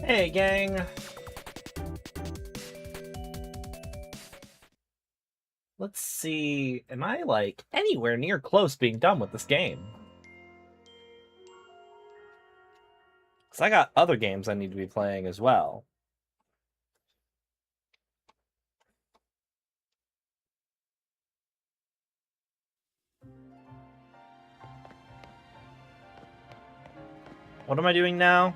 Hey, gang. Let's see. Am I, like, anywhere near close being done with this game? Because I got other games I need to be playing as well. What am I doing now?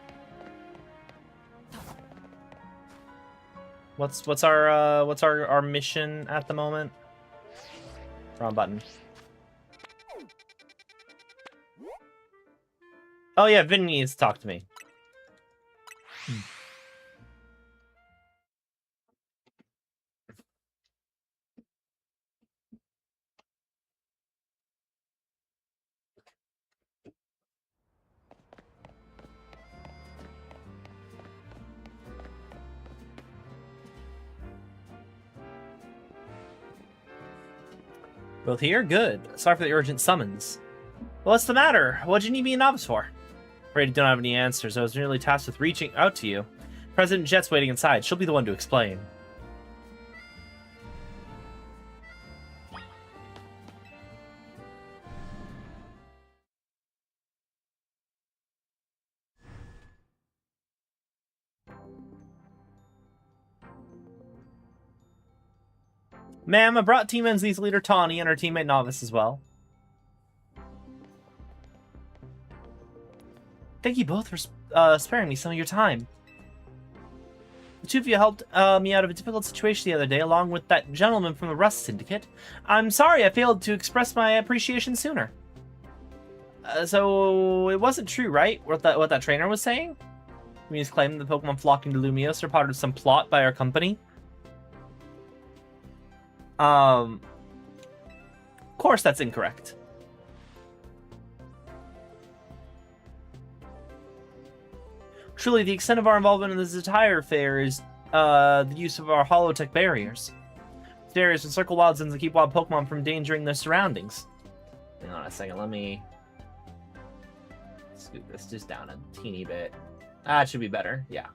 What's our mission at the moment? Wrong button. Oh yeah, Vin needs to talk to me. Both here? Good. Sorry for the urgent summons. What's the matter? What'd you need me a novice for? Afraid you don't have any answers. I was merely tasked with reaching out to you. President Jet's waiting inside. She'll be the one to explain. Ma'am, I brought Team NZ's leader Tawny and her teammate Novice as well. Thank you both for sparing me some of your time. The two of you helped me out of a difficult situation the other day, along with that gentleman from the Rust Syndicate. I'm sorry I failed to express my appreciation sooner. So it wasn't true, right? What that trainer was saying? He was claiming the Pokemon flocking to Lumiose are part of some plot by our company. Of course that's incorrect. Truly, the extent of our involvement in this entire affair is the use of our holotech barriers. These barriers encircle wild zones and keep wild Pokemon from endangering their surroundings. Hang on a second, let me scoot this just down a teeny bit. Ah, it should be better, yeah.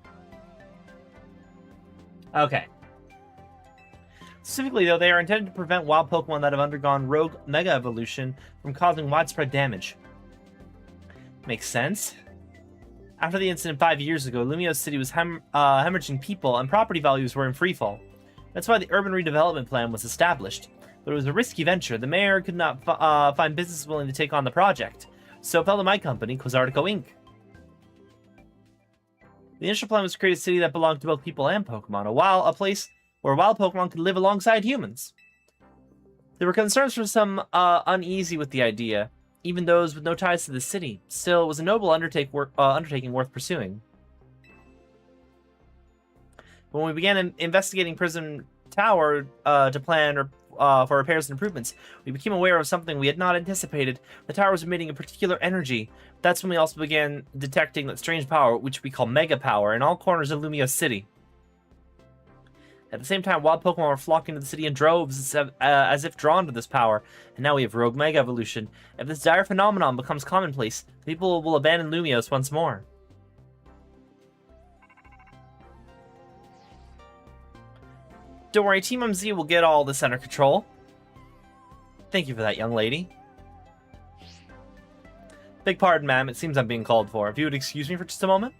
Okay. Specifically, though, they are intended to prevent wild Pokemon that have undergone rogue Mega Evolution from causing widespread damage. Makes sense. After the incident 5 years ago, Lumiose City was hemorrhaging people and property values were in freefall. That's why the urban redevelopment plan was established. But it was a risky venture. The mayor could not find businesses willing to take on the project. So it fell to my company, Quasartico Inc. The initial plan was to create a city that belonged to both people and Pokemon, a place where wild Pokemon could live alongside humans. There were concerns from some uneasy with the idea, even those with no ties to the city. Still, it was a noble undertaking worth pursuing. When we began investigating Prison Tower to plan for repairs and improvements, we became aware of something we had not anticipated. The tower was emitting a particular energy. That's when we also began detecting that strange power, which we call Mega Power, in all corners of Lumiose City. At the same time, wild Pokemon were flocking to the city in droves as if drawn to this power, and now we have rogue Mega Evolution. If this dire phenomenon becomes commonplace, people will abandon Lumiose once more. Don't worry, Team MZ will get all this under control. Thank you for that, young lady. Beg pardon, ma'am, it seems I'm being called for. If you would excuse me for just a moment.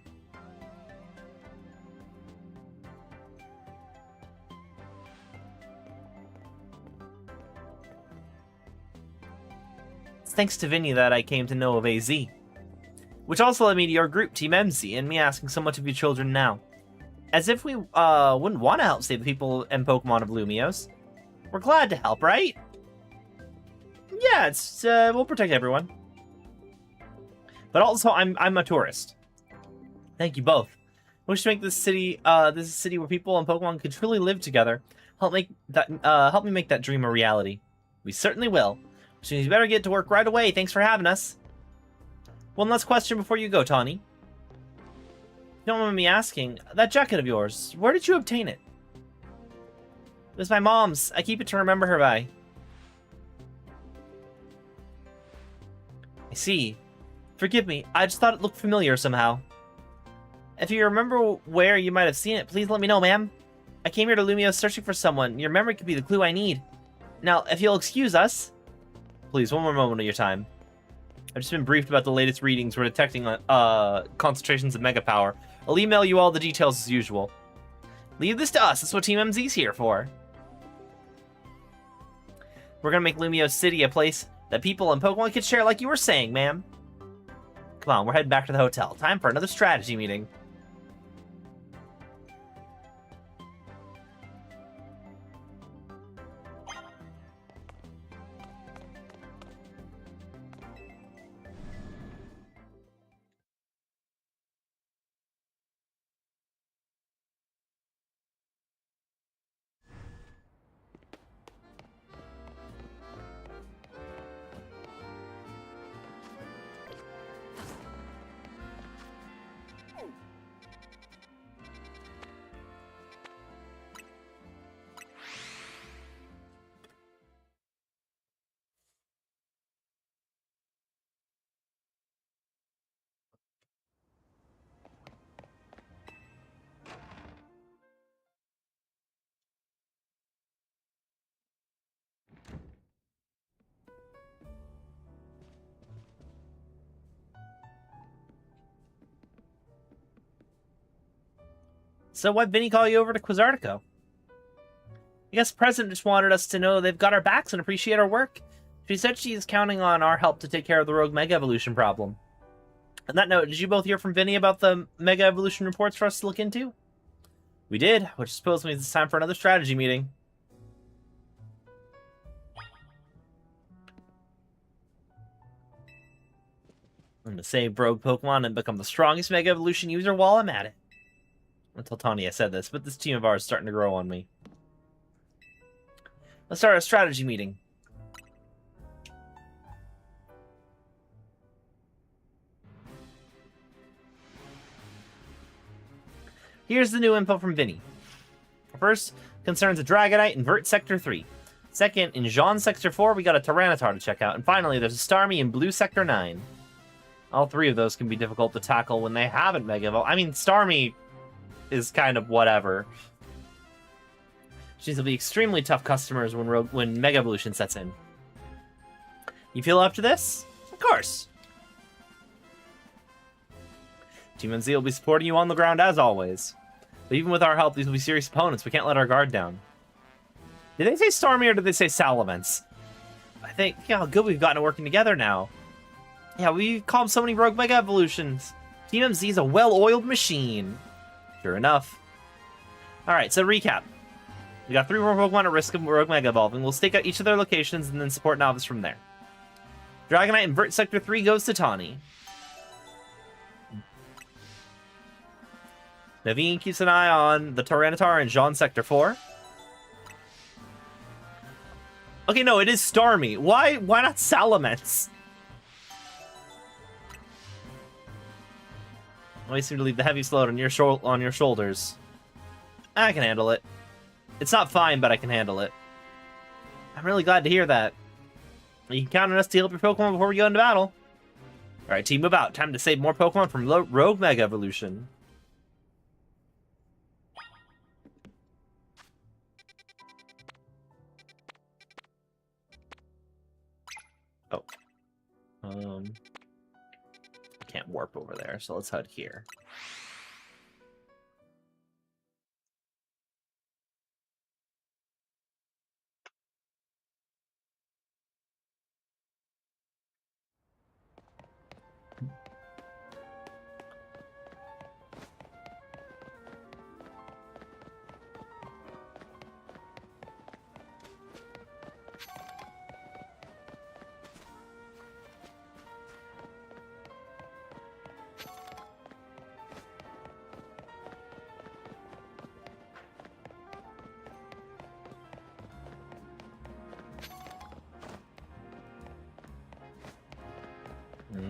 Thanks to Vinny that I came to know of AZ. Which also led me to your group, Team MZ, and me asking so much of you children now. As if we wouldn't want to help save the people and Pokemon of Lumiose. We're glad to help, right? Yeah, we'll protect everyone. But also, I'm a tourist. Thank you both. I wish to make this city a city where people and Pokemon could truly live together. Help me make that dream a reality. We certainly will. So you better get to work right away. Thanks for having us. One last question before you go, Tawny. Don't mind me asking, that jacket of yours, where did you obtain it? It was my mom's. I keep it to remember her by. I see. Forgive me, I just thought it looked familiar somehow. If you remember where you might have seen it, please let me know, ma'am. I came here to Lumiose searching for someone. Your memory could be the clue I need. Now, if you'll excuse us... Please, one more moment of your time. I've just been briefed about the latest readings we're detecting concentrations of mega power. I'll email you all the details as usual. Leave this to us. That's what Team MZ's here for. We're gonna make Lumiose City a place that people and Pokemon can share like you were saying, ma'am. Come on, we're heading back to the hotel. Time for another strategy meeting. So why'd Vinny call you over to Quizartico? I guess the president just wanted us to know they've got our backs and appreciate our work. She said she's counting on our help to take care of the Rogue Mega Evolution problem. On that note, did you both hear from Vinny about the Mega Evolution reports for us to look into? We did, which I suppose means it's time for another strategy meeting. I'm gonna save Rogue Pokemon and become the strongest Mega Evolution user while I'm at it. Until Tanya said this, but this team of ours is starting to grow on me. Let's start a strategy meeting. Here's the new info from Vinny. First, concerns a Dragonite in Vert Sector 3. Second, in Jean Sector 4, we got a Tyranitar to check out. And finally, there's a Starmie in Blue Sector 9. All three of those can be difficult to tackle when they haven't Mega Evolved. I mean, Starmie is kind of whatever. These will be extremely tough customers when Mega Evolution sets in. You feel up to this? Of course. Team MZ will be supporting you on the ground as always. But even with our help, these will be serious opponents. We can't let our guard down. Did they say Starmie or did they say Salamence? I think, yeah, how good we've gotten at working together now. Yeah, we've calmed so many Rogue Mega Evolutions. Team MZ is a well-oiled machine. Sure enough. Alright, so recap. We got 3 more Pokemon at risk of Rogue Mega Evolving. We'll stake out each of their locations and then support Novice from there. Dragonite in Vert Sector 3 goes to Tawny. Naveen keeps an eye on the Tyranitar in Jean Sector 4. Okay, no, it is Starmie. Why not Salamence? Always seem to leave the heaviest load on your shoulders. I can handle it. It's not fine, but I can handle it. I'm really glad to hear that. You can count on us to heal up your Pokemon before we go into battle. Alright, team, move out. Time to save more Pokemon from Rogue Mega Evolution. Oh. I can't warp over there, so let's head here.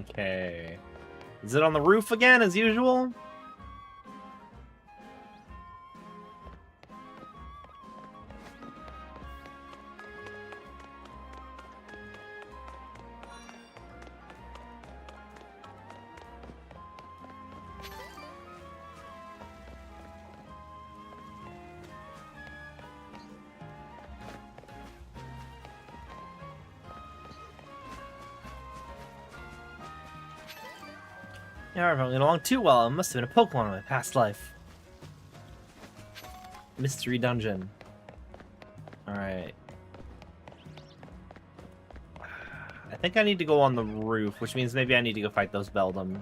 Okay. Is it on the roof again, as usual? Yeah, I've been along too well. It must have been a Pokemon in my past life. Mystery dungeon. Alright. I think I need to go on the roof, which means maybe I need to go fight those Beldum.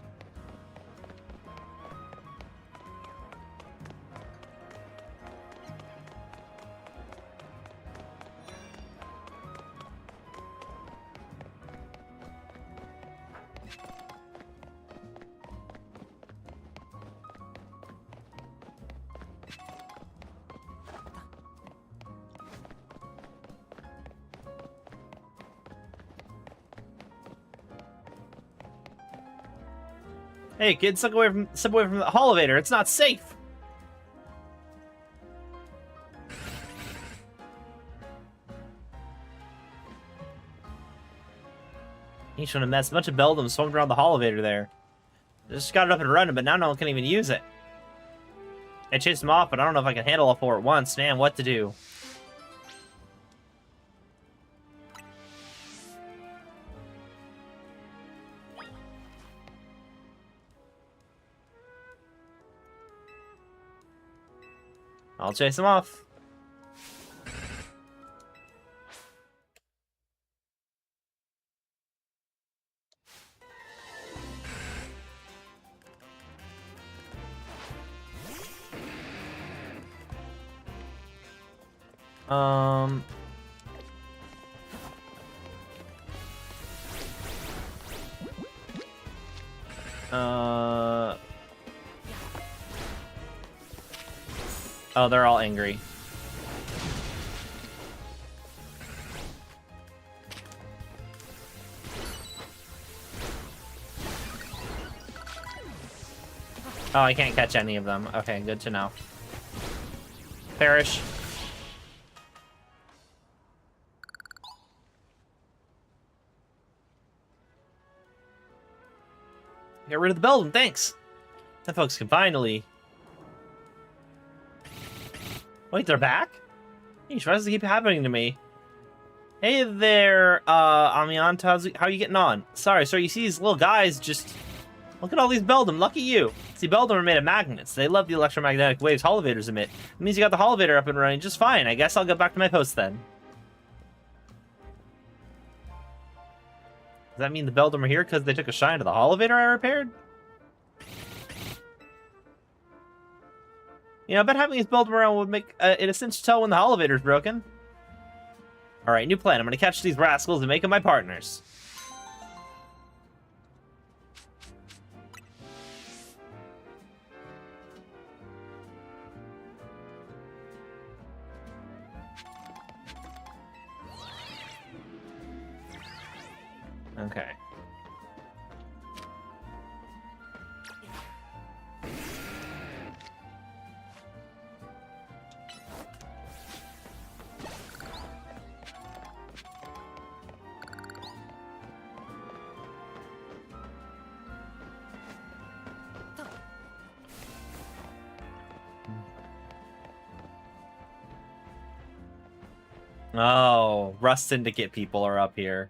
Hey, kids, step away from the elevator. It's not safe. He shouldn't have messed. A bunch of Beldum swung around the elevator there. Just got it up and running, but now no one can even use it. I chased him off, but I don't know if I can handle all four at once. Man, what to do? I'll chase him off. Oh, they're all angry. Oh, I can't catch any of them. Okay, good to know. Perish. Get rid of the Beldum, thanks! That folks can finally... Wait, they're back? Eesh, why does it keep happening to me? Hey there, Amiant, how are you getting on? Sorry, you see these little guys just... Look at all these Beldum, lucky you! See, Beldum are made of magnets. They love the electromagnetic waves elevators emit. It means you got the elevator up and running just fine. I guess I'll get back to my post then. Does that mean the Beldum are here because they took a shine to the elevator I repaired? You know, I bet having these Beldum around would make it a cinch to tell when the elevator's broken. Alright, new plan. I'm gonna catch these rascals and make them my partners. Okay. Oh, Rust Syndicate people are up here.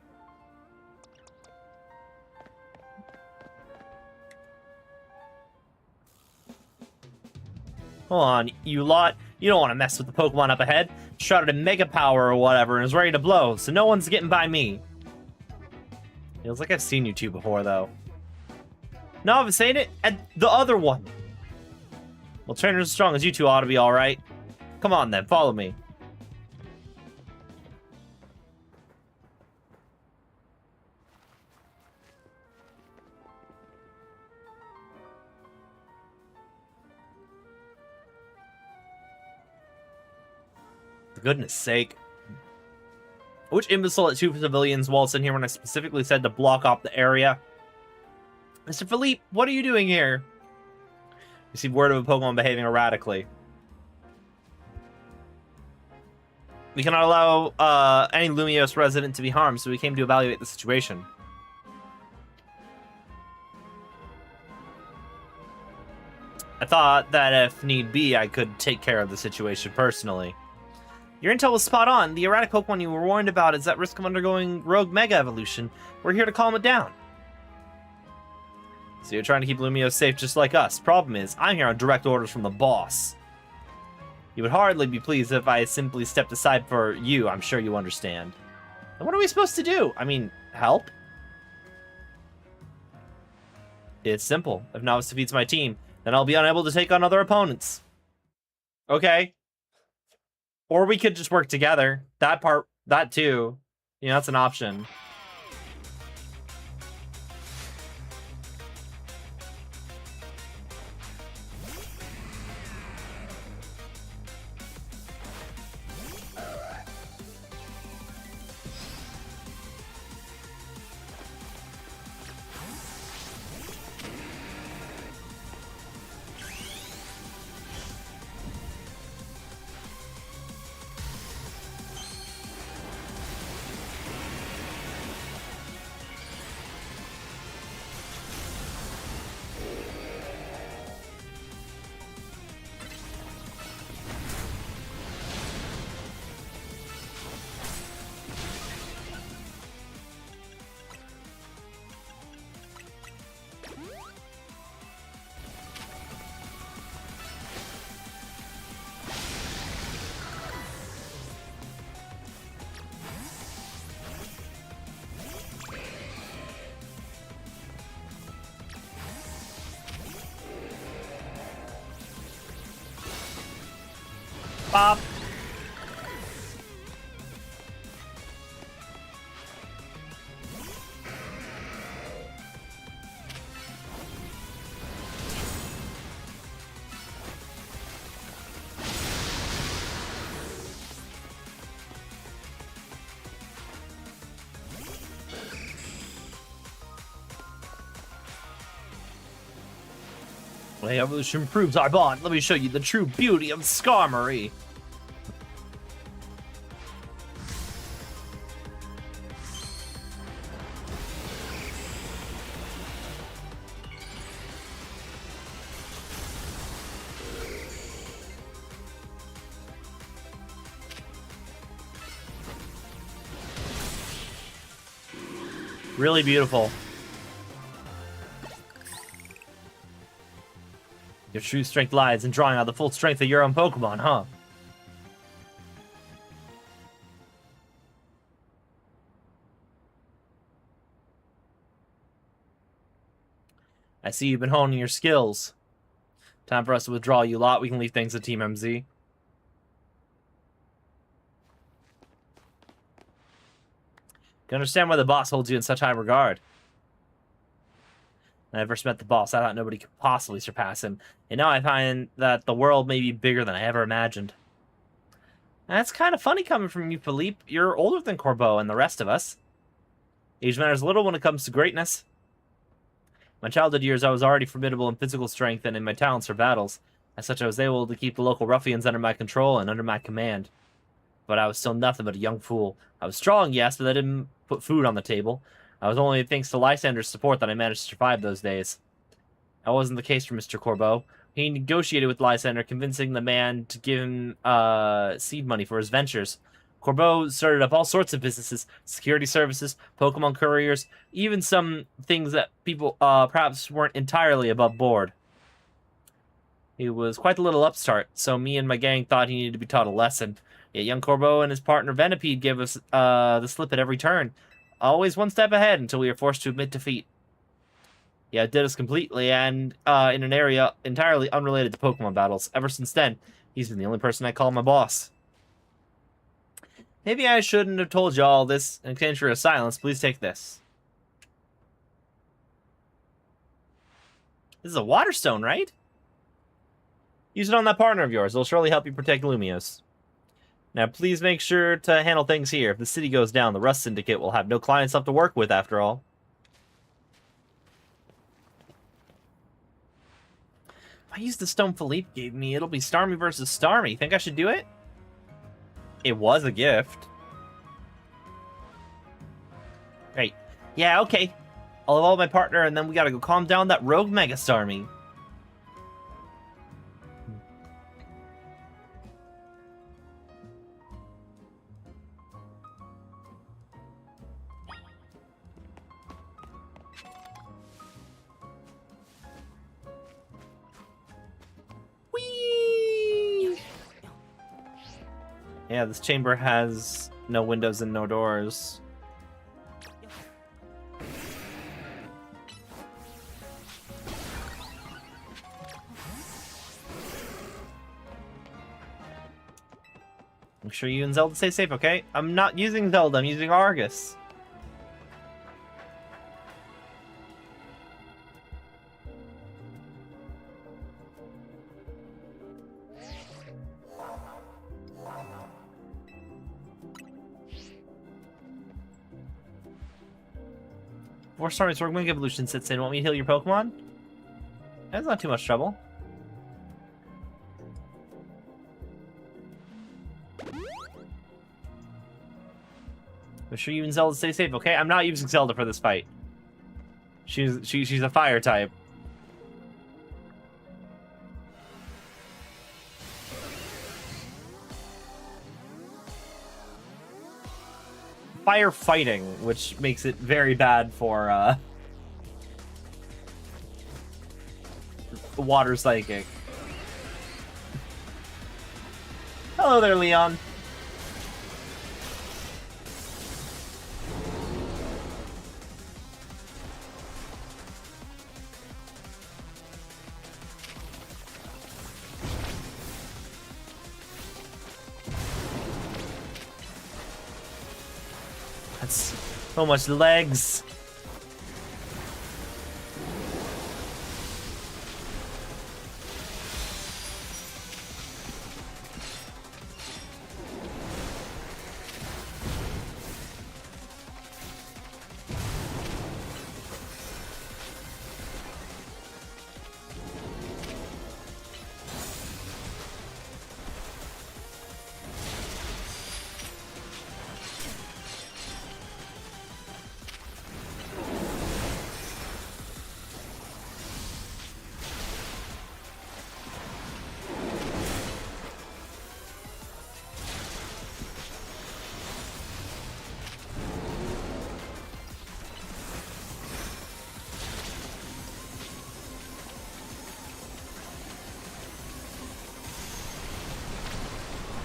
Hold on, you lot. You don't want to mess with the Pokemon up ahead. Shrouded in Mega Power or whatever and is ready to blow, so no one's getting by me. Feels like I've seen you two before, though. No, I've seen it at the other one. Well, trainers as strong as you two ought to be alright. Come on, then. Follow me. For goodness sake. Which imbecile at two civilians waltzed in here when I specifically said to block off the area? Mr. Philippe, what are you doing here? Received word of a Pokemon behaving erratically. We cannot allow any Lumiose resident to be harmed, so we came to evaluate the situation. I thought that if need be, I could take care of the situation personally. Your intel was spot on. The erratic Pokemon you were warned about is at risk of undergoing Rogue Mega Evolution. We're here to calm it down. So you're trying to keep Lumiose safe just like us. Problem is, I'm here on direct orders from the boss. You would hardly be pleased if I simply stepped aside for you, I'm sure you understand. And what are we supposed to do? I mean, help? It's simple. If Novice defeats my team, then I'll be unable to take on other opponents. Okay. Or we could just work together. That too. You know, that's an option. Pop. My evolution proves our bond. Let me show you the true beauty of Skarmory. Really beautiful. Your true strength lies in drawing out the full strength of your own Pokemon, huh? I see you've been honing your skills. Time for us to withdraw, you lot. We can leave things to Team MZ. Can understand why the boss holds you in such high regard. When I first met the boss, I thought nobody could possibly surpass him. And now I find that the world may be bigger than I ever imagined. That's kind of funny coming from you, Philippe. You're older than Corbeau and the rest of us. Age matters little when it comes to greatness. In my childhood years, I was already formidable in physical strength and in my talents for battles. As such, I was able to keep the local ruffians under my control and under my command. But I was still nothing but a young fool. I was strong, yes, but I didn't put food on the table. I was only thanks to Lysander's support that I managed to survive those days. That wasn't the case for Mr. Corbeau. He negotiated with Lysander, convincing the man to give him seed money for his ventures. Corbeau started up all sorts of businesses, security services, Pokemon couriers, even some things that people perhaps weren't entirely above board. He was quite a little upstart, so me and my gang thought he needed to be taught a lesson. Yet young Corbeau and his partner Venipede gave us the slip at every turn. Always one step ahead until we were forced to admit defeat. He outdid us completely, and in an area entirely unrelated to Pokemon battles. Ever since then, he's been the only person I call my boss. Maybe I shouldn't have told you all this. In exchange for your silence, please take this. This is a water stone, right? Use it on that partner of yours. It'll surely help you protect Lumiose. Now, please make sure to handle things here. If the city goes down, the Rust Syndicate will have no clients left to work with, after all. If I use the stone Philippe gave me, it'll be Starmie versus Starmie. Think I should do it? It was a gift. Right. Yeah, okay. I'll evolve my partner, and then we gotta go calm down that rogue Mega Starmie. Yeah, this chamber has no windows and no doors. Make sure you and Zelda stay safe, okay? I'm not using Zelda, I'm using Argus. Before starting Sword Wing Evolution sits in, want me to heal your Pokemon? That's not too much trouble. Make sure you and Zelda stay safe, okay? I'm not using Zelda for this fight. She's a fire type. Fire fighting, which makes it very bad for water psychic. Hello there, Leon. That's so much legs.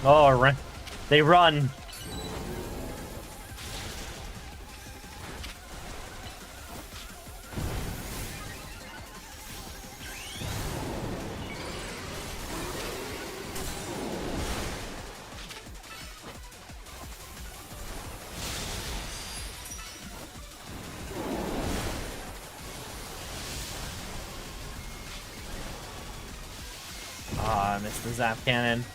Oh, they run. Ah, I missed the Zap Cannon.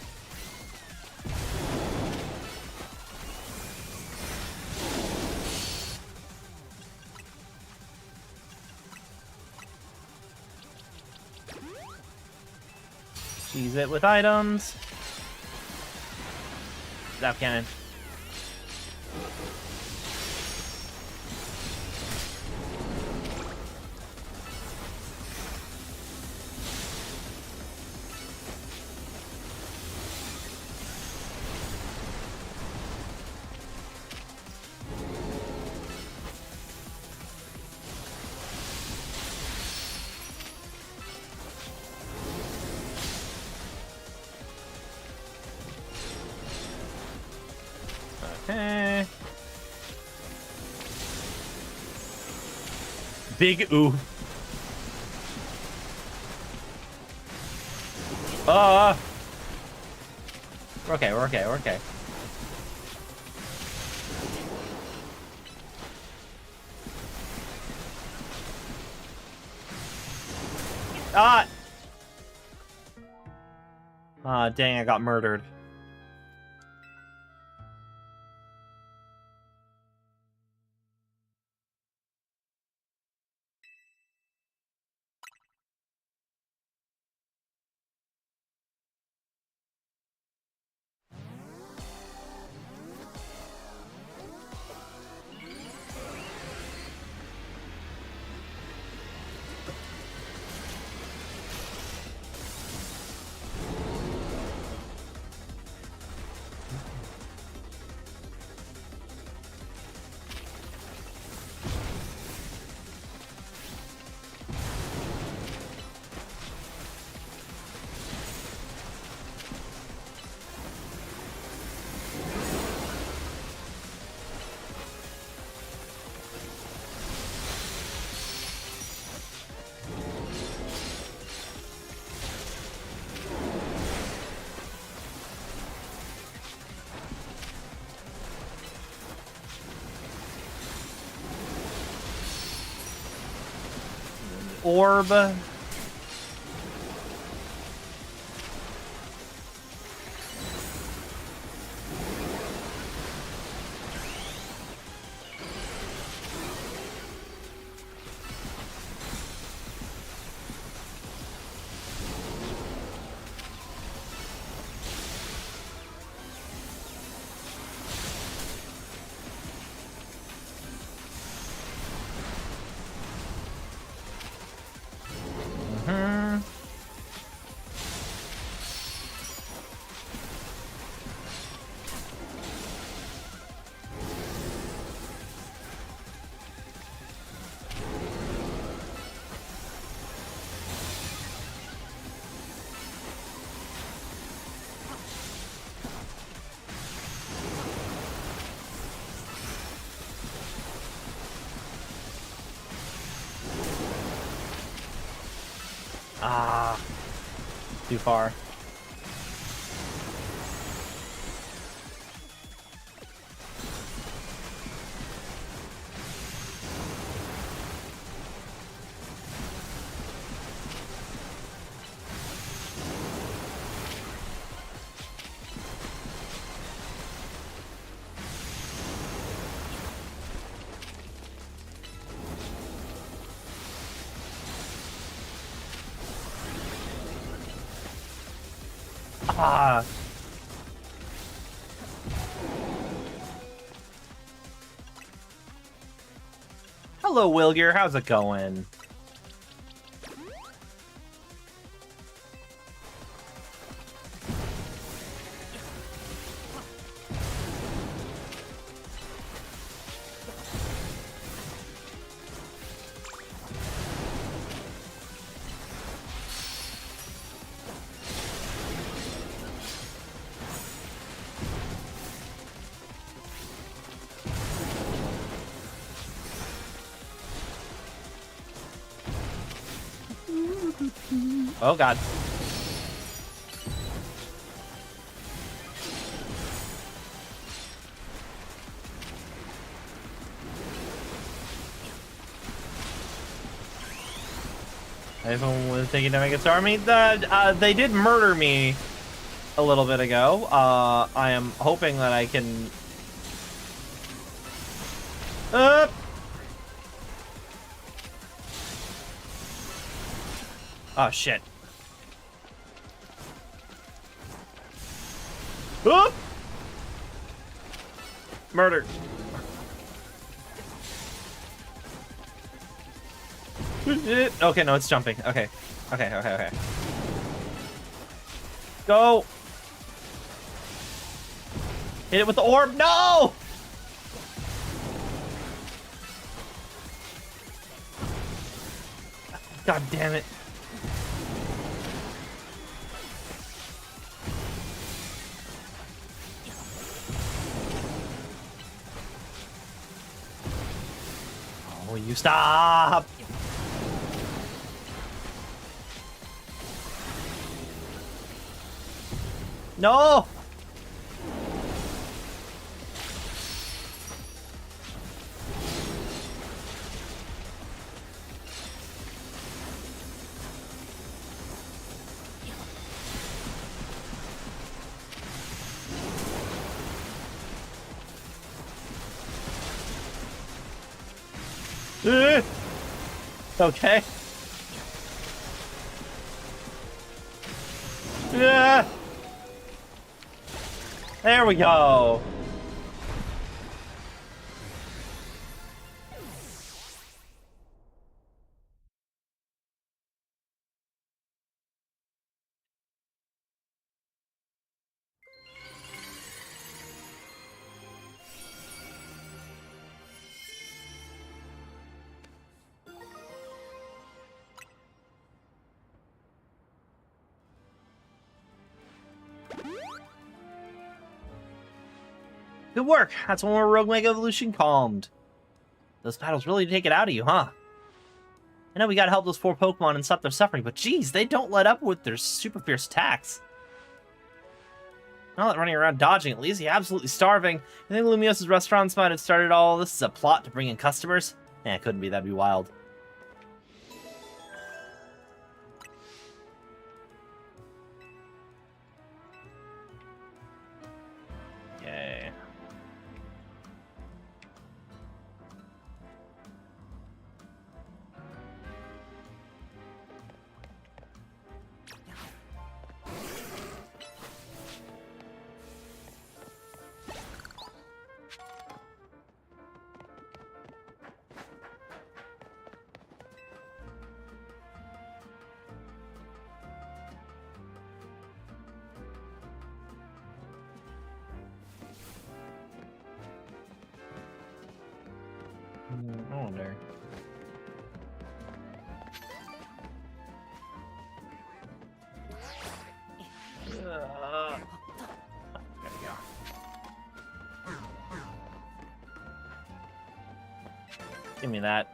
Cheese it with items. Zap Cannon. Okay. Big ooh. We're okay, we're okay, we're okay. Ah! Ah, dang, I got murdered. orb. Ah, too far. Ah. Hello, Wilger. How's it going? Oh, God. Everyone was thinking to make it start me. They did murder me a little bit ago. I am hoping that I can... Oh, shit. Oop! Murder. Okay, no, it's jumping. Okay. Okay. Go! Hit it with the orb. No! God damn it. Oh, you stop! No! Okay. Yeah. There we go. Good work. That's one more Rogue Mega Evolution calmed. Those battles really take it out of you, huh? I know we gotta help those poor Pokemon and stop their suffering, but geez, they don't let up with their super fierce attacks. Not running around dodging, at least he's absolutely starving. You think Lumiose's restaurants might have started all this as a plot to bring in customers? Eh, it couldn't be, that'd be wild. Give me that.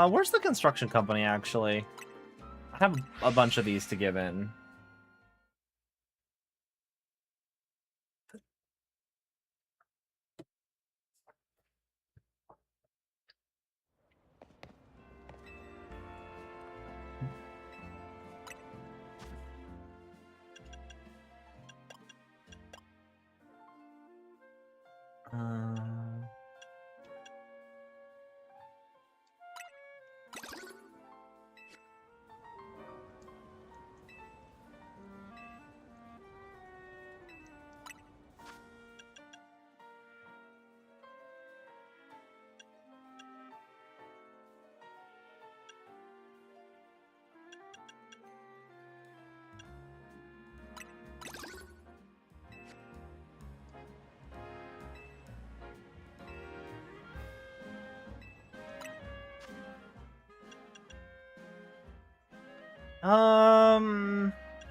Where's the construction company, actually? I have a bunch of these to give in.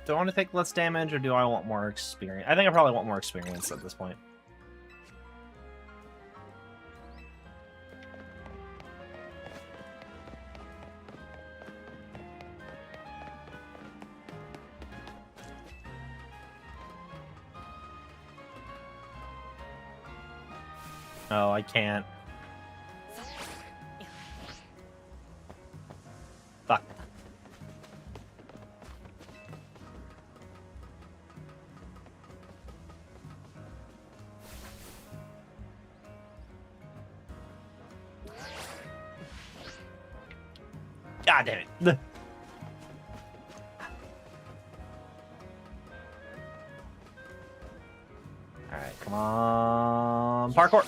Do I want to take less damage, or do I want more experience? I think I probably want more experience at this point. Oh, I can't. Fuck. God damn it. Alright, come on. Parkour.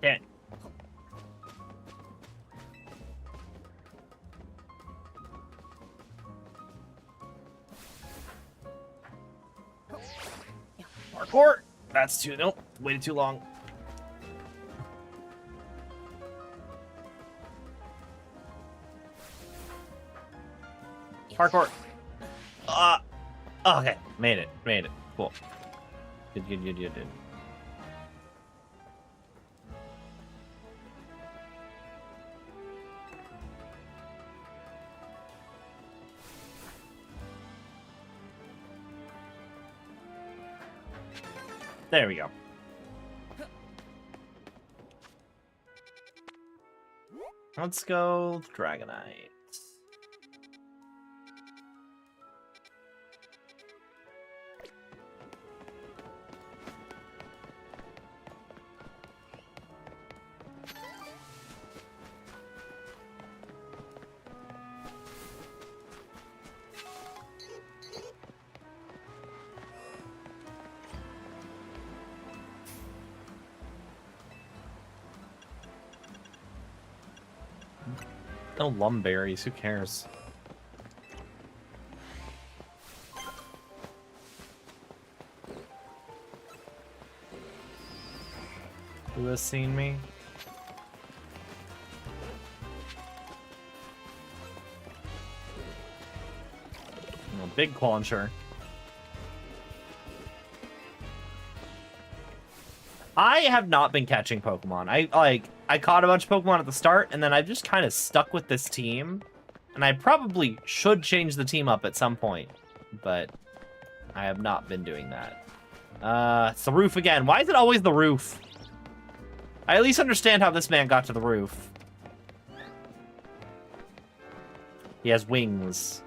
Damn it. Parkour. That's too, nope, waited too long. Parkour. Okay, made it, cool. Good. There we go. Let's go Dragonite. No Lumberries, who cares? Who has seen me? Oh, big Quancher. I have not been catching Pokemon. I caught a bunch of Pokemon at the start, and then I've just kind of stuck with this team. And I probably should change the team up at some point, but I have not been doing that. It's the roof again. Why is it always the roof? I at least understand how this man got to the roof. He has wings.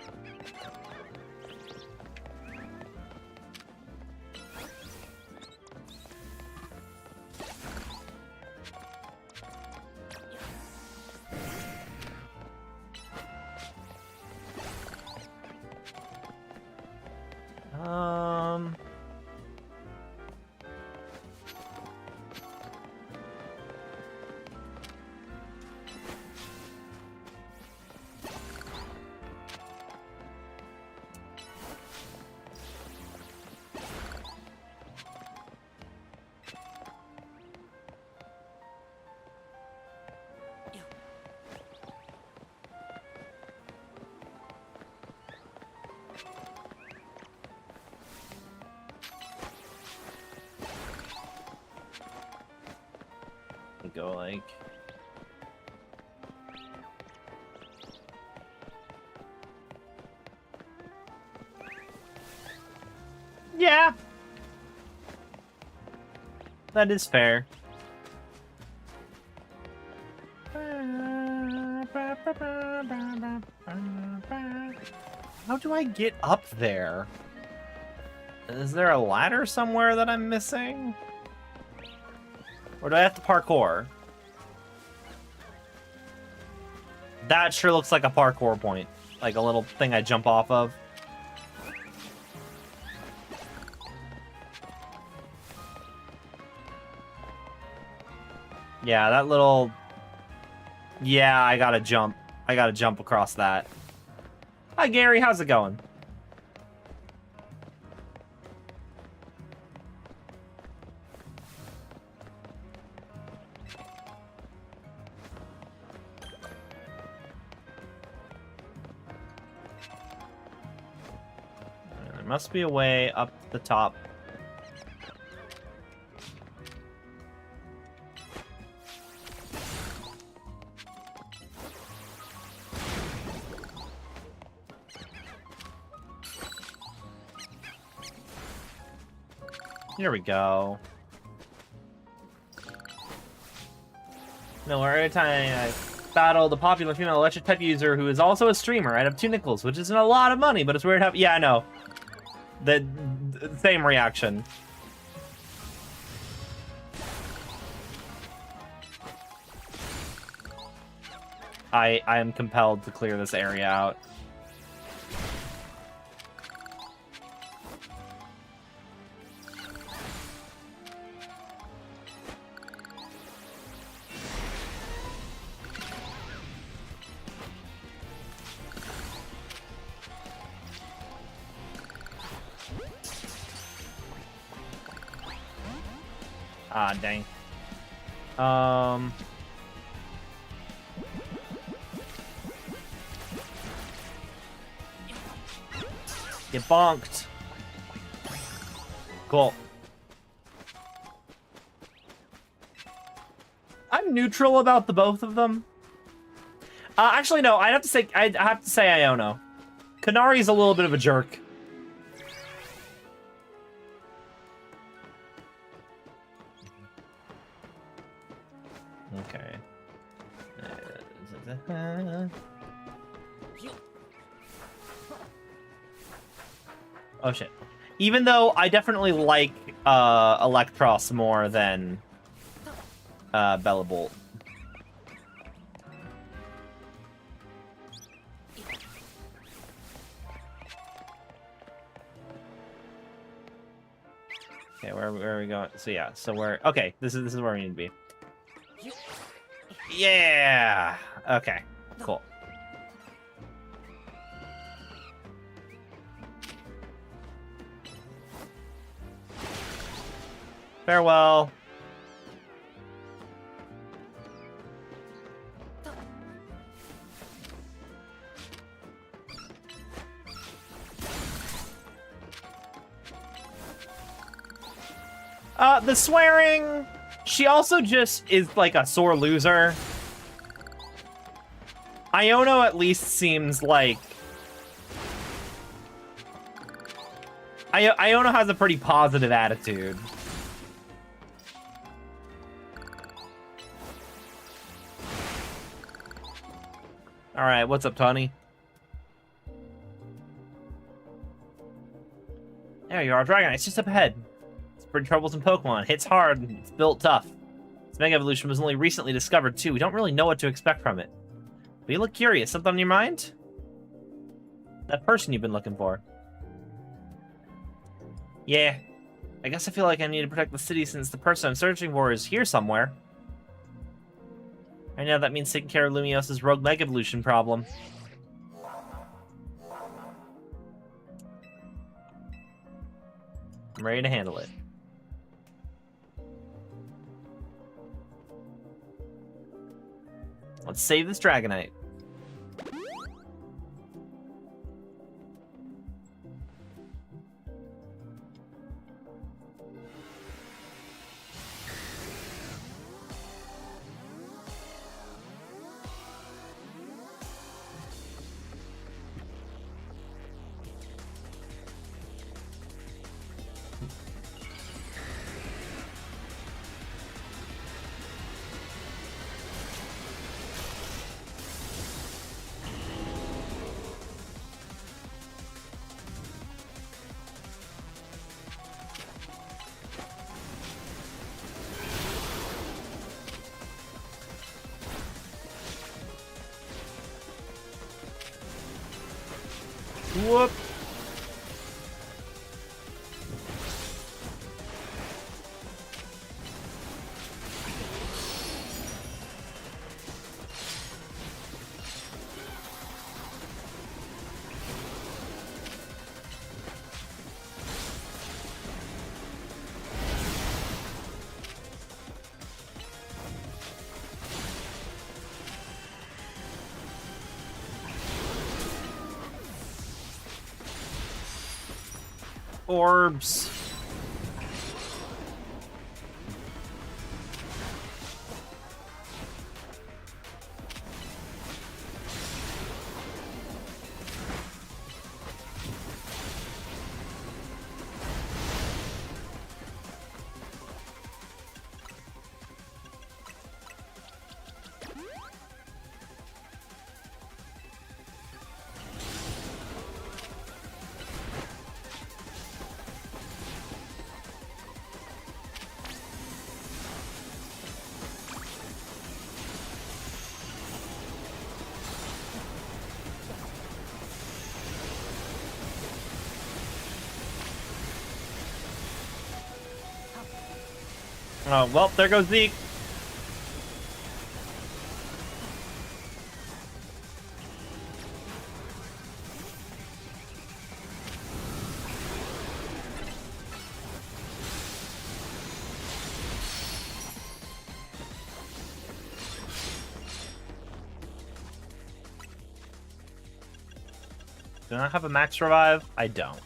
Go like... Yeah! That is fair. How do I get up there? Is there a ladder somewhere that I'm missing? Or do I have to parkour? That sure looks like a parkour point. Like a little thing I jump off of. Yeah, that little... Yeah, I gotta jump. I gotta jump across that. Hi, Gary. How's it going? There must be a way up the top. Here we go. No, every time I battle the popular female electric type user who is also a streamer, I'd have 2 nickels, which isn't a lot of money, but it's weird how... Yeah, I know. The same reaction. I am compelled to clear this area out. Ah, dang. Get bonked. Cool. I'm neutral about the both of them. Actually, no. I'd have to say Iono. Kanari's a little bit of a jerk. Okay. Oh shit. Even though I definitely like Electros more than Bellabolt. Okay, where are we going? So yeah, so we're okay. This is where we need to be. Yeah. Okay. Cool. Farewell. The swearing, she also just is like a sore loser. Iono at least seems like... Iono has a pretty positive attitude. Alright, what's up, Tony? There you are, Dragonite. It's just up ahead. It's a pretty troublesome Pokemon. Hits hard, and it's built tough. Its Mega Evolution was only recently discovered, too. We don't really know what to expect from it. But you look curious. Something on your mind? That person you've been looking for. Yeah. I guess I feel like I need to protect the city since the person I'm searching for is here somewhere. Right now, that means taking care of Lumiose's rogue Mega Evolution problem. I'm ready to handle it. Let's save this Dragonite. Whoop. Orbs. Oh, well, there goes Zeke. Do I have a max revive? I don't.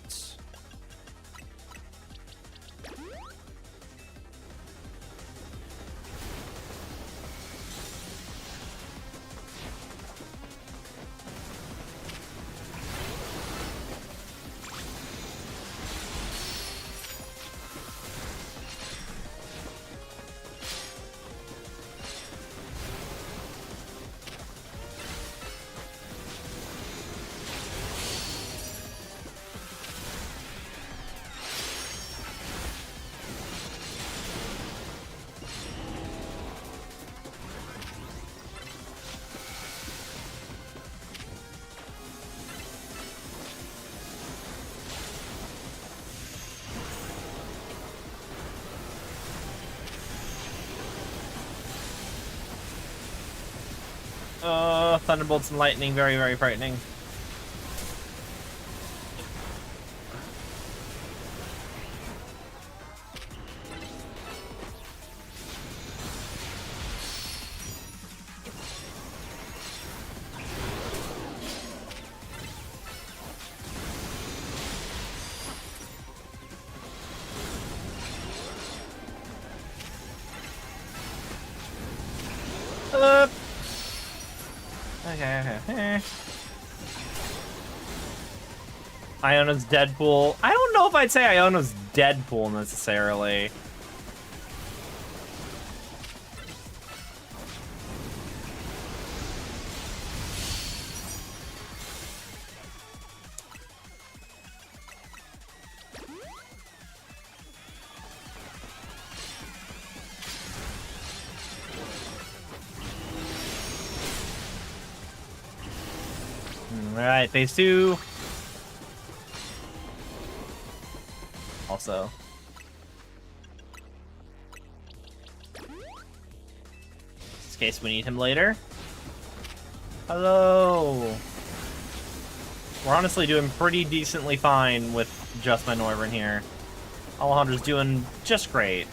Thunderbolts and lightning, very, very frightening. Okay. Iono's Deadpool. I don't know if I'd say Iono's Deadpool necessarily. Alright, phase 2. Also. In case we need him later. Hello. We're honestly doing pretty decently fine with just my Noivern here. Alejandro's doing just great.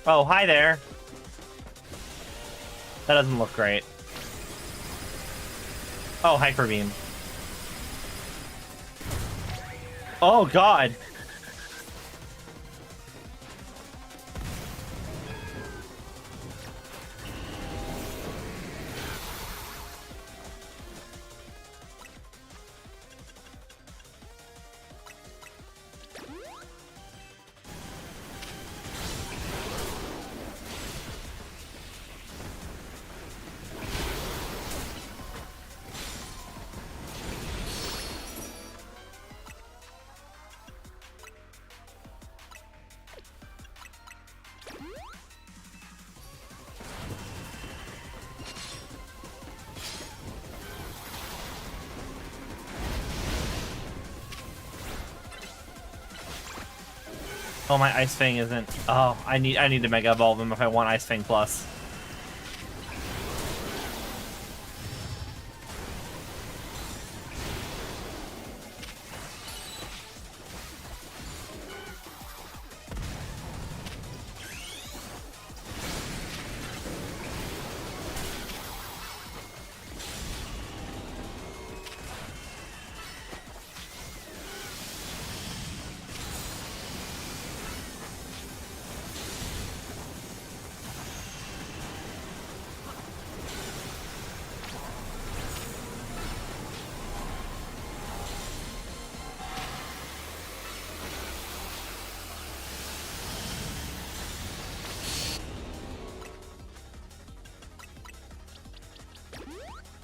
Oh, hi there. That doesn't look great. Oh, Hyper Beam. Oh, God. Oh, my Ice Fang isn't... Oh, I need to Mega Evolve him if I want Ice Fang Plus.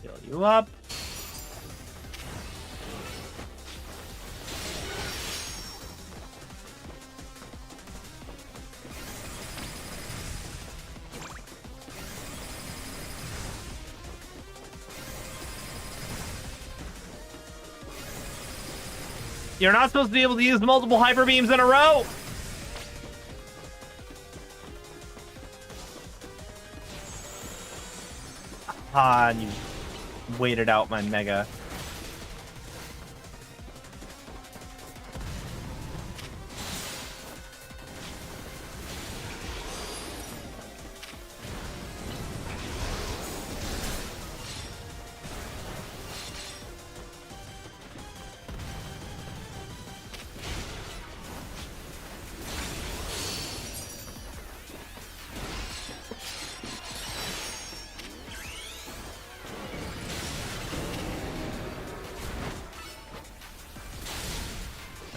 Heal you up. You're not supposed to be able to use multiple Hyper Beams in a row! Ah, you waited out my Mega.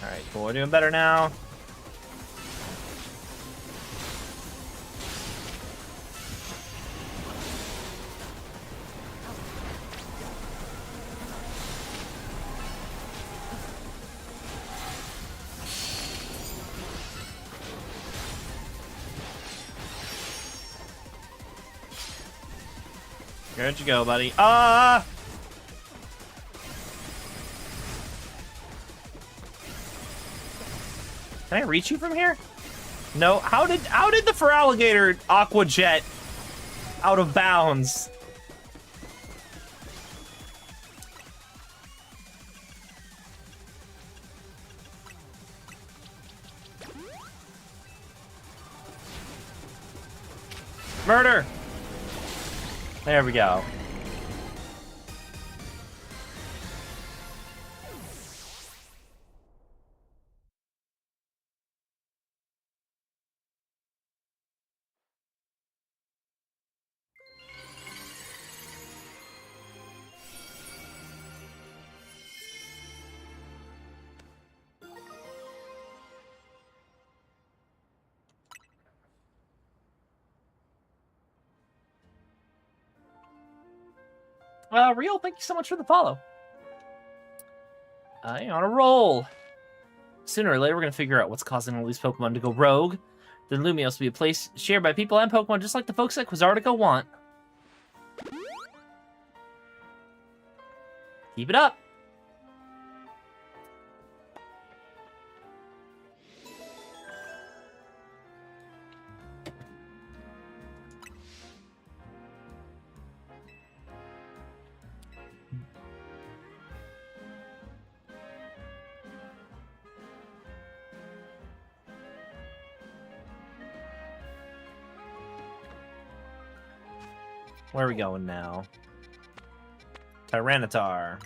Alright, cool. We're doing better now. Where'd you go, buddy? Ah! Can I reach you from here? No. How did the Feraligatr Aqua Jet out of bounds? Murder! There we go. Real, thank you so much for the follow. You're on a roll. Sooner or later, we're going to figure out what's causing all these Pokemon to go rogue. Then Lumiose will be a place shared by people and Pokemon just like the folks at Quizartica want. Keep it up. Where are we going now? Tyranitar.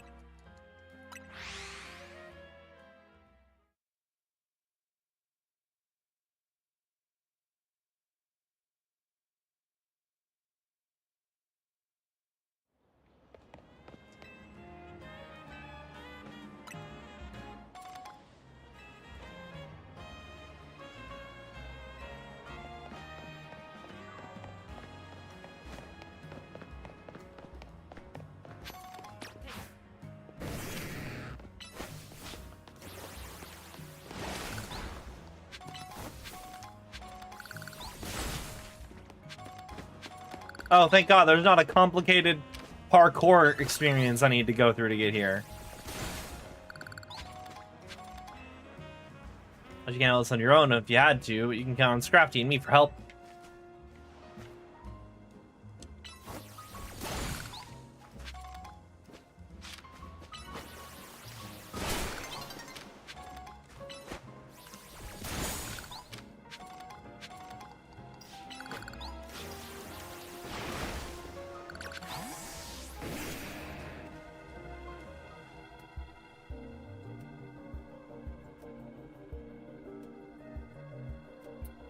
Oh, thank God, there's not a complicated parkour experience I need to go through to get here. But you can't handle this on your own if you had to, but you can count on Scrafty and me for help.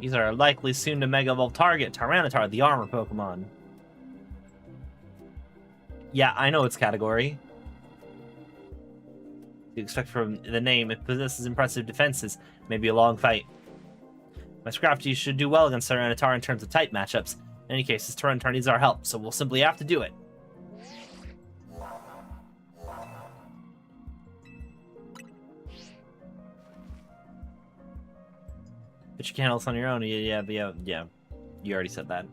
These are likely soon to Mega Evolve target, Tyranitar, the armor Pokemon. Yeah, I know its category. You expect from the name, it possesses impressive defenses. Maybe a long fight. My Scrafty should do well against Tyranitar in terms of type matchups. In any case, this Tyranitar needs our help, so we'll simply have to do it. But you can't handle this on your own. Yeah. You already said that.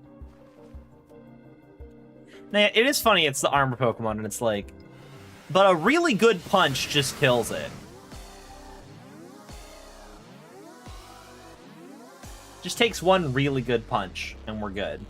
Now, it is funny, it's the armor Pokemon, and it's like... But a really good punch just kills it. Just takes one really good punch, and we're good.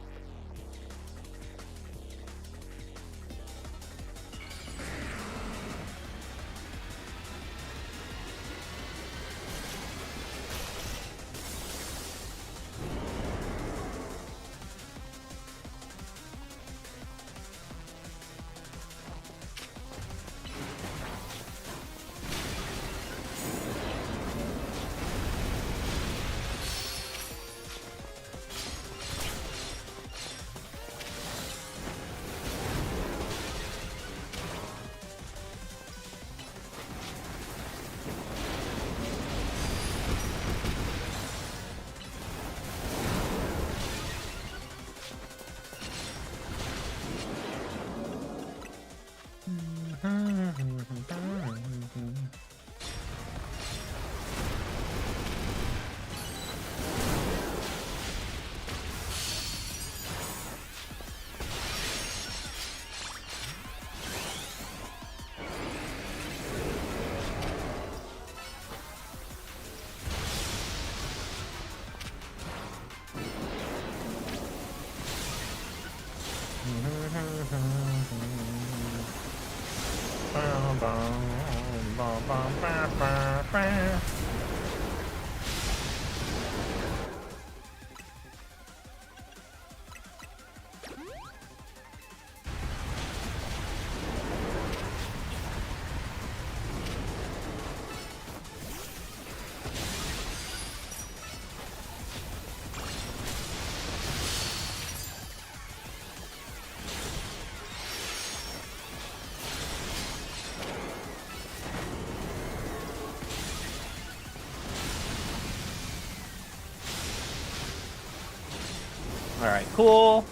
Alright, cool.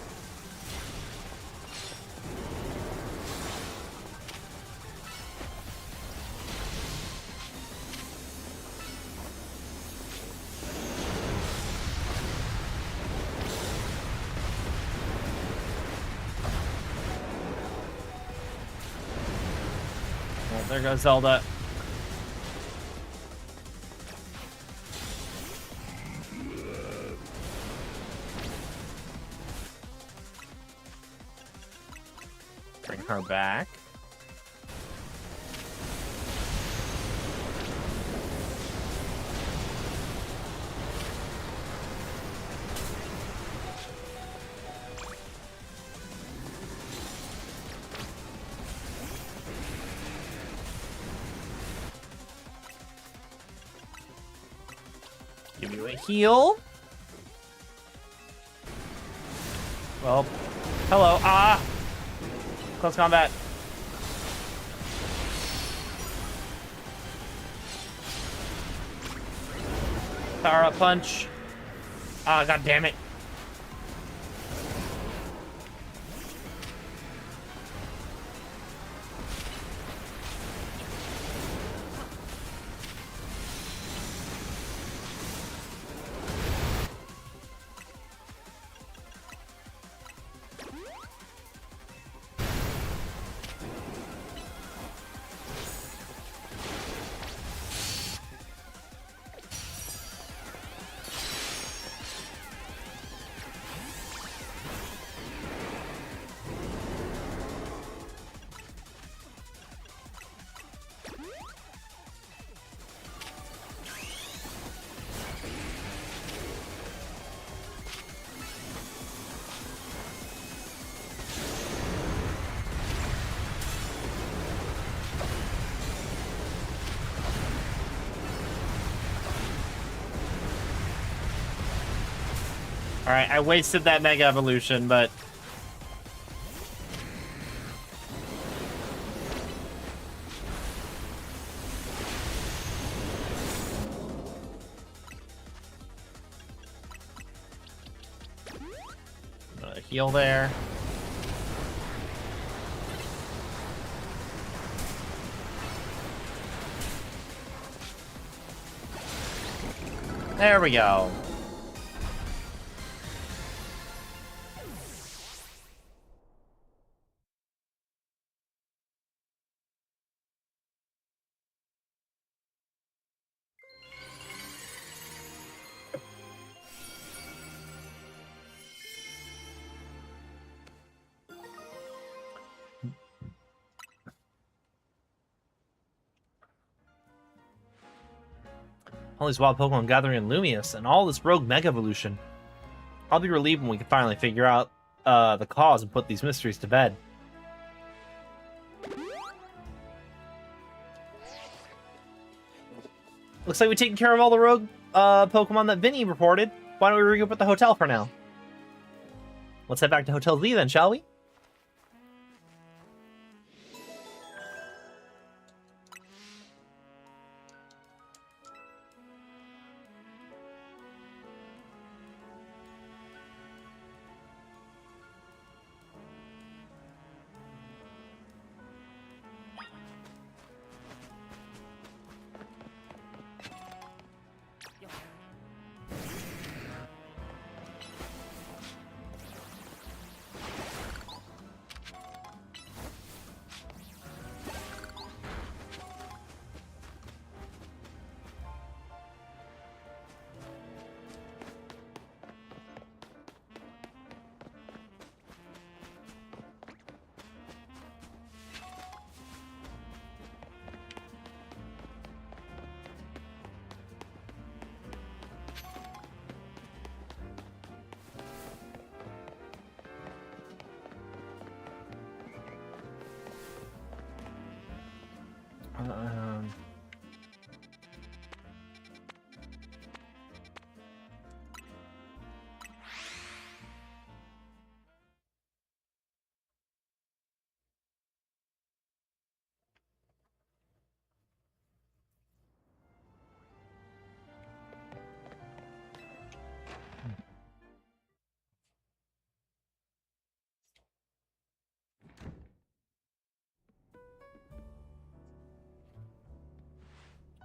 Well, there goes Zelda. Bring her back. Give you a heal. Well, hello. Ah! Close combat. Power up punch. Ah, god damn it. Alright, I wasted that Mega Evolution, but... heal there. There we go. All these wild Pokemon gathering in Lumiose, and all this rogue Mega Evolution. I'll be relieved when we can finally figure out the cause and put these mysteries to bed. Looks like we've taken care of all the rogue Pokemon that Vinny reported. Why don't we regroup at the hotel for now? Let's head back to Hotel Z then, shall we?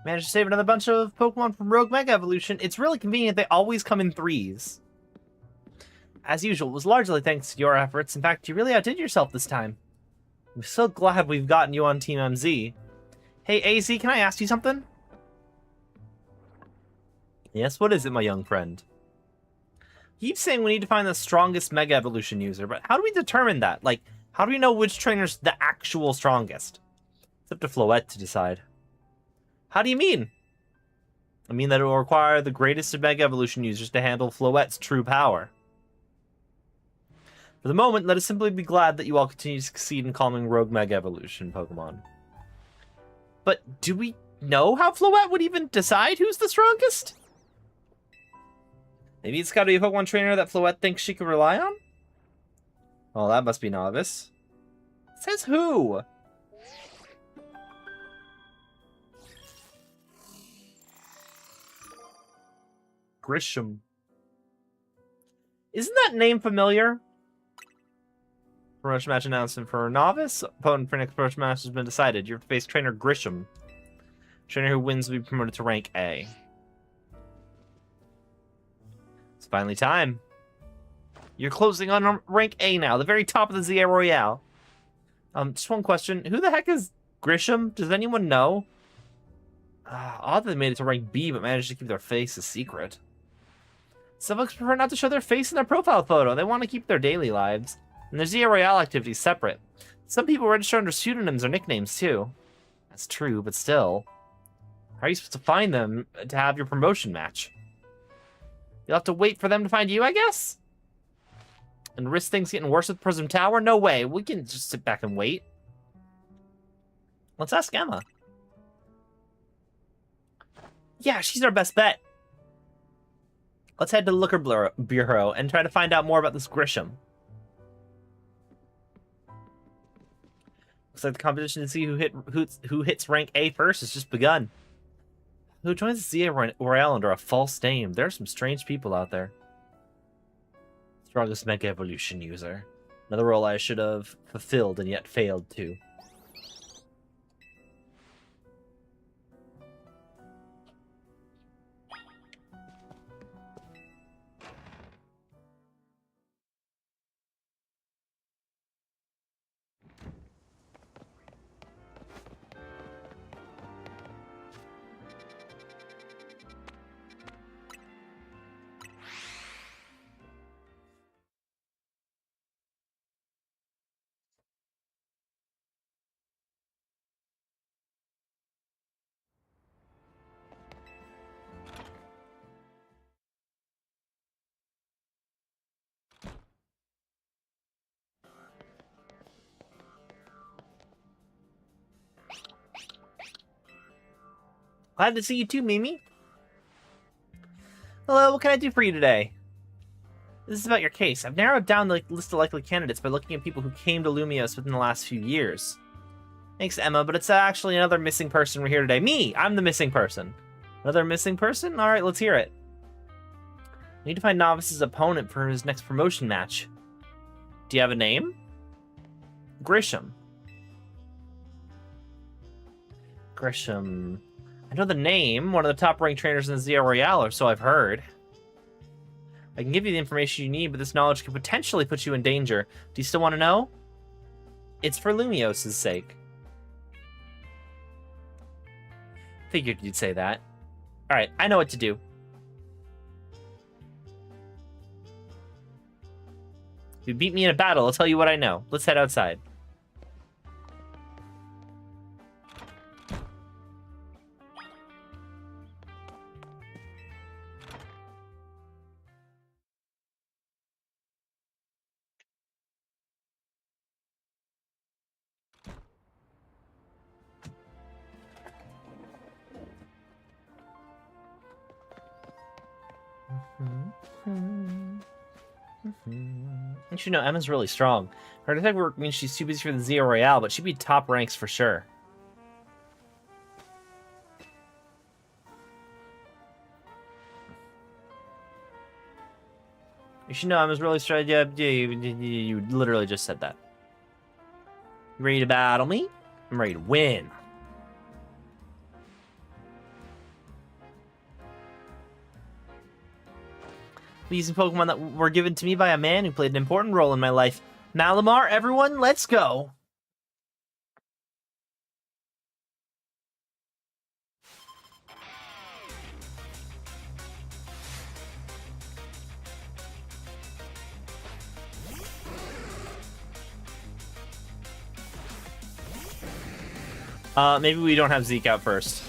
Managed to save another bunch of Pokemon from Rogue Mega Evolution. It's really convenient they always come in threes. As usual, it was largely thanks to your efforts. In fact, you really outdid yourself this time. I'm so glad we've gotten you on Team MZ. Hey, AZ, can I ask you something? Yes, what is it, my young friend? You keep saying we need to find the strongest Mega Evolution user, but how do we determine that? Like, how do we know which trainer's the actual strongest? It's up to Floette to decide. How do you mean? I mean that it will require the greatest of Mega Evolution users to handle Floette's true power. For the moment, let us simply be glad that you all continue to succeed in calming Rogue Mega Evolution Pokemon. But do we know how Floette would even decide who's the strongest? Maybe it's got to be a Pokemon trainer that Floette thinks she can rely on? Oh, that must be Novice. Says who? Grisham. Isn't that name familiar? Promotion match announcement for Novice. Opponent for next promotion match has been decided. You have to face trainer Grisham. Trainer who wins will be promoted to rank A. It's finally time. You're closing on rank A now, the very top of the ZA Royale. Just one question. Who the heck is Grisham? Does anyone know? Odd that they made it to rank B, but managed to keep their face a secret. Some folks prefer not to show their face in their profile photo. They want to keep their daily lives. And their ZA Royale activities separate. Some people register under pseudonyms or nicknames, too. That's true, but still. How are you supposed to find them to have your promotion match? You'll have to wait for them to find you, I guess? And risk things getting worse with Prism Tower? No way. We can just sit back and wait. Let's ask Emma. Yeah, she's our best bet. Let's head to the Looker Bureau and try to find out more about this Grisham. Looks like the competition to see who hits rank A first has just begun. Who joins the ZA Royale under a false name? There are some strange people out there. Strongest Mega Evolution user. Another role I should have fulfilled and yet failed to. Glad to see you too, Mimi. Hello, what can I do for you today? This is about your case. I've narrowed down the list of likely candidates by looking at people who came to Lumiose within the last few years. Thanks, Emma, but it's actually another missing person we're here today. Me! I'm the missing person. Another missing person? Alright, let's hear it. I need to find Novice's opponent for his next promotion match. Do you have a name? Grisham. Grisham. I know the name, one of the top-ranked trainers in the ZA Royale, or so I've heard. I can give you the information you need, but this knowledge could potentially put you in danger. Do you still want to know? It's for Lumiose's sake. Figured you'd say that. Alright, I know what to do. If you beat me in a battle, I'll tell you what I know. Let's head outside. You should know Emma's really strong. Her detective work means she's too busy for the ZA Royale, but she'd be top ranks for sure. You should know Emma's really strong. Yeah, you literally just said that. You ready to battle me? I'm ready to win. Using Pokemon that were given to me by a man who played an important role in my life. Malamar, everyone, let's go! Maybe we don't have Zeke out first.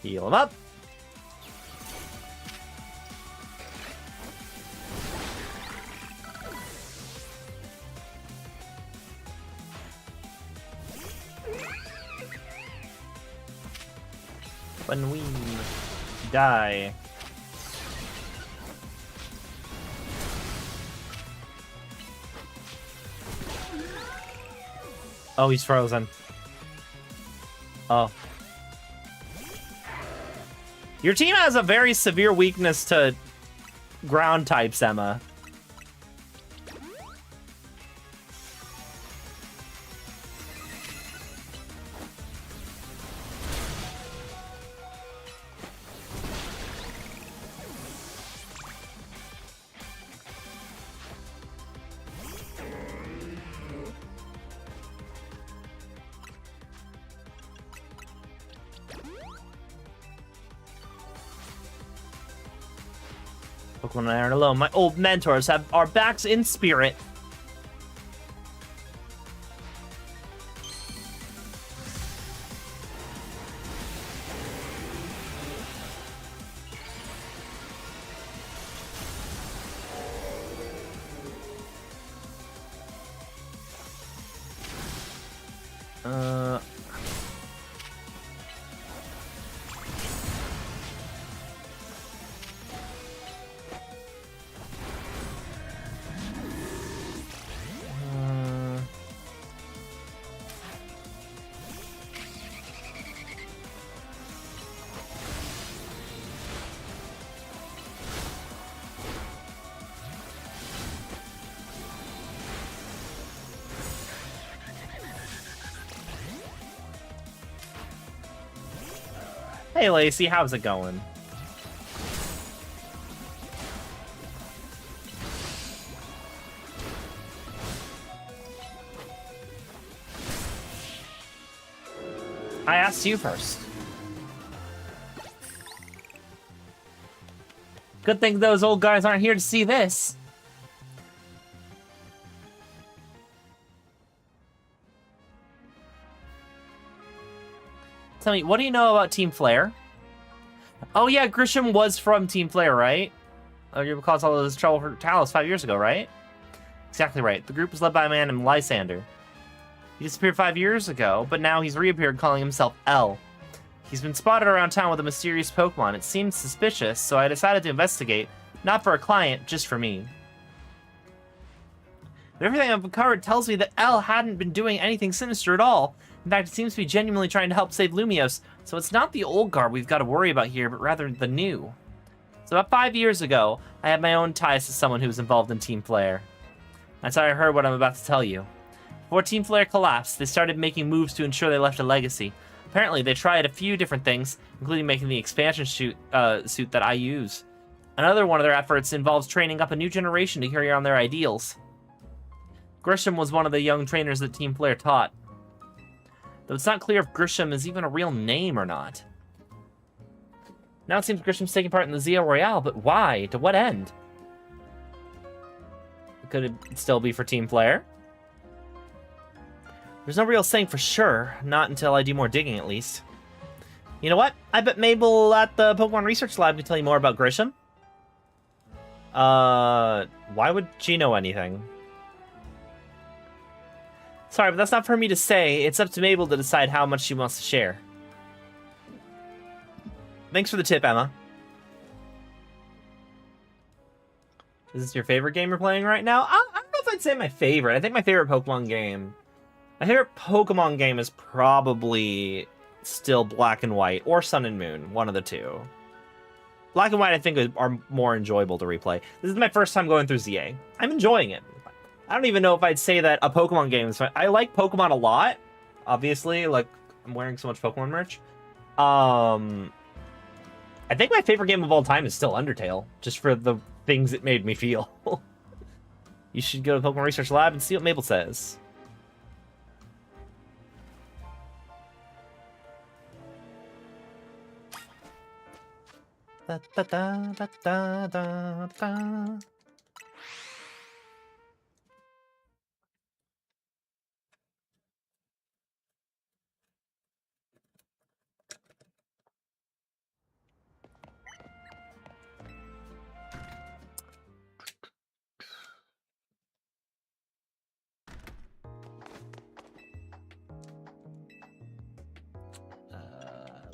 Heal him up. When we die. Oh, he's frozen. Oh. Your team has a very severe weakness to ground types, Emma. Pokemon and I aren't alone. My old mentors have our backs in spirit. Hey, Lacey, how's it going? I asked you first. Good thing those old guys aren't here to see this. Tell me, what do you know about Team Flare? Oh yeah, Grisham was from Team Flare, right? Oh, you caused all of this trouble for Talos 5 years ago, right? Exactly right. The group was led by a man named Lysander. He disappeared 5 years ago, but now he's reappeared calling himself L. He's been spotted around town with a mysterious Pokemon. It seemed suspicious, so I decided to investigate. Not for a client, just for me. But everything I've uncovered tells me that L hadn't been doing anything sinister at all. In fact, it seems to be genuinely trying to help save Lumiose, so it's not the old guard we've got to worry about here, but rather the new. So about 5 years ago, I had my own ties to someone who was involved in Team Flare. That's how I heard what I'm about to tell you. Before Team Flare collapsed, they started making moves to ensure they left a legacy. Apparently, they tried a few different things, including making the expansion suit that I use. Another one of their efforts involves training up a new generation to carry on their ideals. Grisham was one of the young trainers that Team Flare taught. Though it's not clear if Grisham is even a real name or not. Now it seems Grisham's taking part in the Zio Royale, but why? To what end? Could it still be for Team Flare? There's no real saying for sure, not until I do more digging at least. You know what? I bet Mabel at the Pokemon Research Lab can tell you more about Grisham. Why would she know anything? Sorry, but that's not for me to say. It's up to Mabel to decide how much she wants to share. Thanks for the tip, Emma. Is this your favorite game you're playing right now? I don't know if I'd say my favorite. I think my favorite Pokemon game... My favorite Pokemon game is probably still Black and White or Sun and Moon. One of the two. Black and White, I think, are more enjoyable to replay. This is my first time going through ZA. I'm enjoying it. I don't even know if I'd say that a Pokemon game is fun. I like Pokemon a lot, obviously. Like, I'm wearing so much Pokemon merch. I think my favorite game of all time is still Undertale, just for the things it made me feel. You should go to the Pokemon Research Lab and see what Mabel says. Da, da, da, da, da, da, da.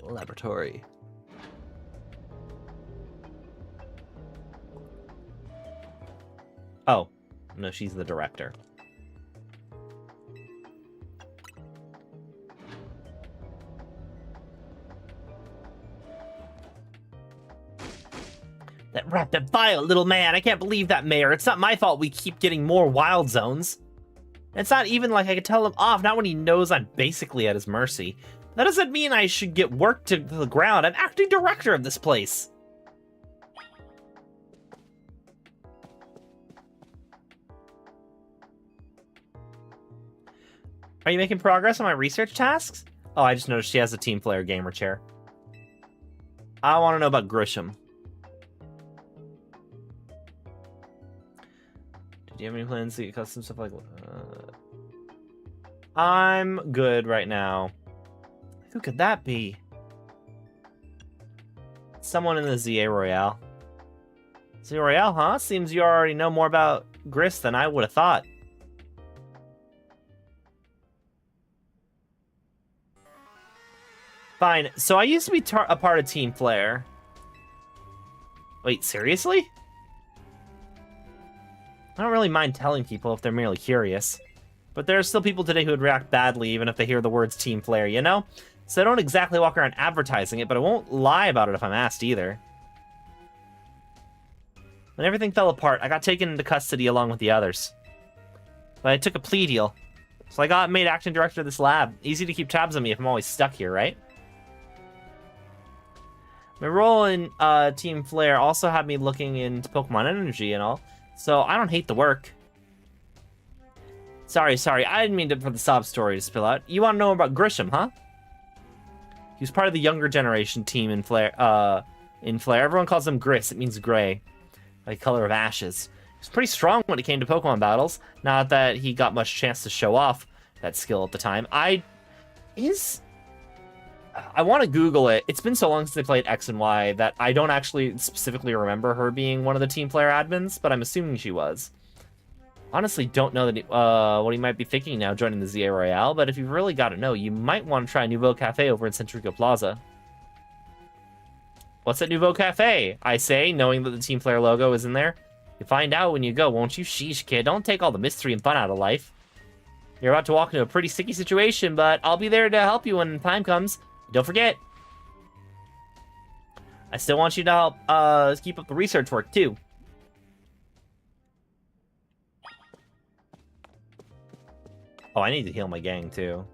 Laboratory. Oh, no, she's the director. That rapid fire, little man. I can't believe that, Mayor. It's not my fault we keep getting more wild zones. It's not even like I could tell him off, not when he knows I'm basically at his mercy. That doesn't mean I should get worked to the ground. I'm acting director of this place. Are you making progress on my research tasks? Oh, I just noticed she has a Team Flare gamer chair. I want to know about Grisham. Do you have any plans to get custom stuff like... I'm good right now. Who could that be? Someone in the ZA Royale. ZA Royale, huh? Seems you already know more about Gris than I would have thought. Fine. So I used to be a part of Team Flare. Wait, seriously? I don't really mind telling people if they're merely curious. But there are still people today who would react badly even if they hear the words Team Flare, you know? So I don't exactly walk around advertising it, but I won't lie about it if I'm asked either. When everything fell apart, I got taken into custody along with the others. But I took a plea deal. So I got made acting director of this lab. Easy to keep tabs on me if I'm always stuck here, right? My role in Team Flare also had me looking into Pokemon energy and all, so I don't hate the work. Sorry, I didn't mean for the sob story to spill out. You want to know about Grisham, huh? He was part of the younger generation team in Flare. Everyone calls him Gris. It means gray, like color of ashes. He was pretty strong when it came to Pokemon battles. Not that he got much chance to show off that skill at the time. I want to Google it. It's been so long since I played X and Y that I don't actually specifically remember her being one of the Team Flare admins, but I'm assuming she was. Honestly, don't know that what he might be thinking now joining the ZA Royale, but if you've really got to know, you might want to try Nouveau Cafe over in Centrico Plaza. What's at Nouveau Cafe? I say, knowing that the Team Flare logo is in there. You'll find out when you go, won't you? Sheesh, kid. Don't take all the mystery and fun out of life. You're about to walk into a pretty sticky situation, but I'll be there to help you when the time comes. Don't forget. I still want you to help keep up the research work, too. Oh, I need to heal my gang, too.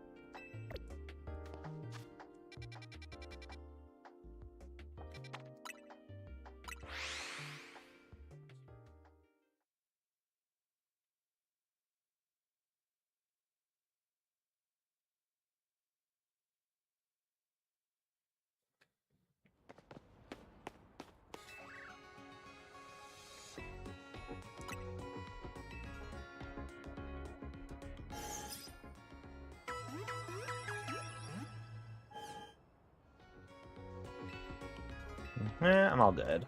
I'm all good.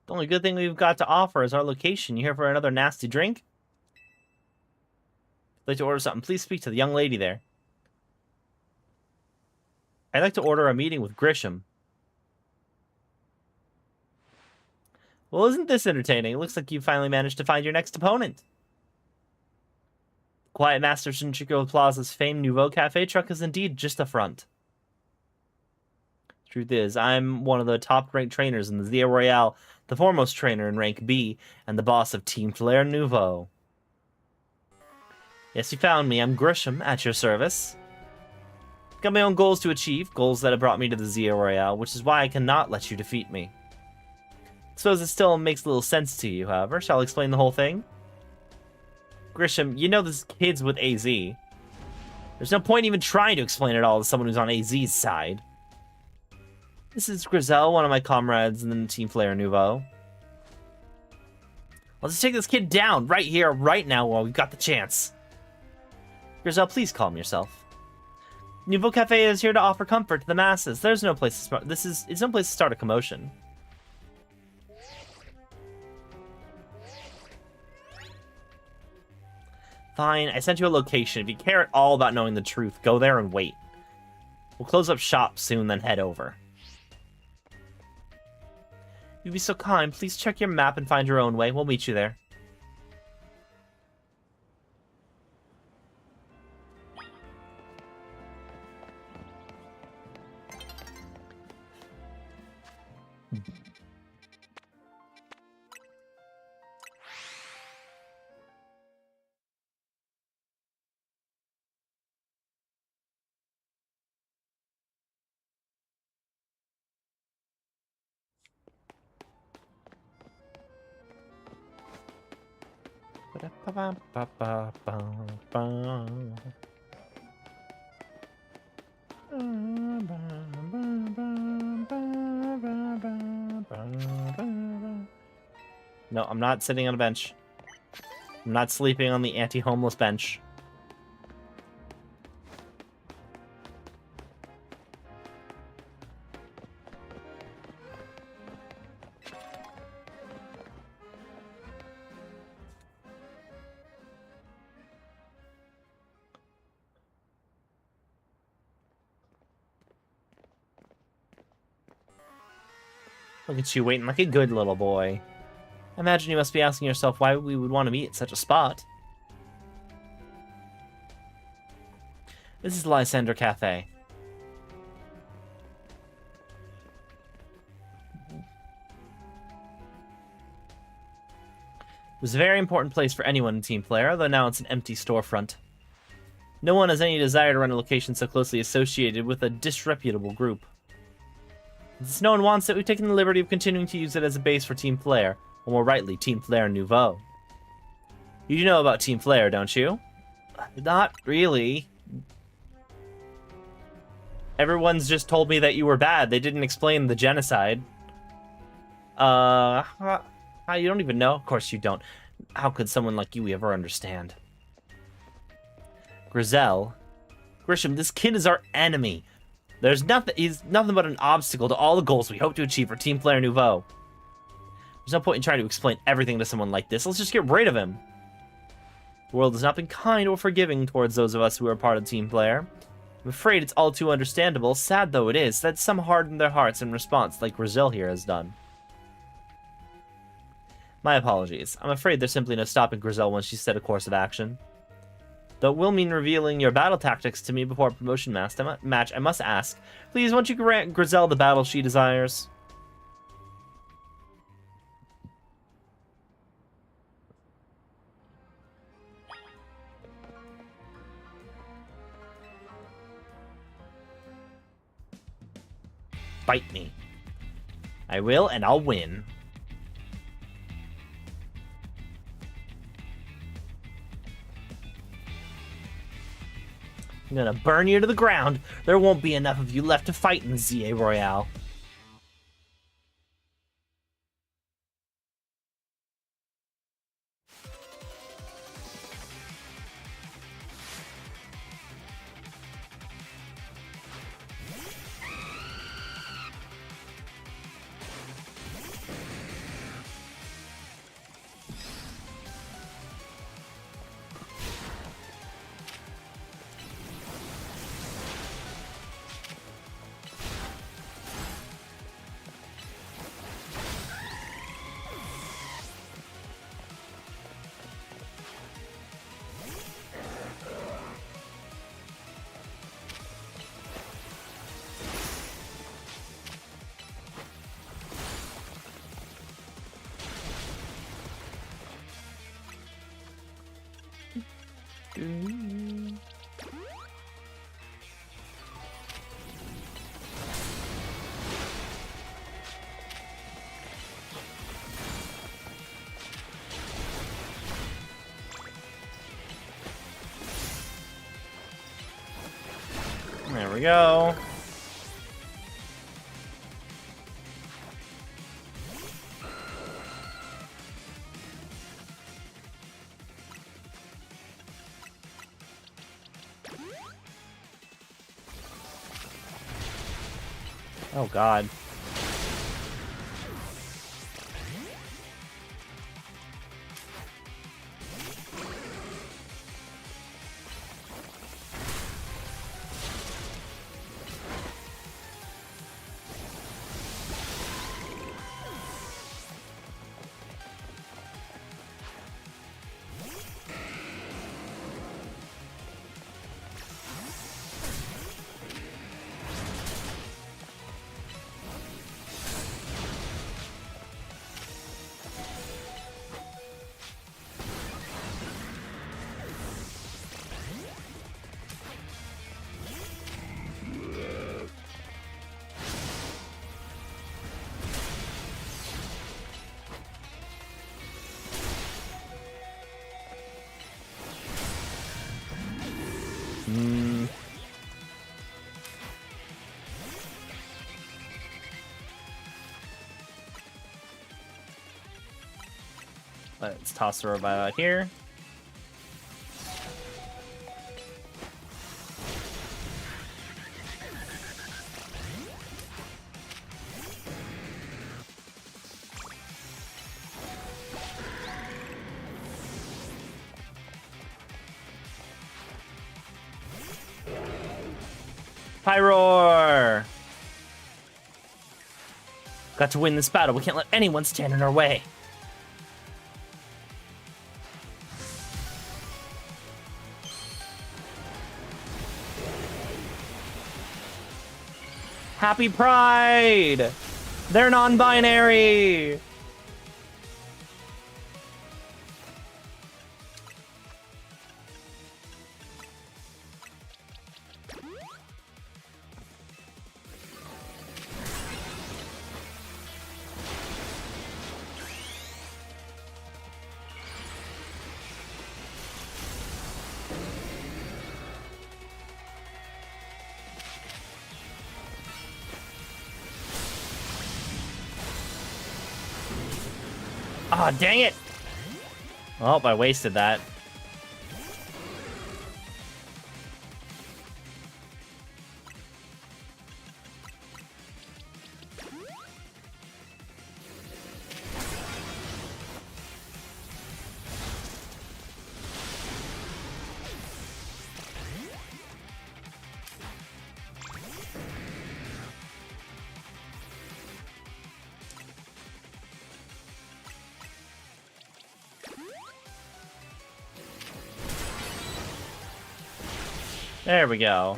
The only good thing we've got to offer is our location. You here for another nasty drink? If you'd like to order something, please speak to the young lady there. I'd like to order a meeting with Grisham. Well, isn't this entertaining? It looks like you finally managed to find your next opponent. Quiet Master Shinjuku Plaza's famed Nouveau Cafe truck is indeed just a front. Truth is, I'm one of the top-ranked trainers in the ZA Royale, the foremost trainer in rank B, and the boss of Team Flare Nouveau. Yes, you found me. I'm Grisham, at your service. Got my own goals to achieve, goals that have brought me to the ZA Royale, which is why I cannot let you defeat me. Suppose it still makes little sense to you, however. Shall I explain the whole thing? Grisham, you know this kid's with AZ. There's no point even trying to explain it all to someone who's on AZ's side. This is Grizel, one of my comrades in the Team Flare Nouveau. Let's take this kid down right here, right now, while we've got the chance. Grizel, please calm yourself. Nouveau Cafe is here to offer comfort to the masses. There's no place to start. It's no place to start a commotion. Fine, I sent you a location. If you care at all about knowing the truth, go there and wait. We'll close up shop soon, then head over. You'd be so kind. Please check your map and find your own way. We'll meet you there. No, I'm not sitting on a bench. I'm not sleeping on the anti-homeless bench. Look at you waiting like a good little boy. I imagine you must be asking yourself why we would want to meet at such a spot. This is Lysander Cafe. It was a very important place for anyone in Team Player, though now it's an empty storefront. No one has any desire to run a location so closely associated with a disreputable group. Since no one wants it, we've taken the liberty of continuing to use it as a base for Team Flare, or more rightly, Team Flare Nouveau. You do know about Team Flare, don't you? Not really. Everyone's just told me that you were bad. They didn't explain the genocide. You don't even know? Of course you don't. How could someone like you ever understand? Grizel. Grisham, this kid is our enemy. He's nothing but an obstacle to all the goals we hope to achieve for Team Flare Nouveau. There's no point in trying to explain everything to someone like this. Let's just get rid of him. The world has not been kind or forgiving towards those of us who are part of Team Player. I'm afraid it's all too understandable, sad though it is, that some harden their hearts in response like Grizel here has done. My apologies. I'm afraid there's simply no stopping Grizel once she's set a course of action. Though it will mean revealing your battle tactics to me before a promotion match, I must ask, please won't you grant Grizel the battle she desires? Fight me. I will, and I'll win. I'm gonna burn you to the ground. There won't be enough of you left to fight in ZA Royale. There we go. Oh, God. Let's toss the robot out here. Pyroar! Got to win this battle. We can't let anyone stand in our way. Happy Pride! They're non-binary! Ah, oh, dang it! Oh, I wasted that. There we go.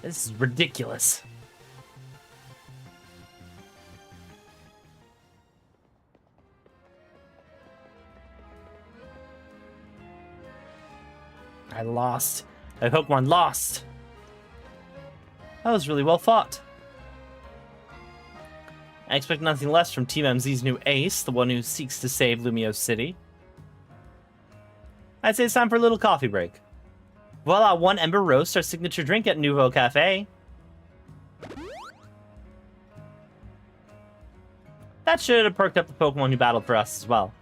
This is ridiculous. I lost. My Pokemon lost. That was really well fought. I expect nothing less from Team MZ's new ace, the one who seeks to save Lumiose City. I'd say it's time for a little coffee break. Voila, 1 Ember Roast, our signature drink at Nouveau Cafe. That should have perked up the Pokemon who battled for us as well.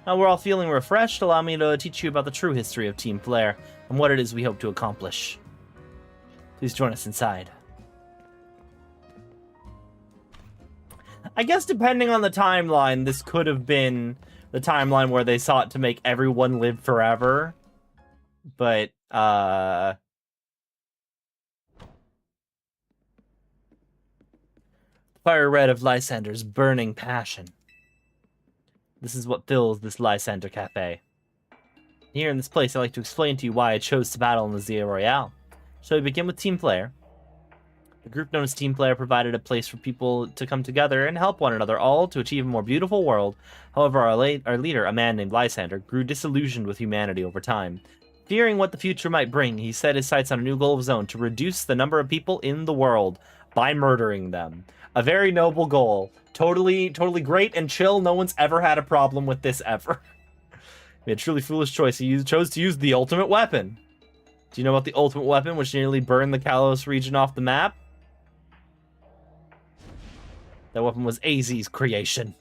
Now we're all feeling refreshed, allow me to teach you about the true history of Team Flare and what it is we hope to accomplish. Please join us inside. I guess depending on the timeline, this could have been the timeline where they sought to make everyone live forever. But, Fire red of Lysander's burning passion. This is what fills this Lysander Cafe. Here in this place, I'd like to explain to you why I chose to battle in the Zia Royale. Shall we begin with Team Flare? The group known as Team Flare provided a place for people to come together and help one another, all to achieve a more beautiful world. However, our leader, a man named Lysander, grew disillusioned with humanity over time. Fearing what the future might bring, he set his sights on a new goal of his own, to reduce the number of people in the world by murdering them. A very noble goal. Totally great and chill. No one's ever had a problem with this ever. He made a truly foolish choice. He chose to use the ultimate weapon. Do you know about the ultimate weapon, which nearly burned the Kalos region off the map? That weapon was AZ's creation.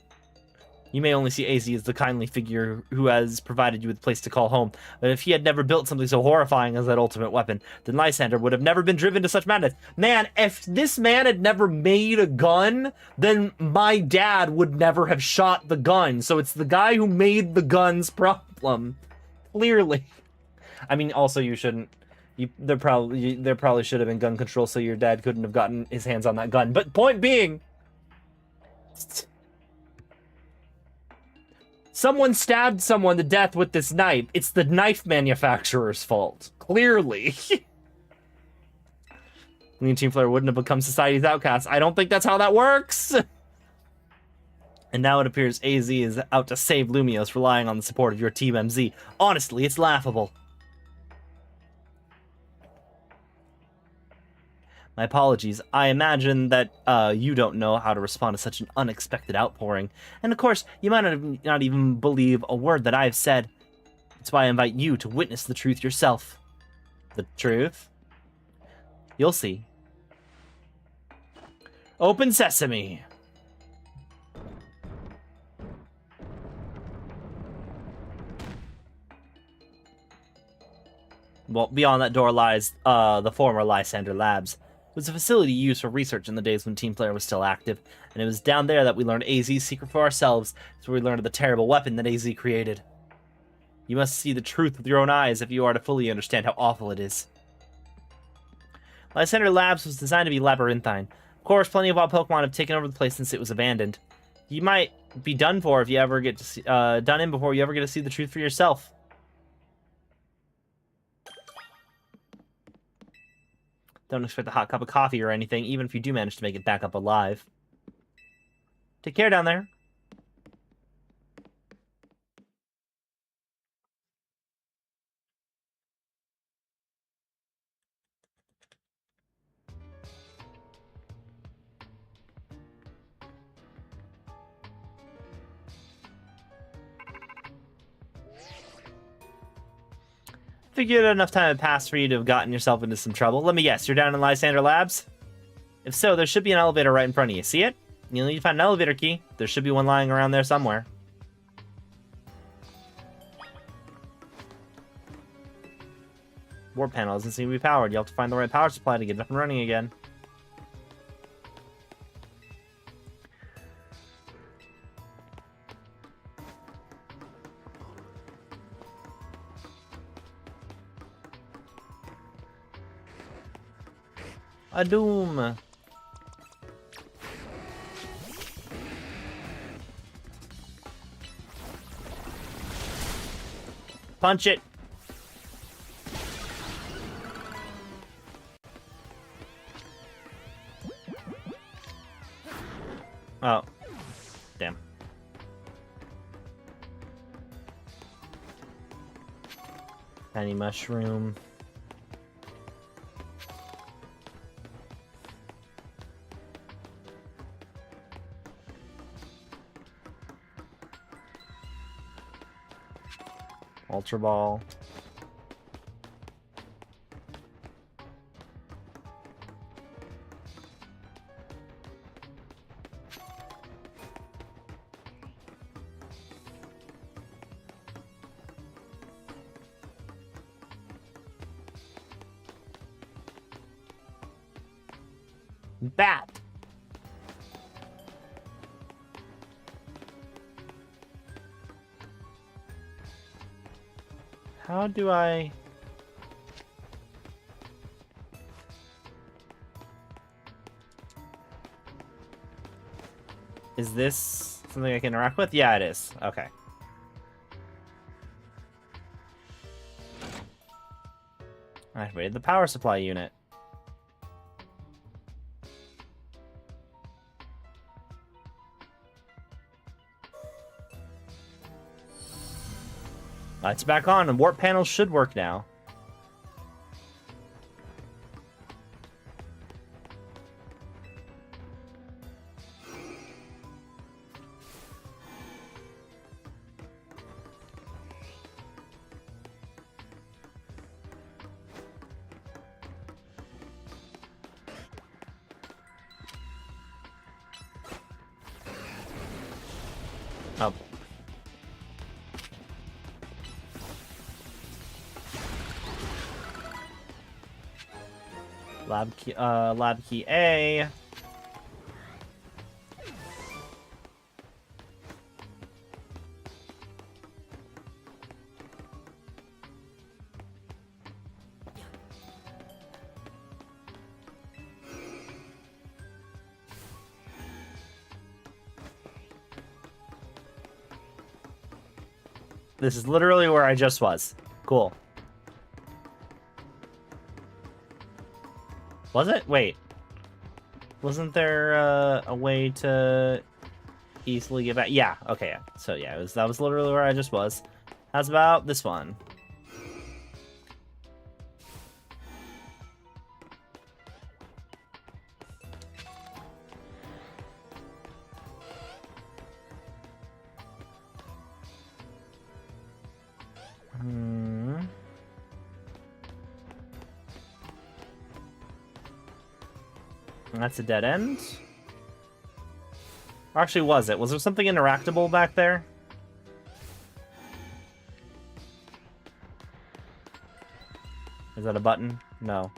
You may only see AZ as the kindly figure who has provided you with a place to call home, but if he had never built something so horrifying as that ultimate weapon, then Lysander would have never been driven to such madness. Man, if this man had never made a gun, then my dad would never have shot the gun. So it's the guy who made the gun's problem. Clearly. I mean, also you shouldn't. There probably should have been gun control, so your dad couldn't have gotten his hands on that gun. But point being, someone stabbed someone to death with this knife. It's the knife manufacturer's fault. Clearly. Me and Team Flare wouldn't have become society's outcasts. I don't think that's how that works. And now it appears AZ is out to save Lumiose, relying on the support of your Team MZ. Honestly, it's laughable. My apologies. I imagine that you don't know how to respond to such an unexpected outpouring. And of course, you might not even believe a word that I have said. That's why I invite you to witness the truth yourself. The truth? You'll see. Open sesame. Well, beyond that door lies the former Lysander Labs. It was a facility used for research in the days when Team Player was still active, and it was down there that we learned AZ's secret for ourselves, so we learned of the terrible weapon that AZ created. You must see the truth with your own eyes if you are to fully understand how awful it is. Lysander Labs was designed to be labyrinthine. Of course, plenty of wild Pokemon have taken over the place since it was abandoned. You might be done for if you ever get to see, done in before you ever get to see the truth for yourself. Don't expect a hot cup of coffee or anything, even if you do manage to make it back up alive. Take care down there. Figured enough time had passed for you to have gotten yourself into some trouble. Let me guess, you're down in Lysander Labs? If so, there should be an elevator right in front of you. See it? You'll need to find an elevator key. There should be one lying around there somewhere. Warp panel doesn't seem to be powered. You'll have to find the right power supply to get it up and running again. A doom. Punch it. Oh. Damn. Tiny mushroom. Ultra Ball. Bat. How do I... Is this something I can interact with? Yeah, it is. Okay. I activated the power supply unit. Lights back on, and warp panels should work now. Oh. Lab key A. This is literally where I just was. Cool. Was it? Wait. Wasn't there a way to easily get back? Yeah, okay. So yeah, that was literally where I just was. How's about this one? That's a dead end. Or actually, was it? Was there something interactable back there? Is that a button? No.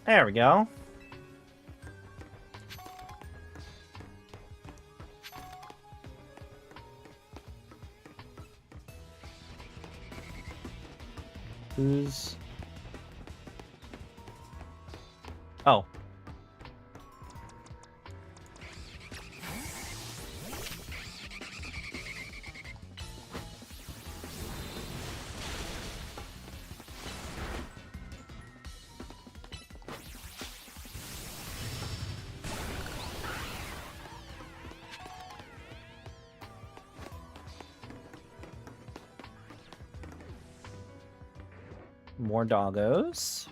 There we go. Who's... Oh. More doggos.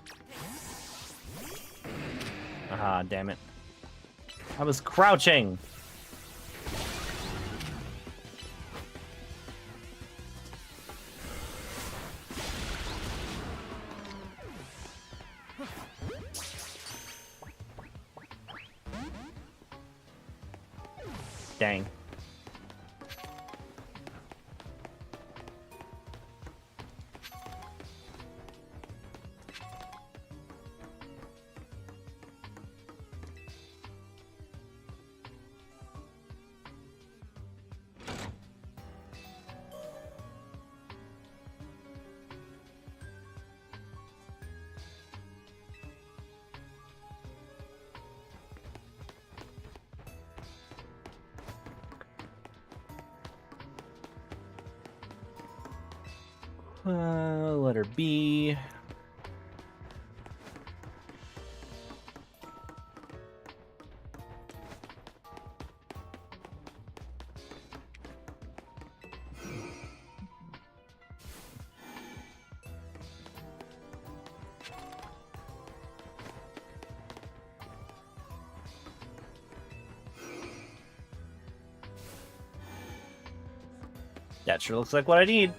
Ah, damn it. I was crouching. Dang. Letter B. That sure looks like what I need.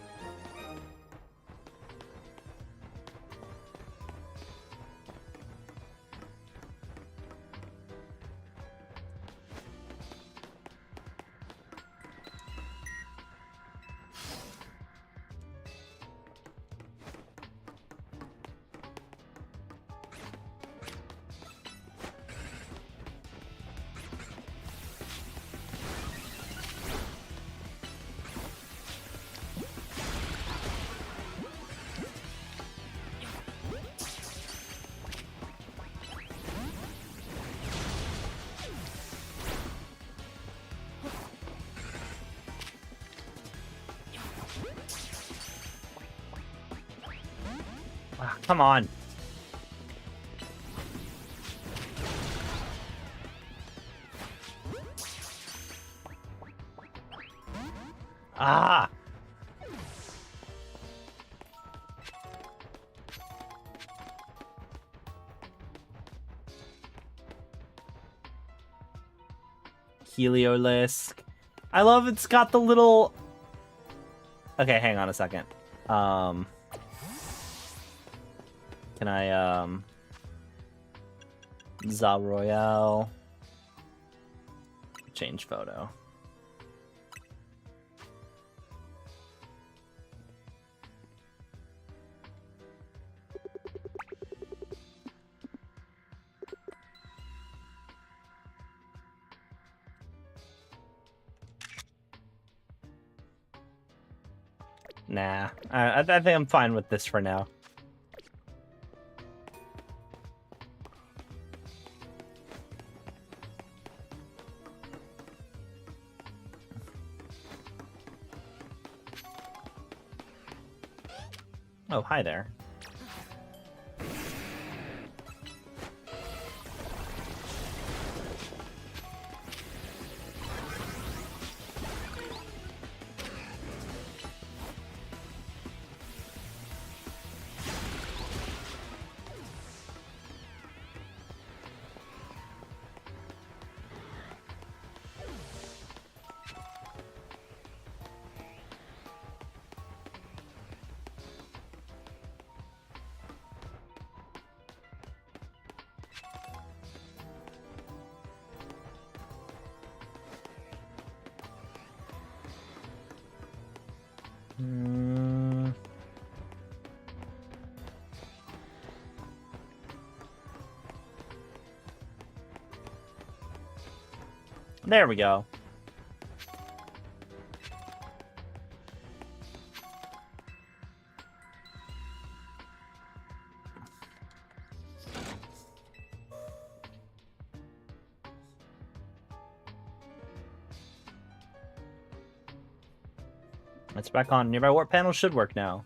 Come on. Ah. Heliolisk. I love it's got the little... Okay, hang on a second. Can I, Za Royale. Change photo. Nah, I think I'm fine with this for now. Oh, hi there. There we go. It's back on. Nearby warp panel should work now.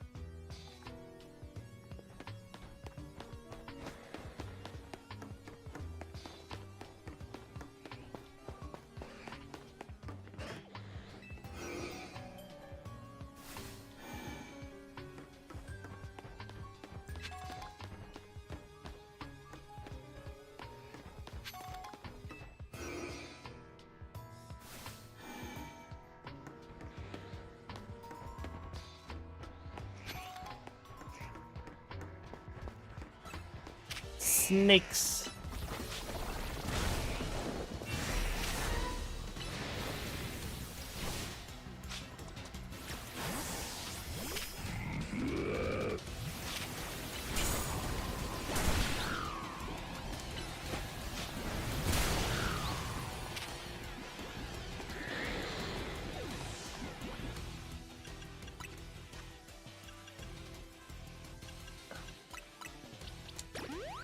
Snakes.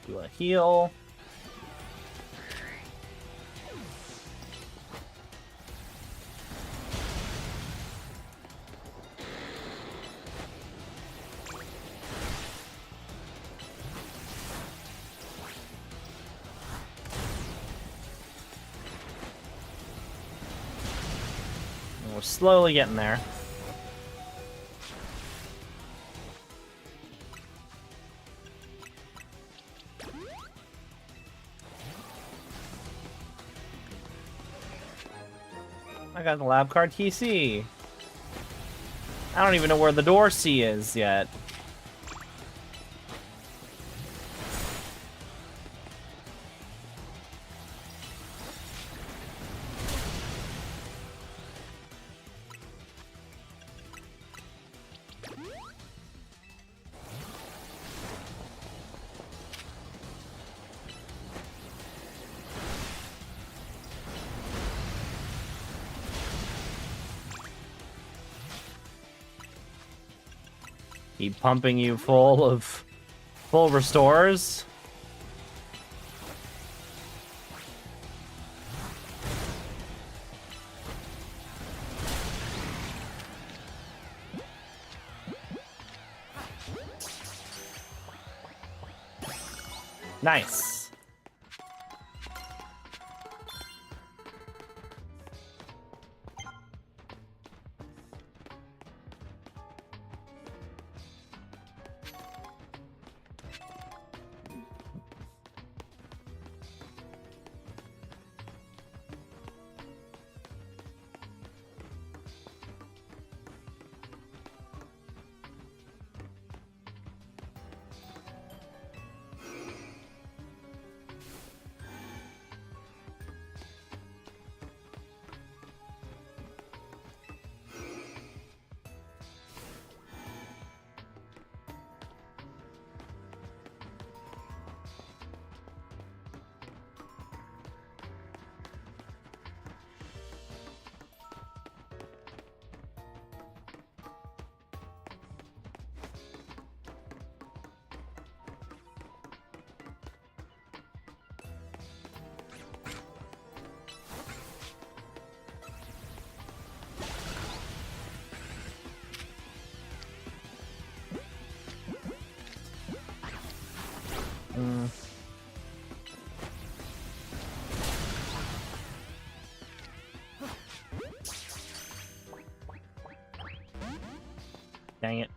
Do a heal. And we're slowly getting there. I got the lab card TC. I don't even know where the door C is yet. Keep pumping you full restores. Nice. Dang it.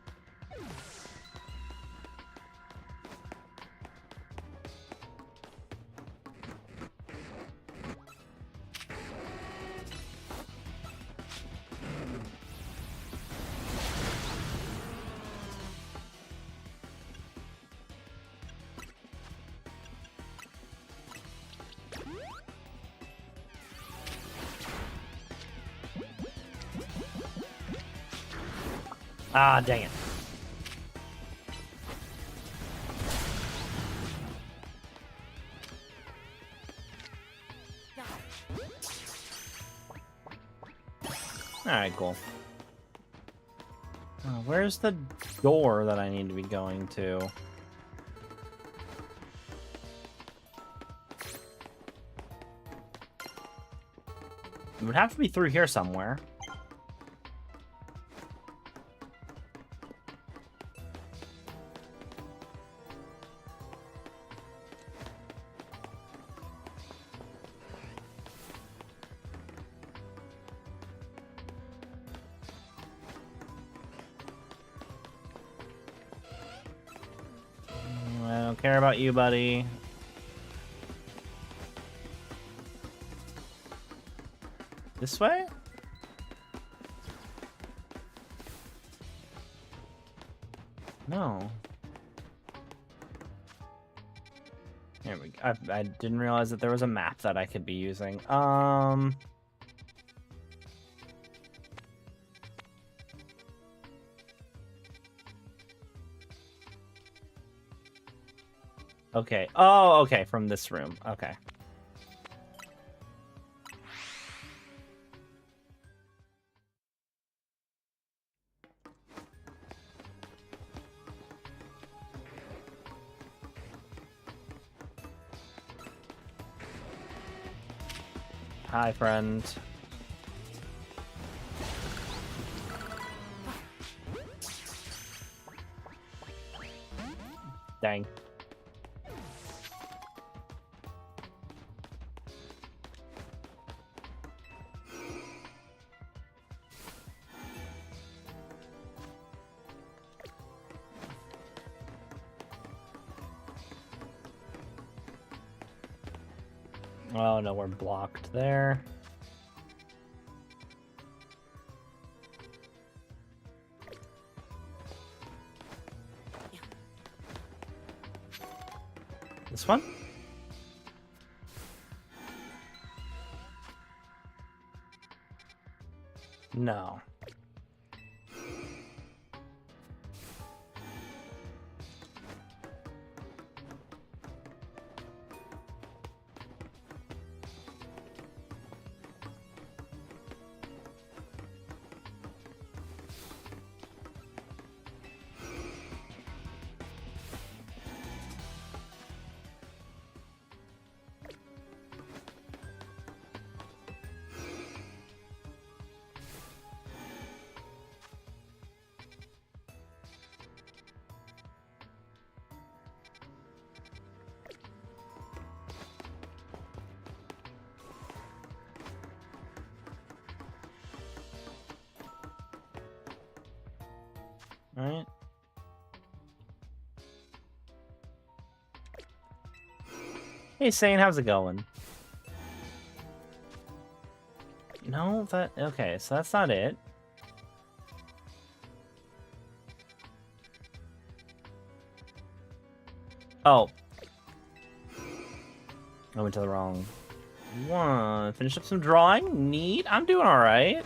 Ah, dang it. Alright, cool. Where's the door that I need to be going to? It would have to be through here somewhere. I don't care about you, buddy. This way? No. There we go. I didn't realize that there was a map that I could be using. Okay. Oh, okay, from this room. Okay. Hi, friend. Dang. Oh no, we're blocked there. This one? No. All right. Hey, Sane, how's it going? No, okay, so that's not it. Oh. I went to the wrong one. Finish up some drawing. Neat. I'm doing all right.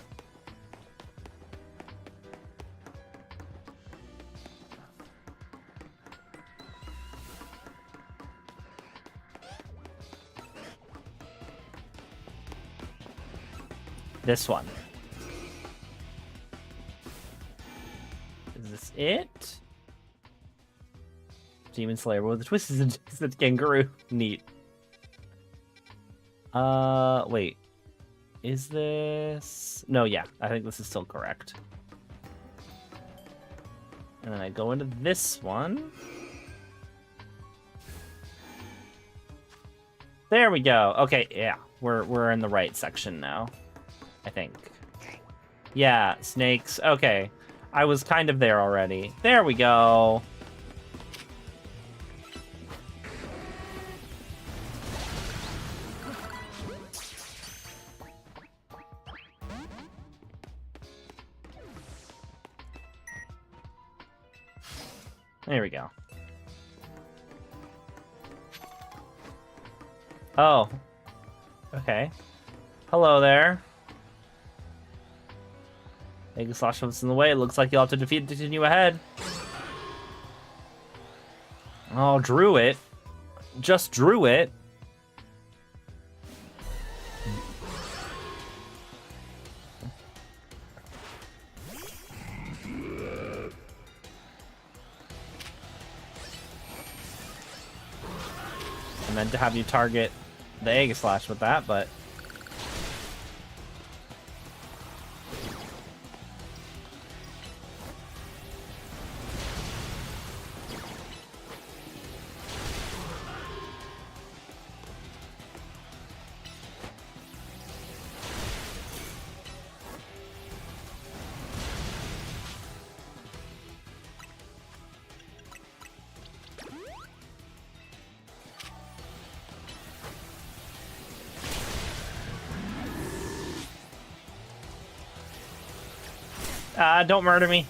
This one. Is this it? Demon Slayer. Well, the twist is a kangaroo. Neat. Wait. Is this... No, yeah. I think this is still correct. And then I go into this one. There we go. Okay, yeah. We're in the right section now. I think. Yeah, snakes. Okay. I was kind of there already. There we go. There we go. Oh. Okay. Hello there. Aegislash was in the way. It looks like you'll have to defeat it to continue ahead. Oh, drew it. Just drew it. I meant to have you target the Aegislash with that, but... don't murder me.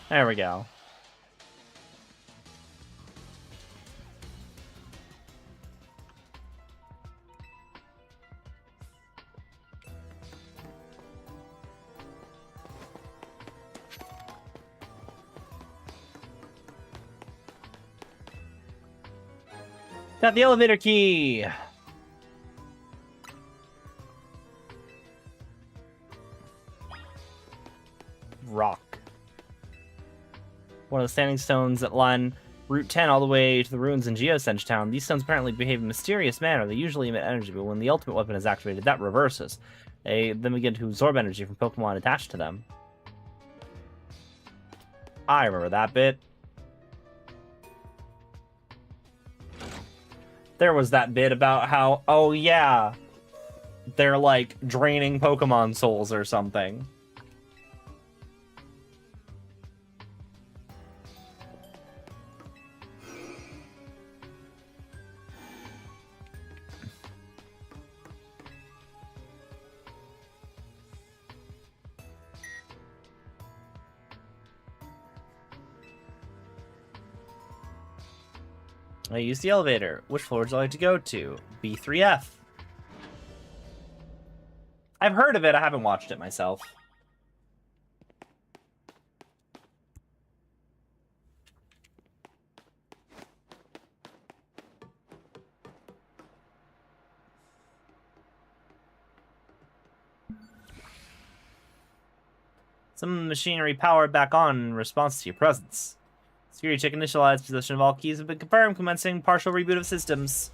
There we go. Got the elevator key. Rock. One of the standing stones that line Route 10 all the way to the ruins in Geosenge Town. These stones apparently behave in a mysterious manner. They usually emit energy, but when the ultimate weapon is activated, that reverses. They then begin to absorb energy from Pokemon attached to them. I remember that bit. There was that bit about how, oh yeah, they're like draining Pokemon souls or something. I use the elevator. Which floor would you like to go to? B3F. I've heard of it, I haven't watched it myself. Some machinery powered back on in response to your presence. Security check initialized. Possession of all keys have been confirmed. Commencing partial reboot of systems.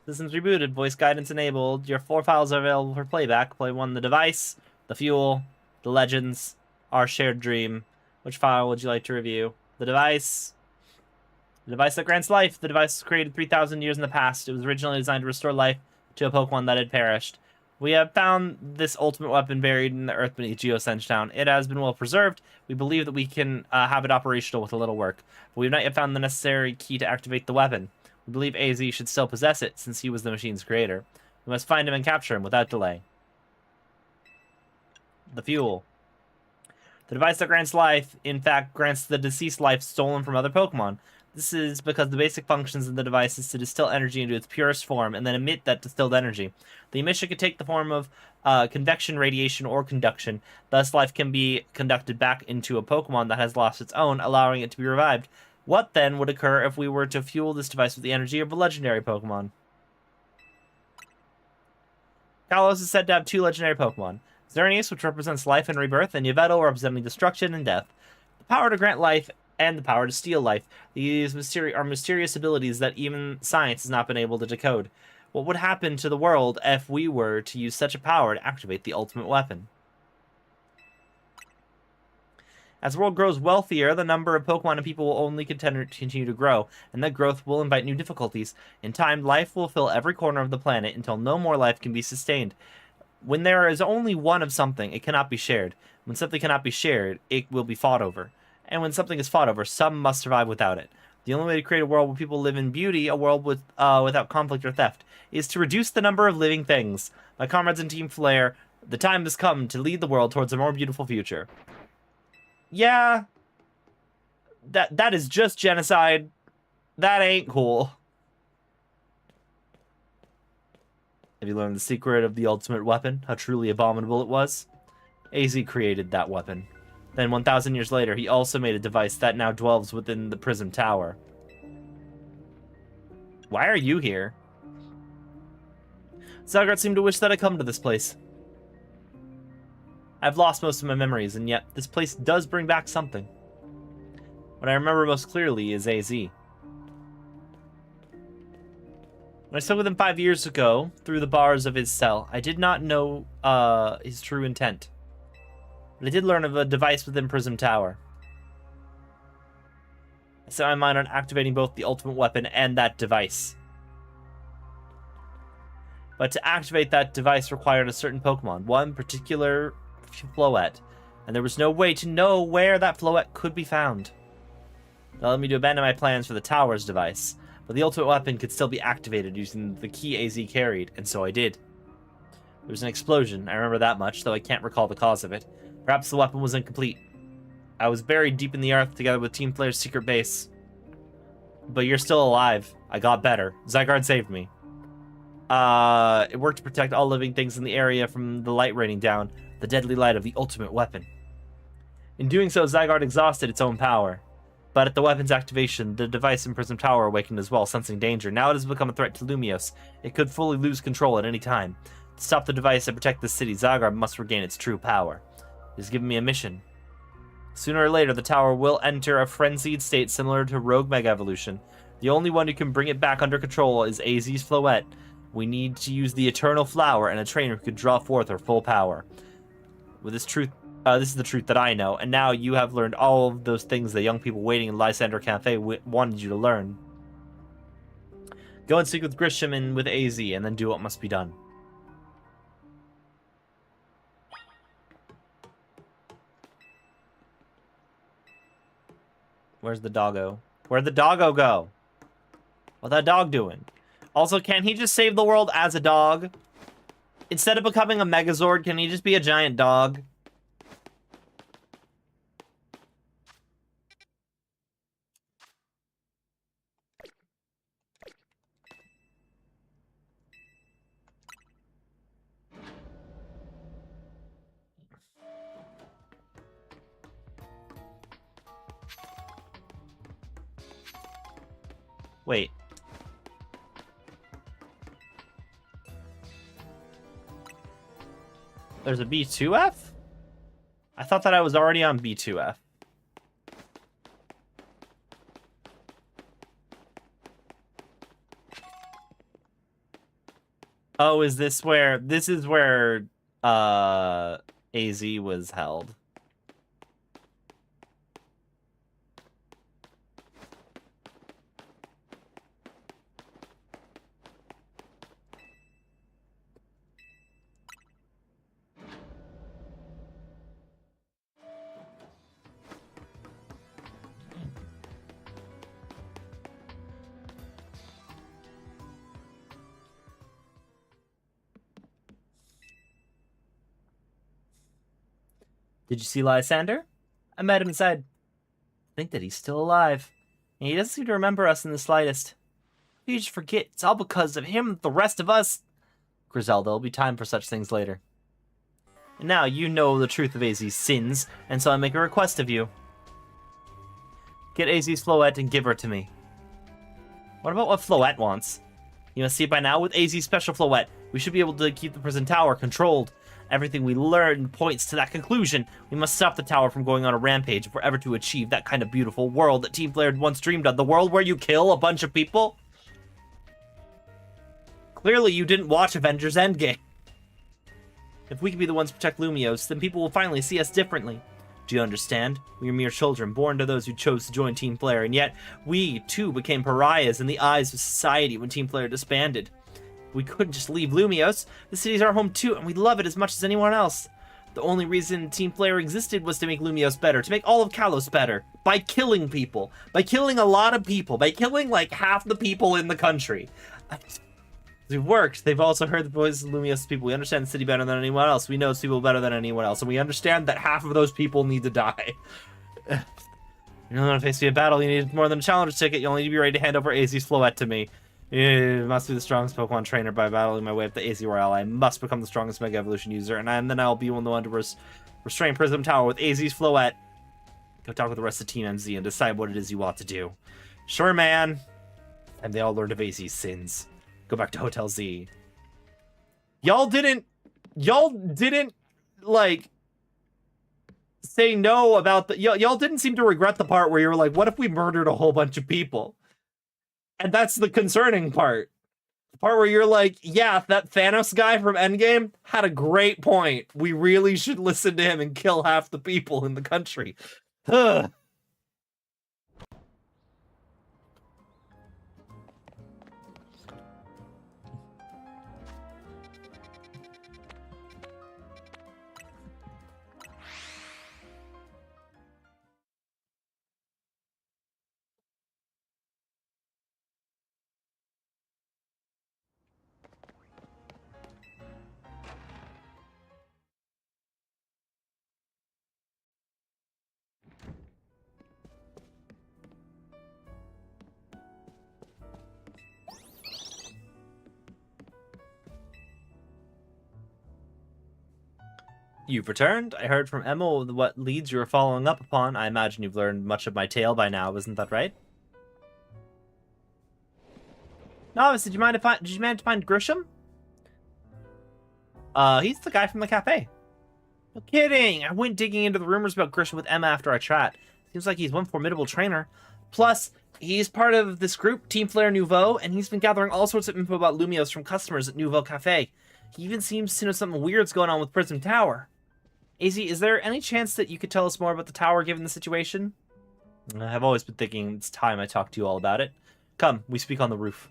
Systems rebooted. Voice guidance enabled. Your 4 files are available for playback. Play 1, the device, the fuel, the legends, our shared dream. Which file would you like to review? The device. The device that grants life. The device was created 3,000 years in the past. It was originally designed to restore life to a Pokemon that had perished. We have found this ultimate weapon buried in the earth beneath Geosenge Town. It has been well preserved. We believe that we can have it operational with a little work. But we have not yet found the necessary key to activate the weapon. We believe AZ should still possess it, since he was the machine's creator. We must find him and capture him without delay. The fuel. The device that grants life, in fact, grants the deceased life stolen from other Pokemon. This is because the basic functions of the device is to distill energy into its purest form and then emit that distilled energy. The emission could take the form of convection, radiation, or conduction. Thus, life can be conducted back into a Pokemon that has lost its own, allowing it to be revived. What then would occur if we were to fuel this device with the energy of a legendary Pokemon? Kalos is said to have 2 legendary Pokemon. Xerneas, which represents life and rebirth, and Yveltal, representing destruction and death. The power to grant life and the power to steal life. These are mysterious abilities that even science has not been able to decode. What would happen to the world if we were to use such a power to activate the ultimate weapon? As the world grows wealthier, the number of Pokemon and people will only continue to grow, and that growth will invite new difficulties. In time, life will fill every corner of the planet until no more life can be sustained. When there is only one of something, it cannot be shared. When something cannot be shared, it will be fought over. And when something is fought over, some must survive without it. The only way to create a world where people live in beauty, a world without conflict or theft, is to reduce the number of living things. My comrades in Team Flare, the time has come to lead the world towards a more beautiful future. Yeah, that is just genocide. That ain't cool. Have you learned the secret of the ultimate weapon? How truly abominable it was? AZ created that weapon. Then 1,000 years later, he also made a device that now dwells within the Prism Tower. Why are you here? Zygarde seemed to wish that I come to this place. I've lost most of my memories, and yet this place does bring back something. What I remember most clearly is AZ. When I spoke with him 5 years ago, through the bars of his cell, I did not know his true intent. But I did learn of a device within Prism Tower. I set my mind on activating both the ultimate weapon and that device. But to activate that device required a certain Pokemon, one particular Floette, and there was no way to know where that Floette could be found. That led me to abandon my plans for the tower's device, but the ultimate weapon could still be activated using the key AZ carried, and so I did. There was an explosion, I remember that much, though I can't recall the cause of it. Perhaps the weapon was incomplete. I was buried deep in the earth together with Team Player's secret base. But you're still alive. I got better. Zygarde saved me. It worked to protect all living things in the area from the light raining down, the deadly light of the ultimate weapon. In doing so, Zygarde exhausted its own power. But at the weapon's activation, the device in Prism Tower awakened as well, sensing danger. Now it has become a threat to Lumiose. It could fully lose control at any time. To stop the device and protect the city, Zygarde must regain its true power. It has given me a mission. Sooner or later, the tower will enter a frenzied state similar to Rogue Mega Evolution. The only one who can bring it back under control is AZ's Floette. We need to use the Eternal Flower and a trainer who could draw forth her full power. With this truth, this is the truth that I know, and now you have learned all of those things the young people waiting in Lysander Cafe wanted you to learn. Go and speak with Grisham and with AZ, and then do what must be done. Where's the doggo? Where'd the doggo go? What's that dog doing? Also, can he just save the world as a dog? Instead of becoming a Megazord, can he just be a giant dog? Wait. There's a B2F? I thought that I was already on B2F. Oh, is this where... This is where AZ was held. Did you see Lysander? I met him inside. I think that he's still alive. And he doesn't seem to remember us in the slightest. You just forget, it's all because of him, the rest of us. Griselda, there'll be time for such things later. And now you know the truth of AZ's sins, and so I make a request of you. Get AZ's Floette and give her to me. What about what Floette wants? You must see it by now, with AZ's special Floette, we should be able to keep the prison tower controlled. Everything we learn points to that conclusion. We must stop the tower from going on a rampage if we're ever to achieve that kind of beautiful world that Team Player once dreamed of. The world where you kill a bunch of people? Clearly you didn't watch Avengers Endgame. If we can be the ones to protect Lumiose, then people will finally see us differently. Do you understand? We are mere children, born to those who chose to join Team Player, and yet we, too, became pariahs in the eyes of society when Team Player disbanded. We couldn't just leave Lumiose. The city's our home too, and we love it as much as anyone else. The only reason Team Player existed was to make Lumiose better, to make all of Kalos better. By killing people. By killing a lot of people. By killing, like, half the people in the country. It worked. They've also heard the voices of Lumiose's people. We understand the city better than anyone else. We know its people better than anyone else. And we understand that half of those people need to die. You don't want to face me a battle. You need more than a challenger ticket. You only need to be ready to hand over AZ's Floette to me. It must be the strongest Pokemon trainer. By battling my way up the AZ Royale, I must become the strongest Mega Evolution user, and then I'll be the one to restrain Prism Tower with AZ's Floette. Go talk with the rest of Team MZ and decide what it is you want to do. Sure, man. And they all learned of AZ's sins. Go back to Hotel Z. Y'all didn't, like, say no about the... Y'all didn't seem to regret the part where you were like, what if we murdered a whole bunch of people? And that's the concerning part. The part where you're like, yeah, that Thanos guy from Endgame had a great point. We really should listen to him and kill half the people in the country. Ugh. You've returned. I heard from Emma what leads you were following up upon. I imagine you've learned much of my tale by now, isn't that right? Novice, did you manage to find Grisham? He's the guy from the cafe. No kidding. I went digging into the rumors about Grisham with Emma after our chat. Seems like he's one formidable trainer. Plus, he's part of this group, Team Flare Nouveau, and he's been gathering all sorts of info about Lumiose from customers at Nouveau Cafe. He even seems to know something weird's going on with Prism Tower. AZ, is there any chance that you could tell us more about the tower given the situation? I've always been thinking it's time I talk to you all about it. Come, we speak on the roof.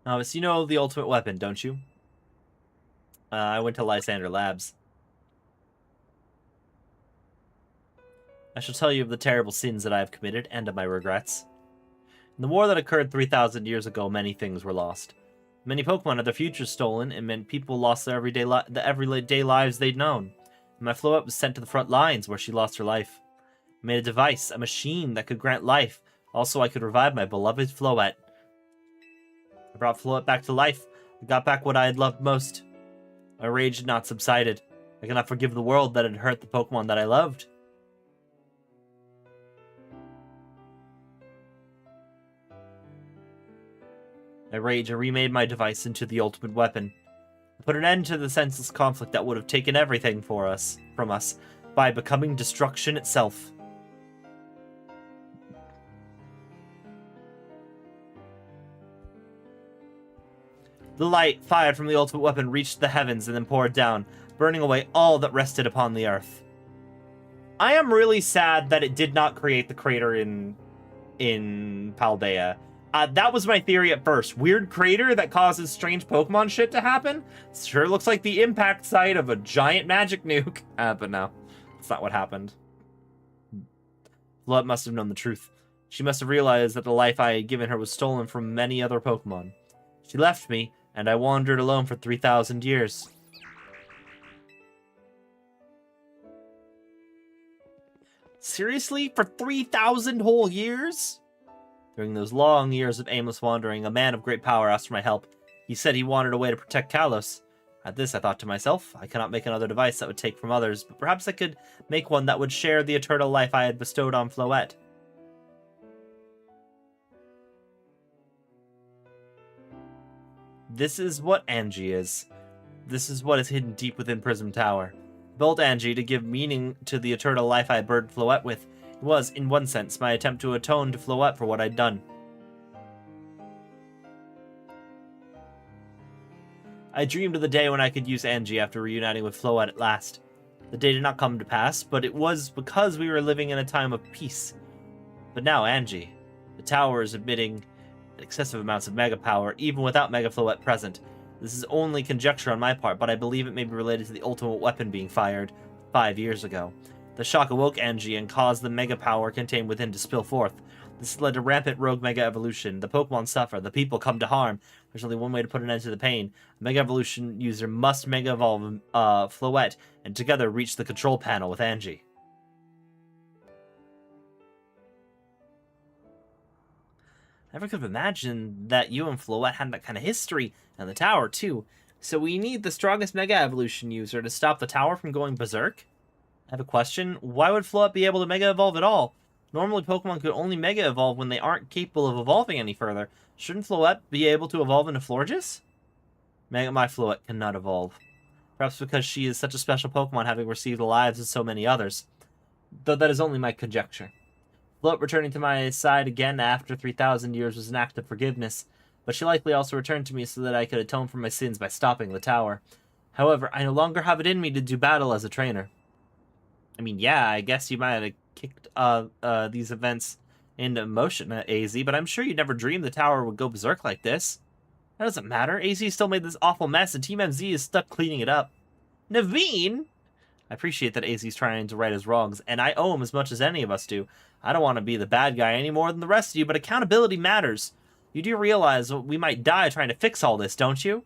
Novice, you know the ultimate weapon, don't you? I went to Lysander Labs. I shall tell you of the terrible sins that I have committed, and of my regrets. In the war that occurred 3,000 years ago, many things were lost. Many Pokemon had their futures stolen, and many people lost their everyday lives they'd known. And my Floette was sent to the front lines, where she lost her life. I made a device, a machine that could grant life. Also, I could revive my beloved Floette. I brought Floette back to life. I got back what I had loved most. My rage had not subsided. I cannot forgive the world that had hurt the Pokemon that I loved. I rage, I remade my device into the ultimate weapon. I put an end to the senseless conflict that would have taken everything from us, by becoming destruction itself. The light fired from the ultimate weapon reached the heavens and then poured down, burning away all that rested upon the earth. I am really sad that it did not create the crater in Paldea. That was my theory at first. Weird crater that causes strange Pokemon shit to happen? Sure looks like the impact site of a giant magic nuke. But no, that's not what happened. Floette must have known the truth. She must have realized that the life I had given her was stolen from many other Pokemon. She left me, and I wandered alone for 3,000 years. Seriously? For 3,000 whole years? During those long years of aimless wandering, a man of great power asked for my help. He said he wanted a way to protect Kalos. At this, I thought to myself, I cannot make another device that would take from others, but perhaps I could make one that would share the eternal life I had bestowed on Floette. This is what Angie is. This is what is hidden deep within Prism Tower. I built Angie to give meaning to the eternal life I burdened Floette with. It was, in one sense, my attempt to atone to Floette for what I'd done. I dreamed of the day when I could use Angie after reuniting with Floette at last. The day did not come to pass, but it was because we were living in a time of peace. But now, Angie. The tower is emitting excessive amounts of Mega Power, even without Mega Floette present. This is only conjecture on my part, but I believe it may be related to the ultimate weapon being fired 5 years ago. The shock awoke Angie and caused the Mega Power contained within to spill forth. This has led to rampant rogue Mega Evolution. The Pokemon suffer. The people come to harm. There's only one way to put an end to the pain. A Mega Evolution user must Mega Evolve Floette and together reach the control panel with Angie. Never could have imagined that you and Floette had that kind of history, and the tower too. So we need the strongest Mega Evolution user to stop the tower from going berserk? I have a question. Why would Floette be able to Mega Evolve at all? Normally Pokemon could only Mega Evolve when they aren't capable of evolving any further. Shouldn't Floette be able to evolve into Florges? My Floette cannot evolve. Perhaps because she is such a special Pokemon, having received the lives of so many others. Though that is only my conjecture. Floette returning to my side again after 3,000 years was an act of forgiveness, but she likely also returned to me so that I could atone for my sins by stopping the tower. However, I no longer have it in me to do battle as a trainer. I mean, yeah, I guess you might have kicked these events into motion at AZ, but I'm sure you never dreamed the tower would go berserk like this. That doesn't matter. AZ still made this awful mess, and Team MZ is stuck cleaning it up. Naveen? I appreciate that AZ's trying to right his wrongs, and I owe him as much as any of us do. I don't want to be the bad guy any more than the rest of you, but accountability matters. You do realize we might die trying to fix all this, don't you?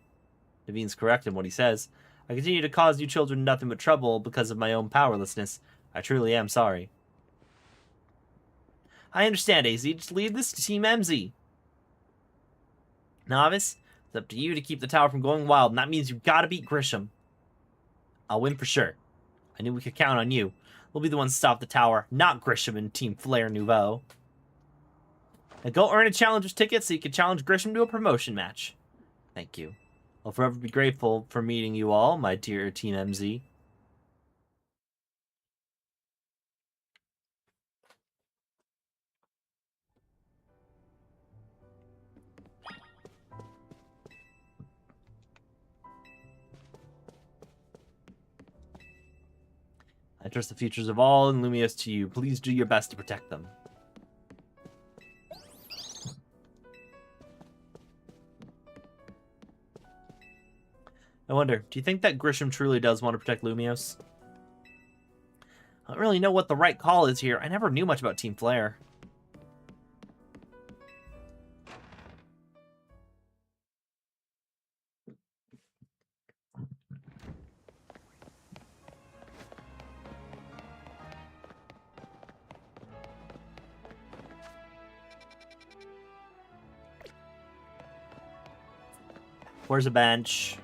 Naveen's correct in what he says. I continue to cause you children nothing but trouble because of my own powerlessness. I truly am sorry. I understand, AZ. Just leave this to Team MZ. Novice, it's up to you to keep the tower from going wild, and that means you've got to beat Grisham. I'll win for sure. I knew we could count on you. We'll be the ones to stop the tower, not Grisham and Team Flare Nouveau. Now go earn a challenger's ticket so you can challenge Grisham to a promotion match. Thank you. I'll forever be grateful for meeting you all, my dear Team MZ. I trust the futures of all in Lumiose to you. Please do your best to protect them. I wonder, do you think that Grisham truly does want to protect Lumiose? I don't really know what the right call is here. I never knew much about Team Flare. Where's a bench?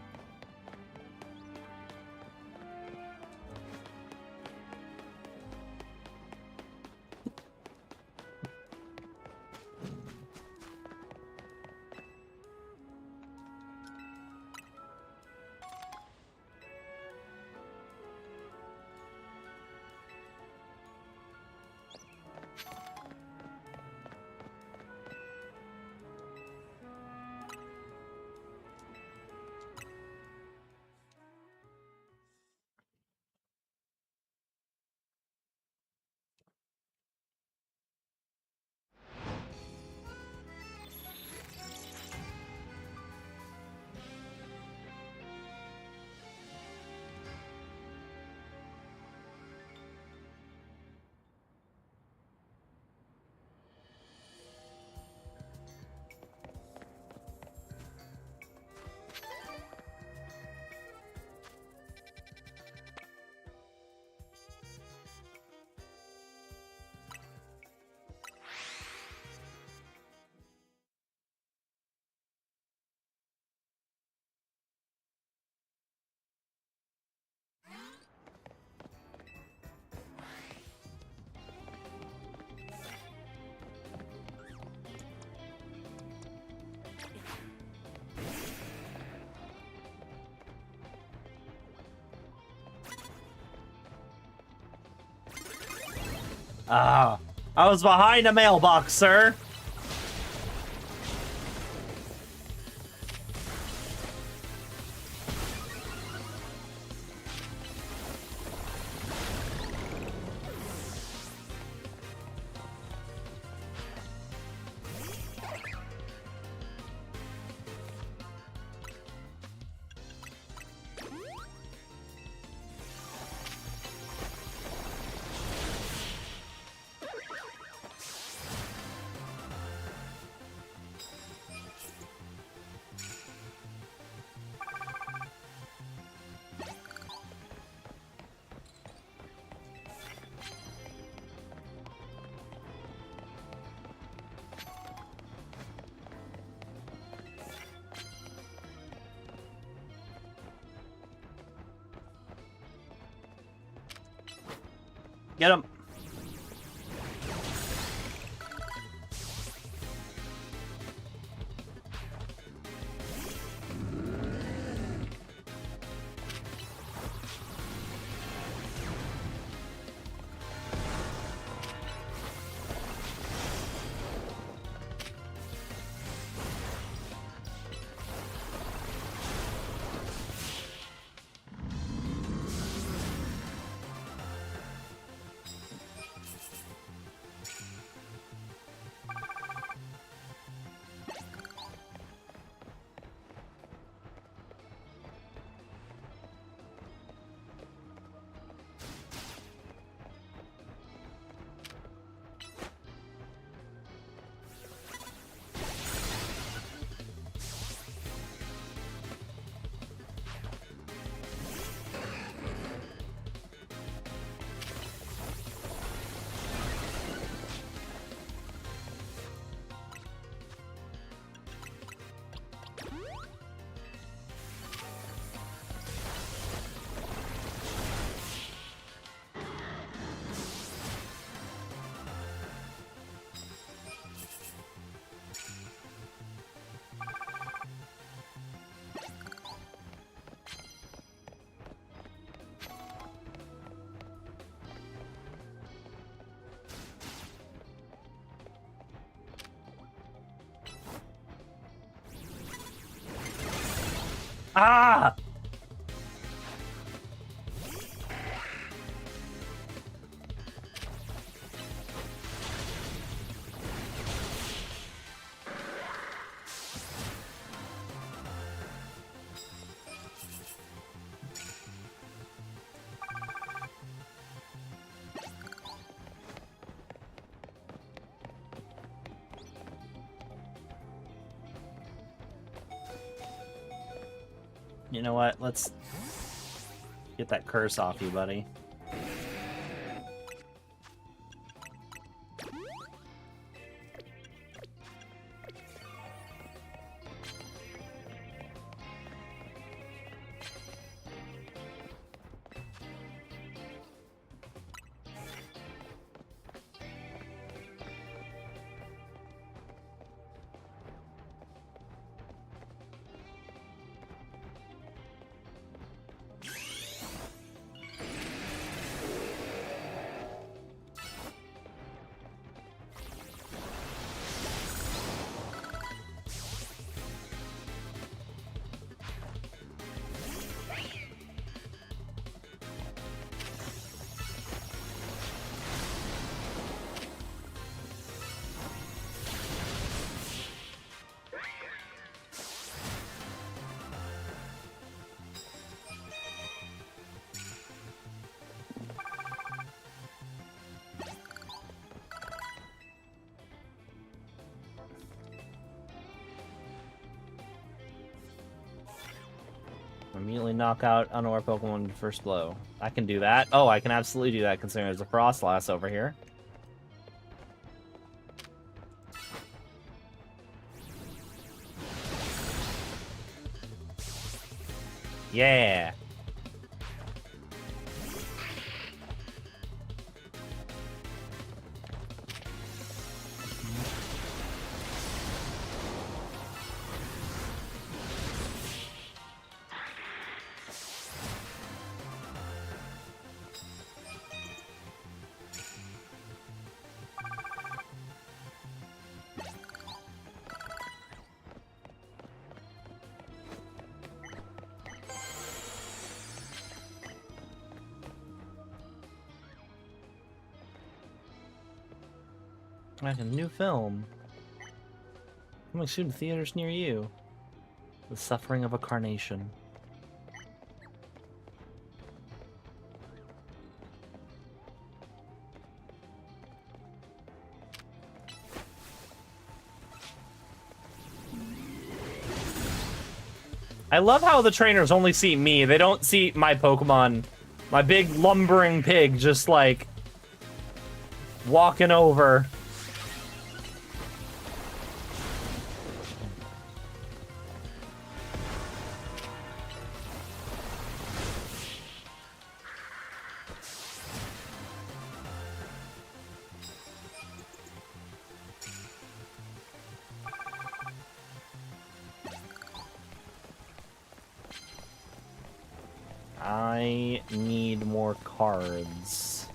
Ah, I was behind a mailbox, sir. Get him. Ah! You know what? Let's get that curse off you, buddy. Immediately knock out unaware Pokemon with first blow. I can do that. Oh, I can absolutely do that considering there's a Frostlass over here. Yeah. Like a new film. Coming soon to theaters near you. The Suffering of a Carnation. I love how the trainers only see me. They don't see my Pokemon. My big lumbering pig just like walking over. I need more cards.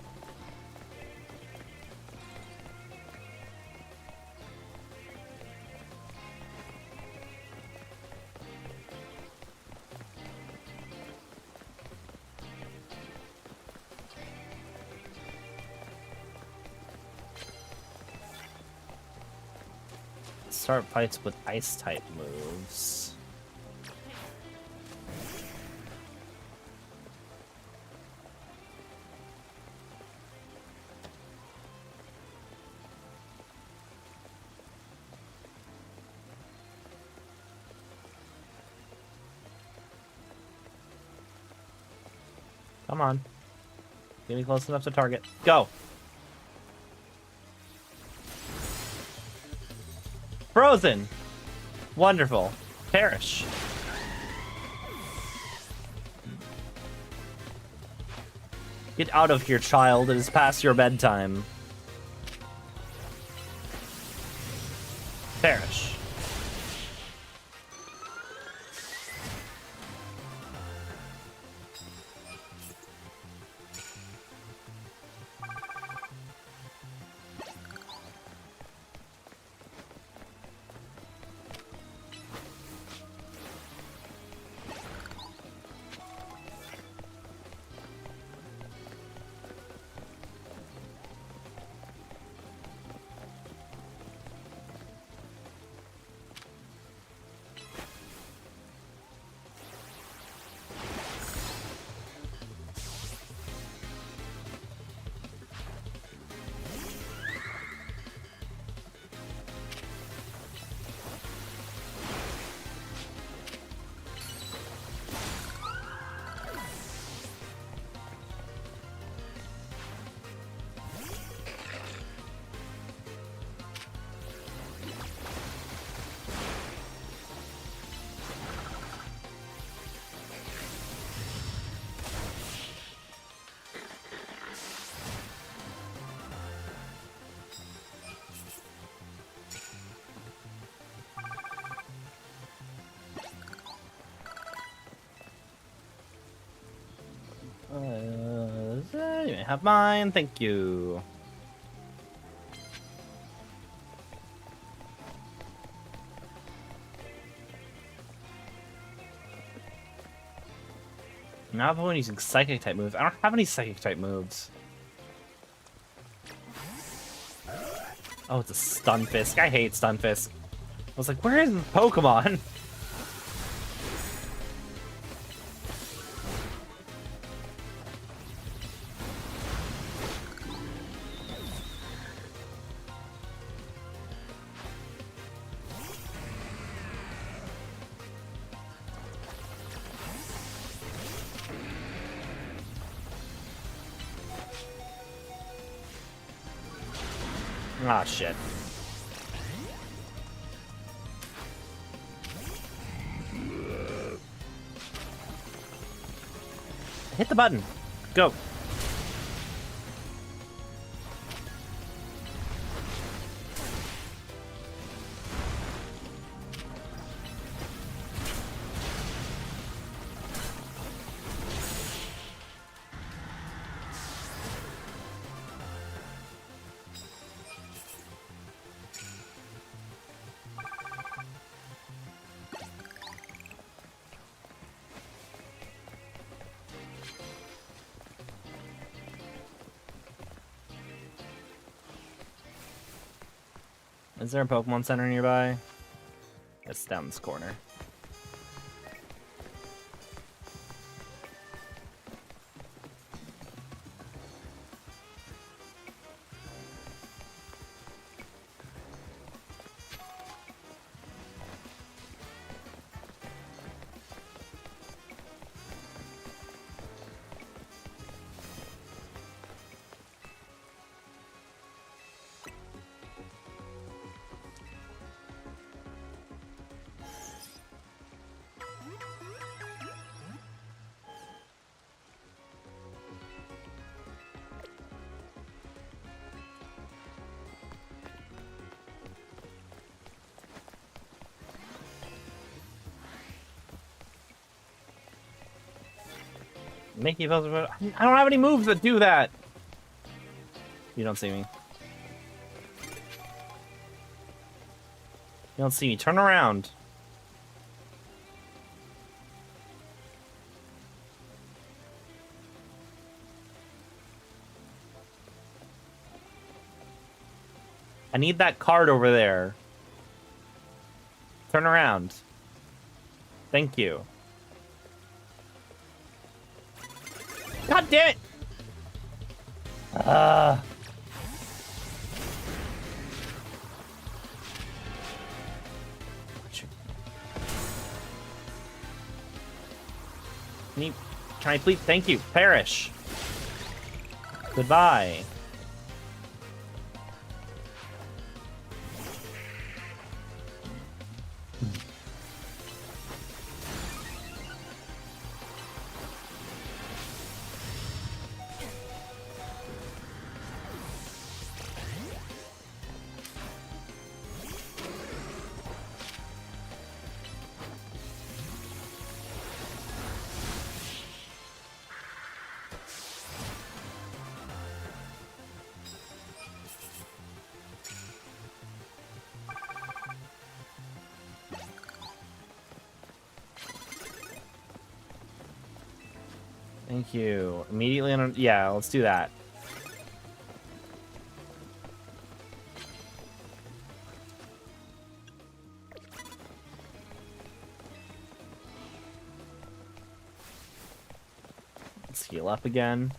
Start fights with ice type moves. Come on. Get me close enough to target. Go! Frozen! Wonderful. Perish. Get out of here, child. It is past your bedtime. Perish. You may have mine, thank you. Now I'm using psychic type moves. I don't have any psychic type moves. Oh, it's a Stunfisk. I hate Stunfisk. I was like, where is the Pokemon? Ah, shit. Hit the button. Go. Is there a Pokemon Center nearby? It's down this corner. Make you I don't have any moves that do that. You don't see me. You don't see me. Turn around. I need that card over there. Turn around. Thank you. God damn it! Can I please? Thank you. Perish. Goodbye. Thank you. Immediately on. Yeah, let's do that. Let's heal up again.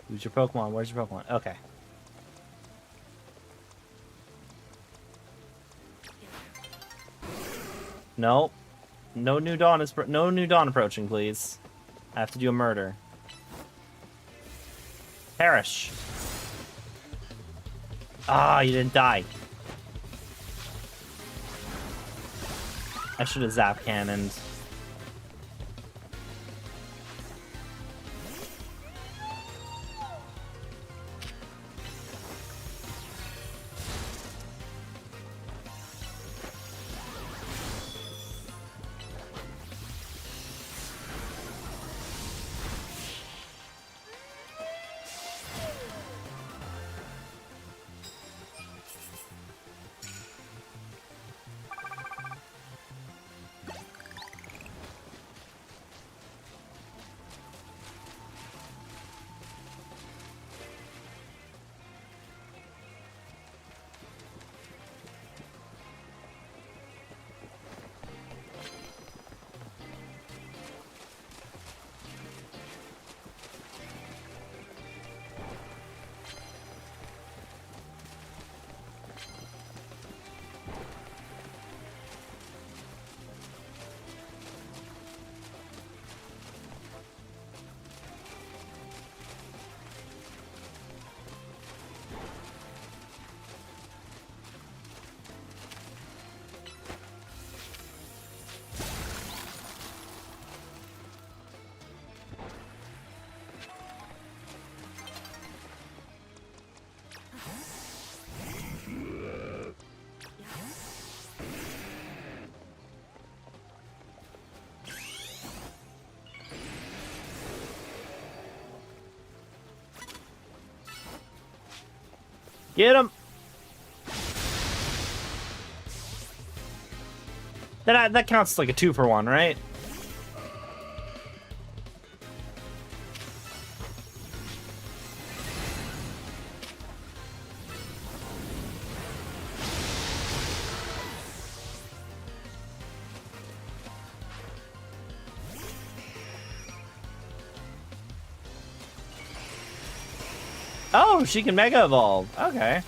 Who's your Pokemon? Where's your Pokemon? Okay. No. No new dawn is no new dawn approaching, please. I have to do a murder. Perish. Ah, you didn't die. I should have zap cannoned. Get him! That counts like a 2-for-1, right? Oh, she can Mega Evolve. Okay.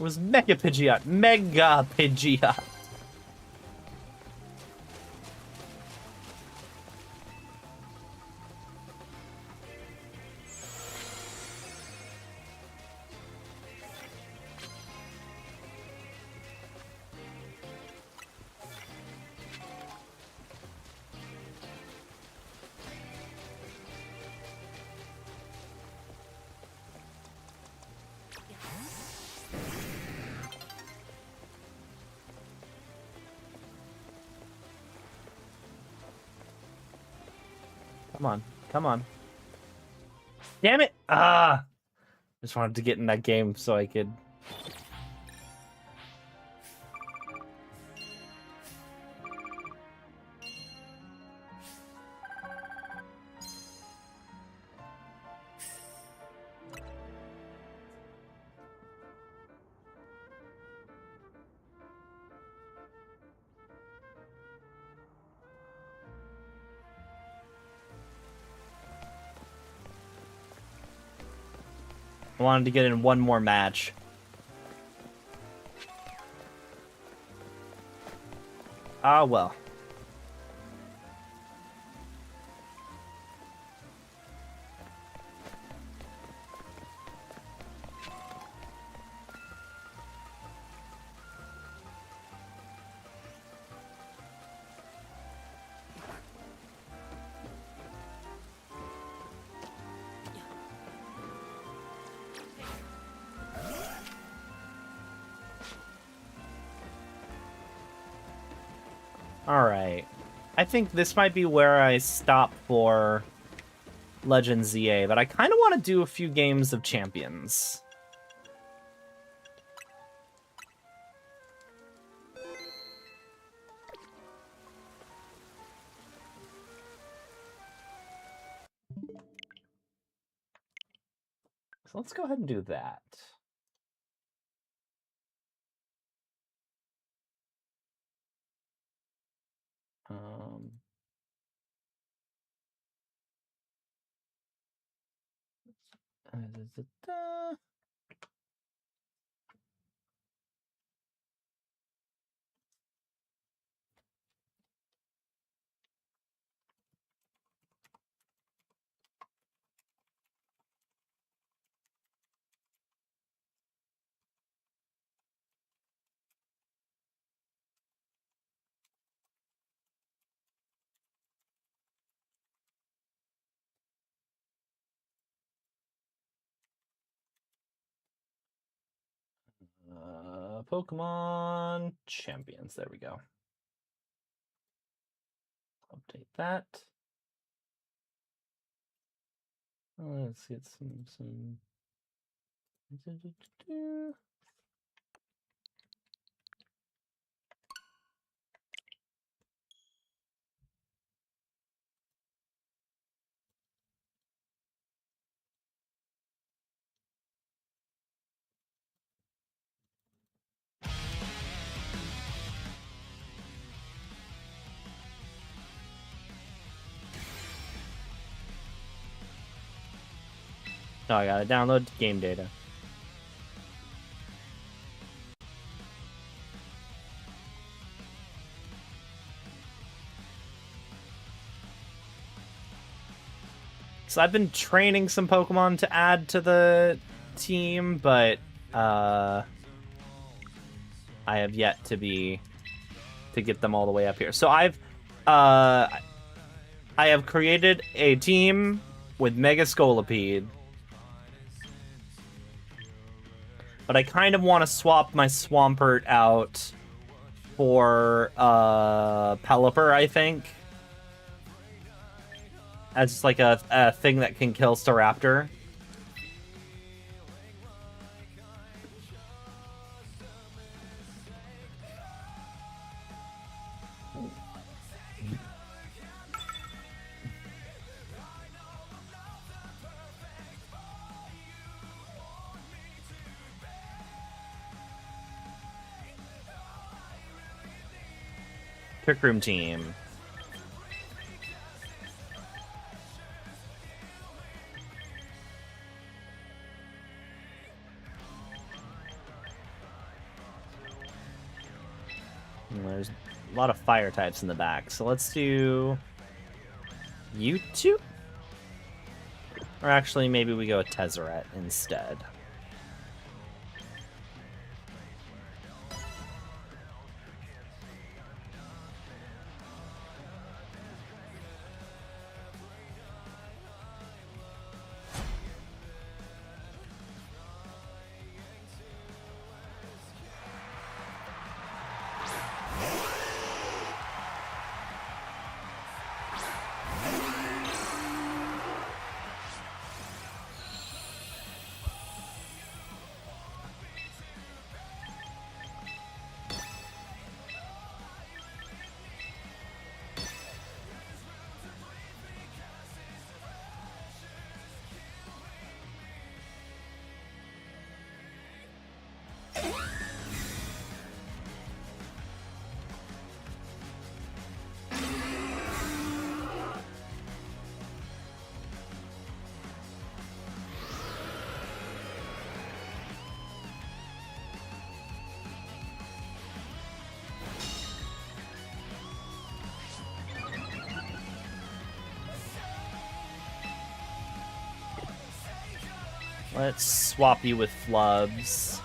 was Mega Pidgeot. Mega Pidgeot. Come on. Come on. Damn it! Ah! Just wanted to get in that game so I could... I wanted to get in one more match. Ah, well. Alright. I think this might be where I stop for Legend ZA, but I kind of want to do a few games of Champions. So let's go ahead and do that. Pokemon Champions. There we go. Update that. Let's get some. Oh, I gotta download game data. So I've been training some Pokemon to add to the team, but I have yet to get them all the way up here. So I have created a team with Mega Scolipede, but I kind of want to swap my Swampert out for Pelipper, I think. As like a thing that can kill Staraptor. Trick Room team. A lot of fire types in the back. So let's do you two? Or actually, maybe we go with Tezzeret instead. Let's swap you with Flubs.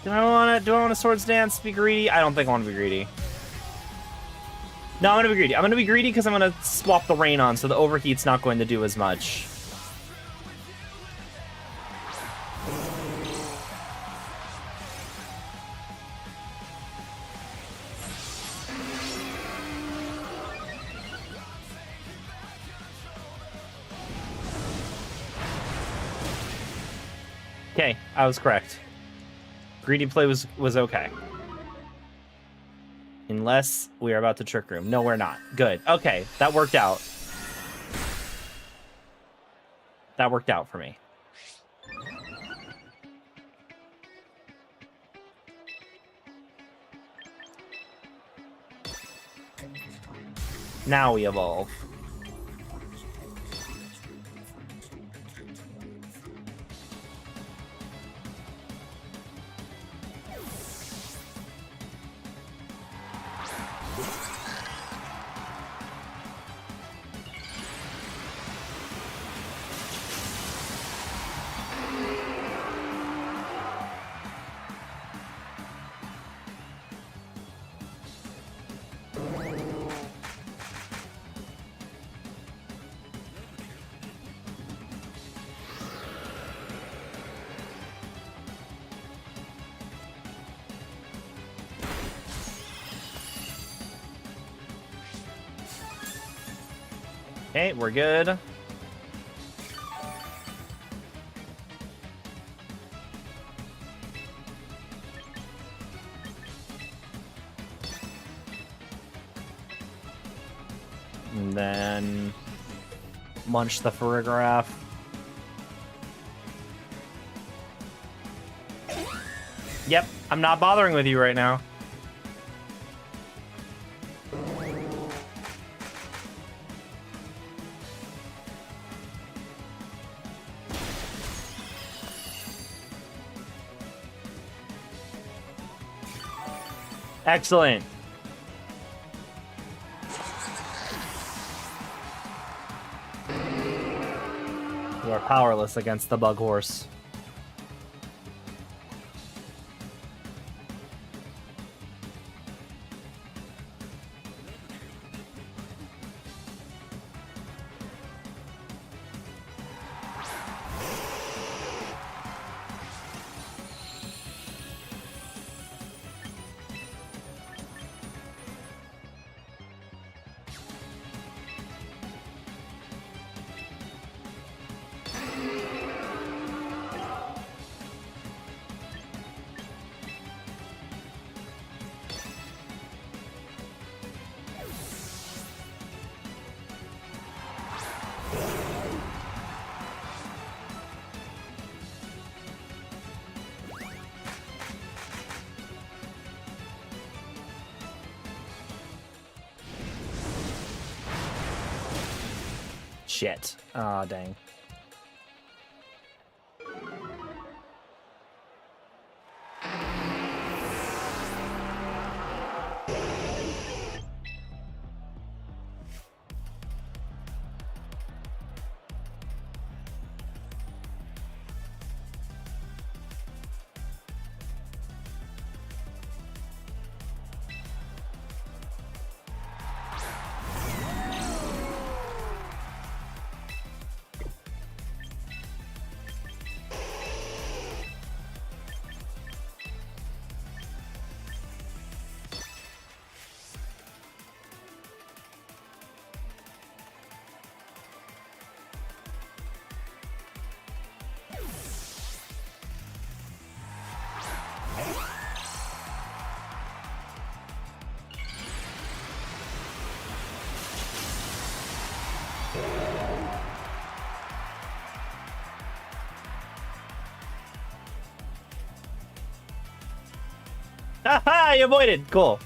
Do I want to Swords Dance, be greedy? I don't think I want to be greedy. No, I'm going to be greedy. I'm going to be greedy because I'm going to swap the Rain on, so the Overheat's not going to do as much. Okay, I was correct. Greedy play was okay. Unless we are about to Trick Room. No, we're not. Good. Okay, that worked out. That worked out for me. Now we evolve. Okay, we're good. And then munch the Farigiraf. Yep, I'm not bothering with you right now. Excellent. You are powerless against the Bug Horse. Shit. Aw, dang. Haha, you avoided. Cool.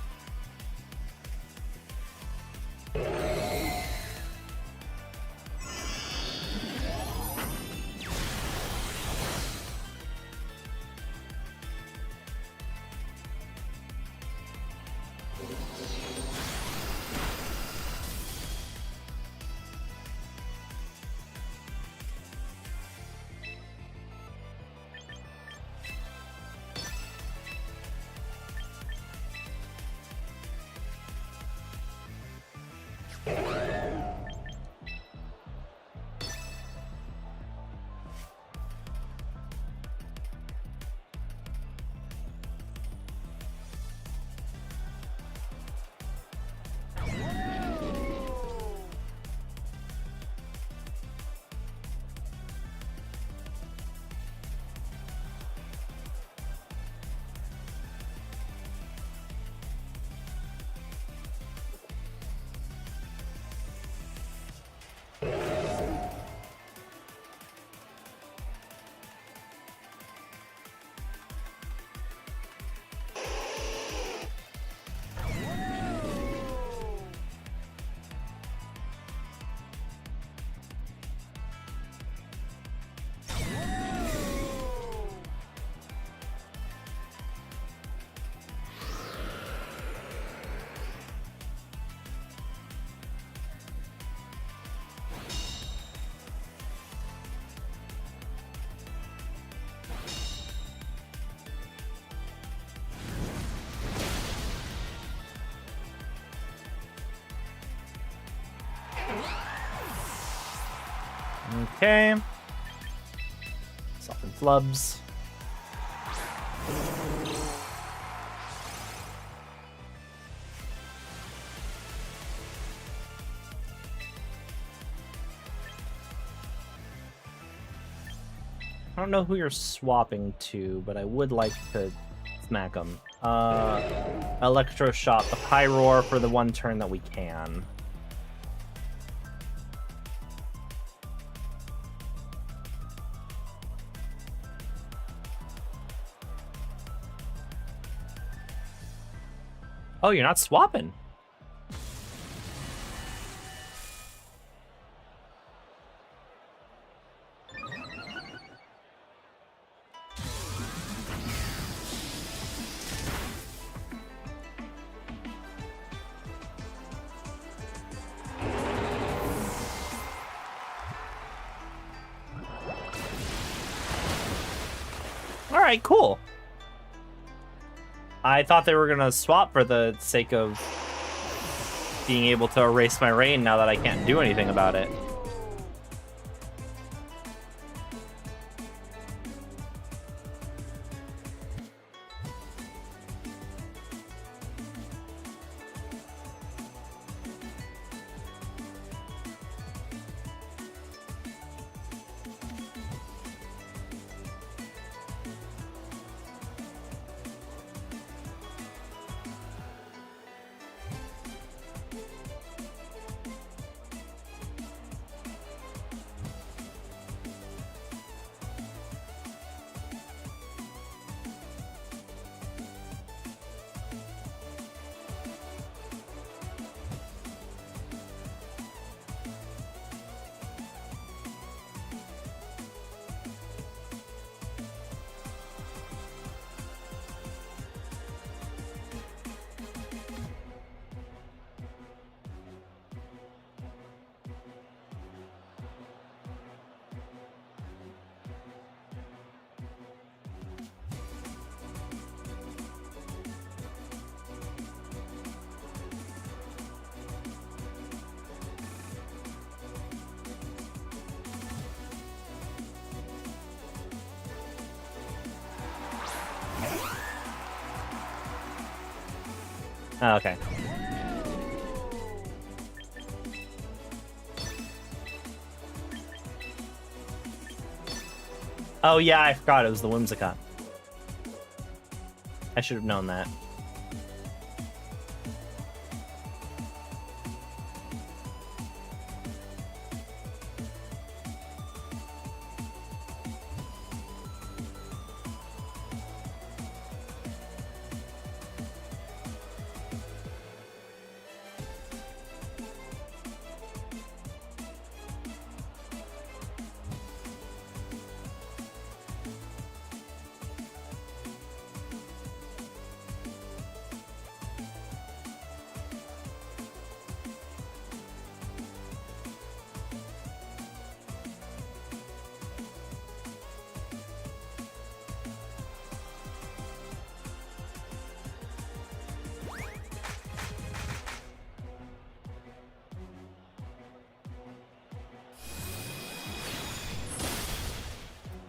Okay. Soften flubs. I don't know who you're swapping to, but I would like to smack them. Electro Shot, the Pyroar for the one turn that we can. Oh, you're not swapping. All right, cool. I thought they were gonna swap for the sake of being able to erase my rain now that I can't do anything about it. Oh, okay. Oh yeah, I forgot it was the Whimsicott. I should have known that.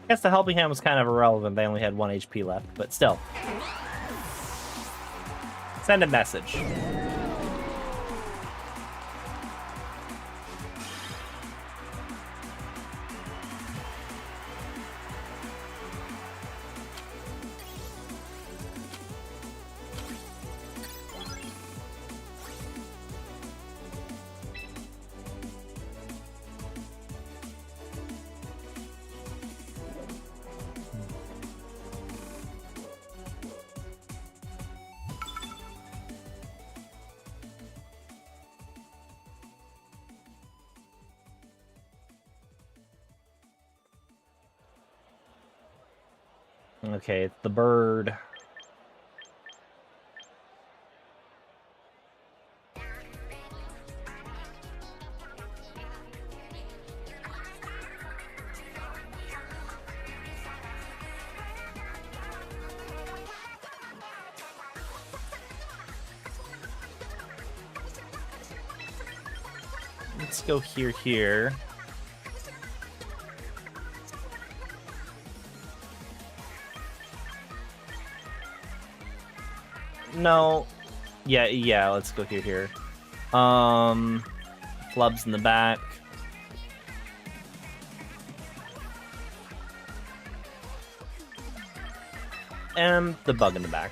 I guess the helping hand was kind of irrelevant. They only had 1 HP left, but still. Send a message. Okay, it's the bird. Let's go here. No. Yeah, let's go here. Flubs in the back. And the bug in the back.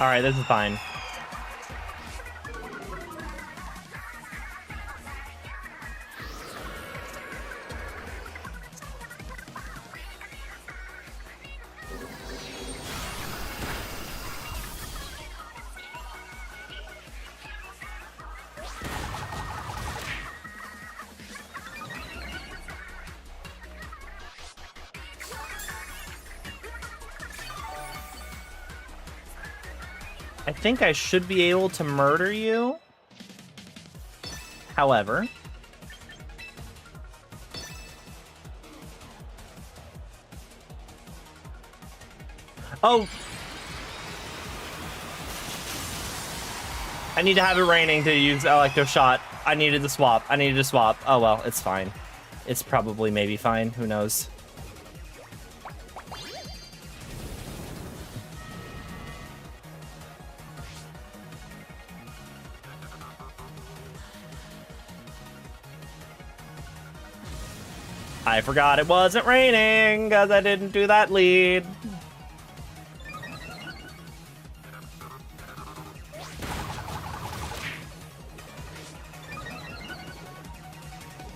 Alright, this is fine. I think I should be able to murder you. However... Oh! I need to have it raining to use Electro Shot. I needed to swap. Oh well, it's fine. It's probably maybe fine. Who knows? I forgot it wasn't raining because I didn't do that lead.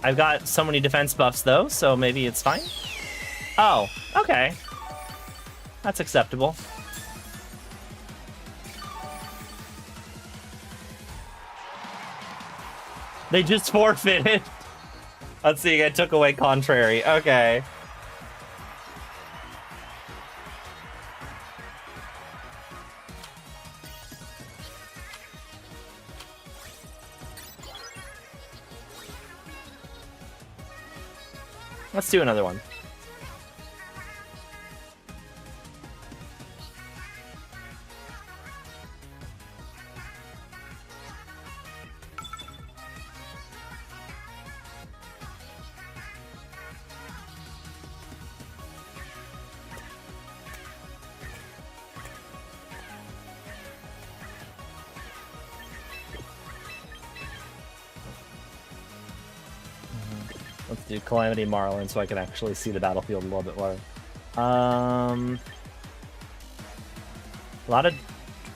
I've got so many defense buffs though, so maybe it's fine. Oh, okay. That's acceptable. They just forfeited. Let's see, I took away contrary. Okay. Let's do another one. Let's do Calamity Marlin so I can actually see the battlefield a little bit more. A lot of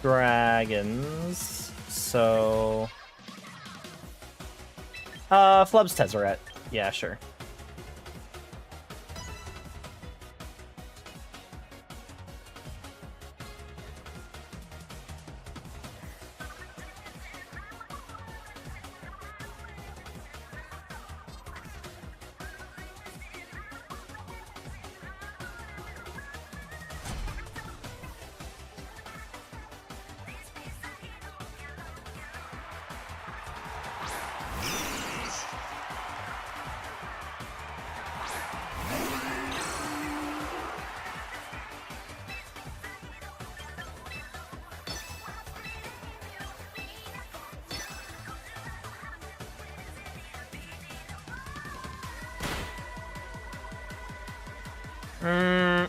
dragons, so... Flub's Tezzeret. Yeah, sure.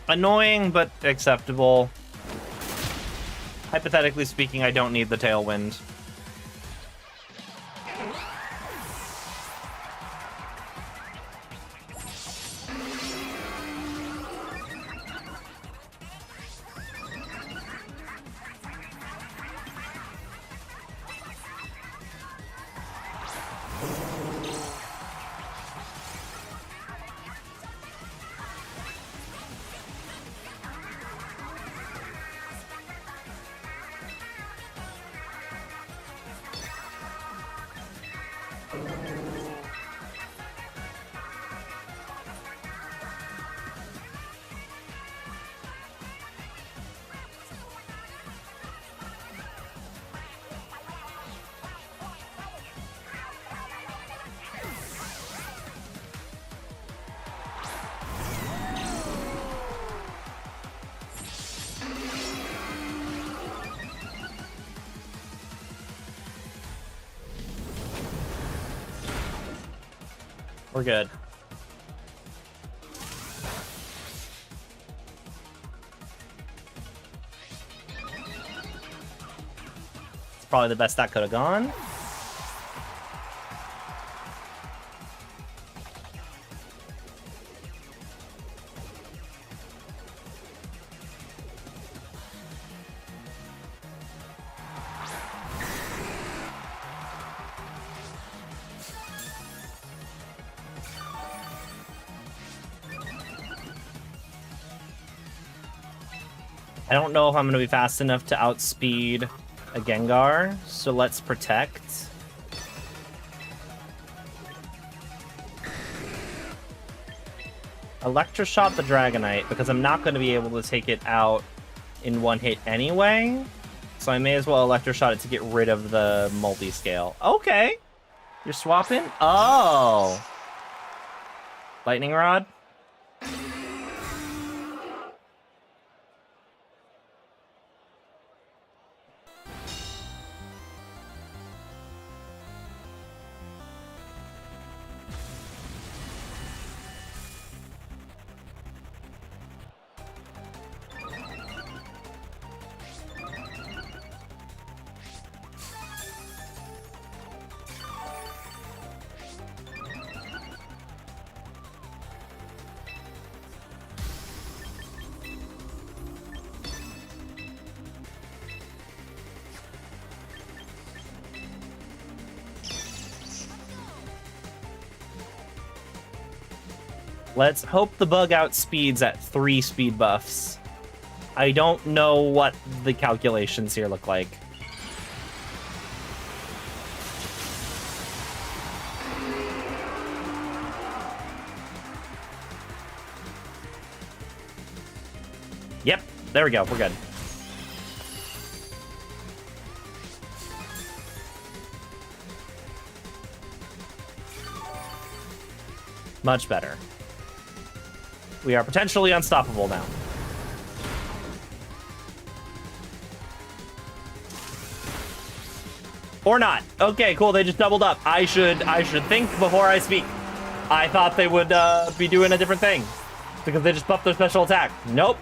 Annoying, but acceptable. Hypothetically speaking, I don't need the Tailwind. We're good. It's probably the best that could have gone. I don't know if I'm going to be fast enough to outspeed a Gengar, so let's protect. Electroshot the Dragonite, because I'm not going to be able to take it out in one hit anyway, so I may as well Electroshot it to get rid of the multi-scale. Okay! You're swapping? Oh! Lightning Rod? Let's hope the bug outspeeds at 3 speed buffs. I don't know what the calculations here look like. Yep, there we go. We're good. Much better. We are potentially unstoppable now. Or not. Okay, cool. They just doubled up. I should think before I speak. I thought they would be doing a different thing because they just buffed their special attack. Nope.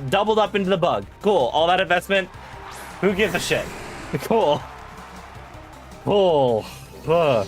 Doubled up into the bug. Cool. All that investment. Who gives a shit? Cool. Cool. Ugh.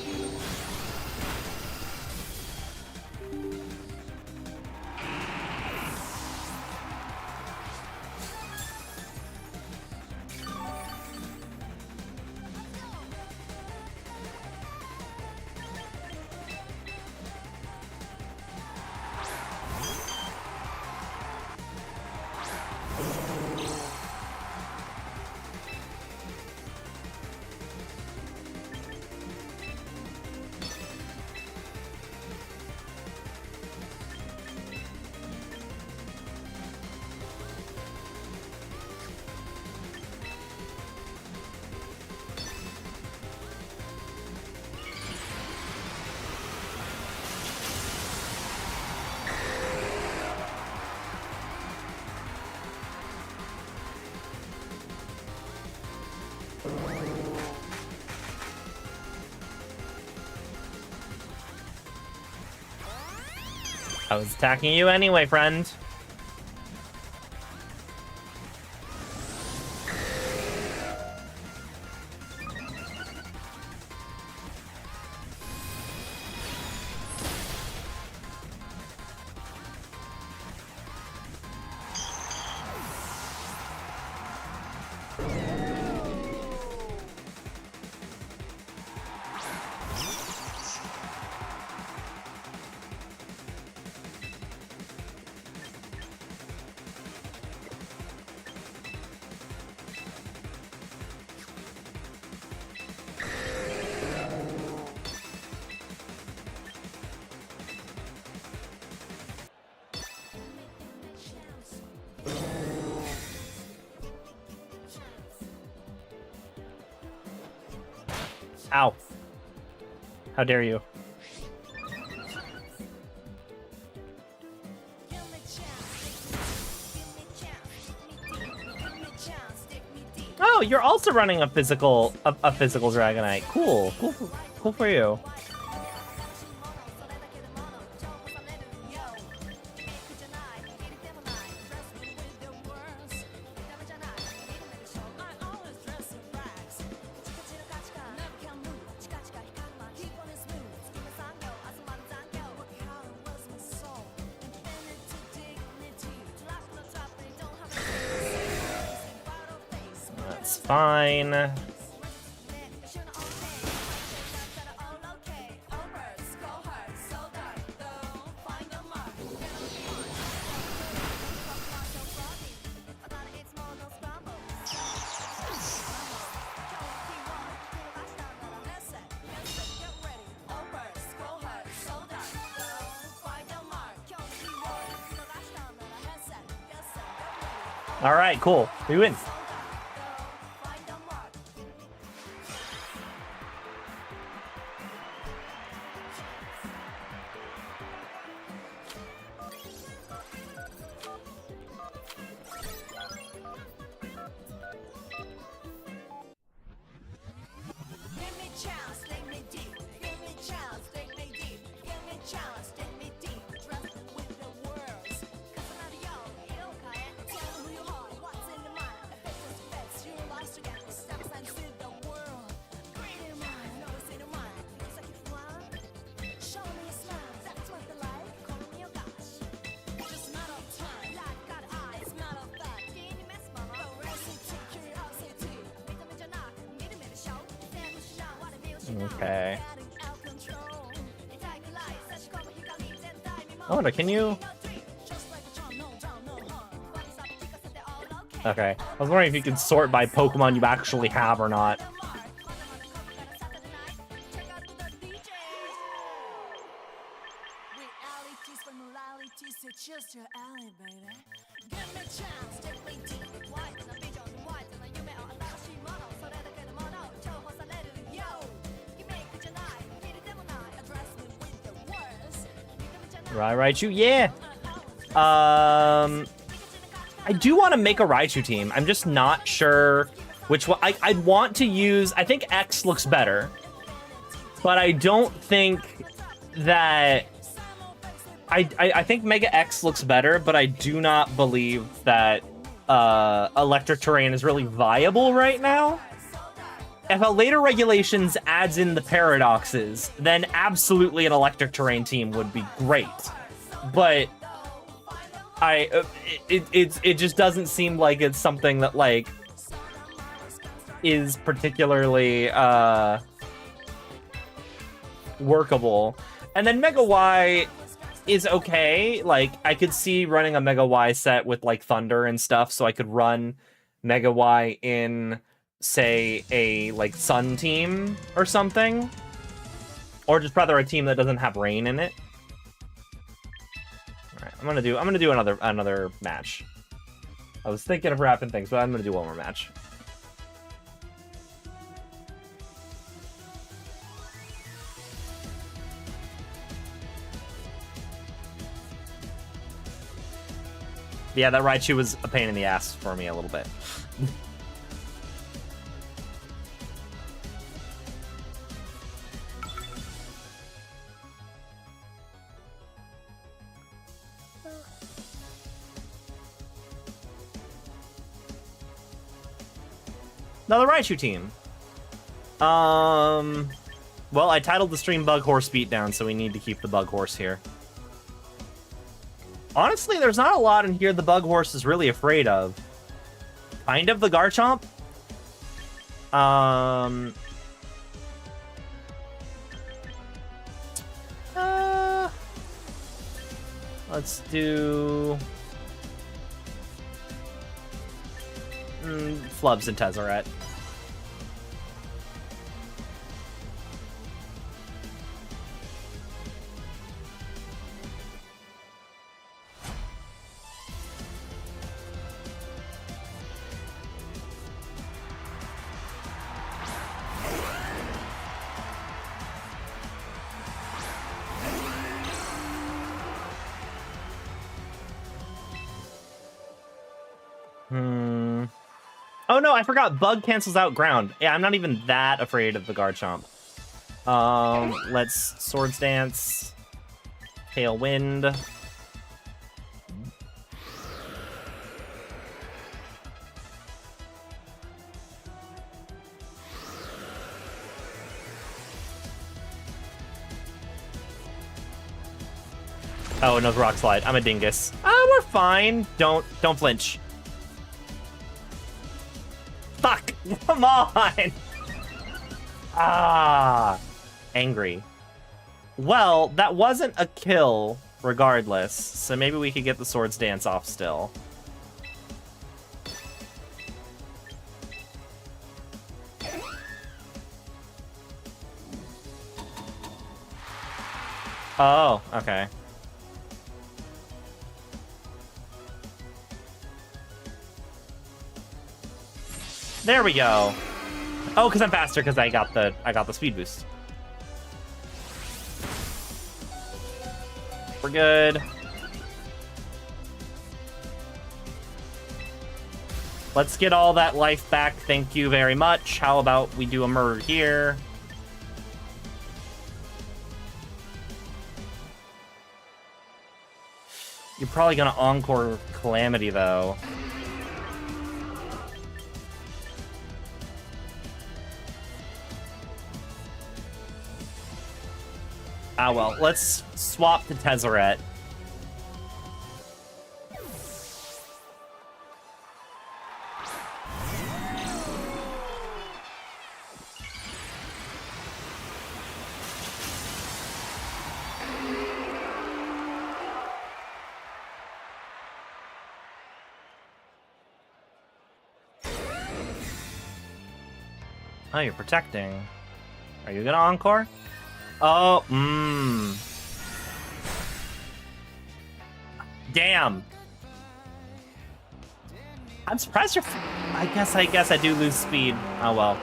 I was attacking you anyway, friend. Ow. How dare you? Oh, you're also running a physical Dragonite. Cool. Cool for you. Fine. All right, cool. We win. Okay. I wonder, can you? Okay. I was wondering if you could sort by Pokemon you actually have or not. Realities from moralities, it's just your alley, baby. Give me a chance. Raichu, yeah. I do want to make a Raichu team. I'm just not sure which one. I'd want to use... I think X looks better. But I don't think that... I think Mega X looks better, but I do not believe that Electric Terrain is really viable right now. If a later regulations adds in the paradoxes, then absolutely an Electric Terrain team would be great. But it just doesn't seem like it's something that like is particularly workable. And then Mega Y is okay. Like, I could see running a Mega Y set with like Thunder and stuff, so I could run Mega Y in, say, a like Sun team or something, or just rather a team that doesn't have rain in it. All right, I'm gonna do another match. I was thinking of wrapping things, but I'm gonna do one more match. Yeah, that Raichu was a pain in the ass for me a little bit. Another Raichu team. Well, I titled the stream Bug Horse Beatdown, so we need to keep the Bug Horse here. Honestly, there's not a lot in here the Bug Horse is really afraid of. Kind of the Garchomp. Let's do... Flubs and Tezzeret. Oh no, I forgot Bug cancels out Ground. Yeah, I'm not even that afraid of the Garchomp. Let's Swords Dance. Tailwind. Oh, no Rock Slide. I'm a dingus. We're fine. Don't flinch. Fuck! Come on! Angry. Well, that wasn't a kill, regardless, so maybe we could get the Swords Dance off still. Oh, okay. There we go. Oh, because I'm faster because I got the speed boost. We're good. Let's get all that life back. Thank you very much. How about we do a murder here? You're probably gonna Encore Calamity though. Ah, well, let's swap to Tezzeret. Oh, you're protecting. Are you gonna Encore? Oh, Damn. I'm surprised you're... I guess I do lose speed. Oh, well.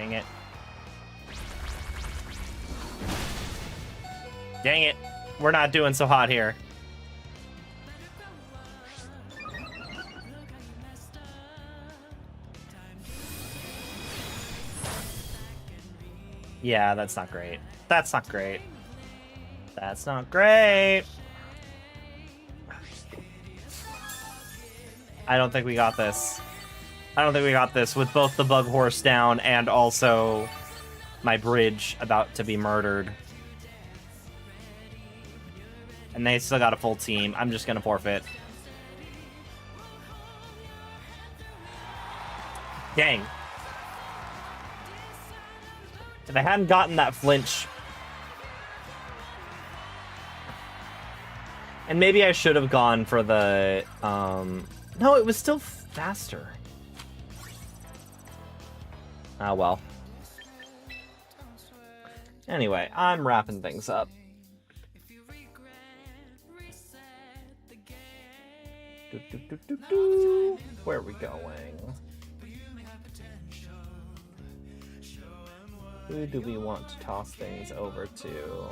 Dang it. Dang it. We're not doing so hot here. Yeah, that's not great. That's not great. That's not great. I don't think we got this. I don't think we got this with both the bug horse down and also my bridge about to be murdered. And they still got a full team. I'm just gonna forfeit. Dang. If I hadn't gotten that flinch... And maybe I should have gone for the... No, it was still faster. Ah, well. Anyway, I'm wrapping things up. Where are we going? Who do we want to toss things over to?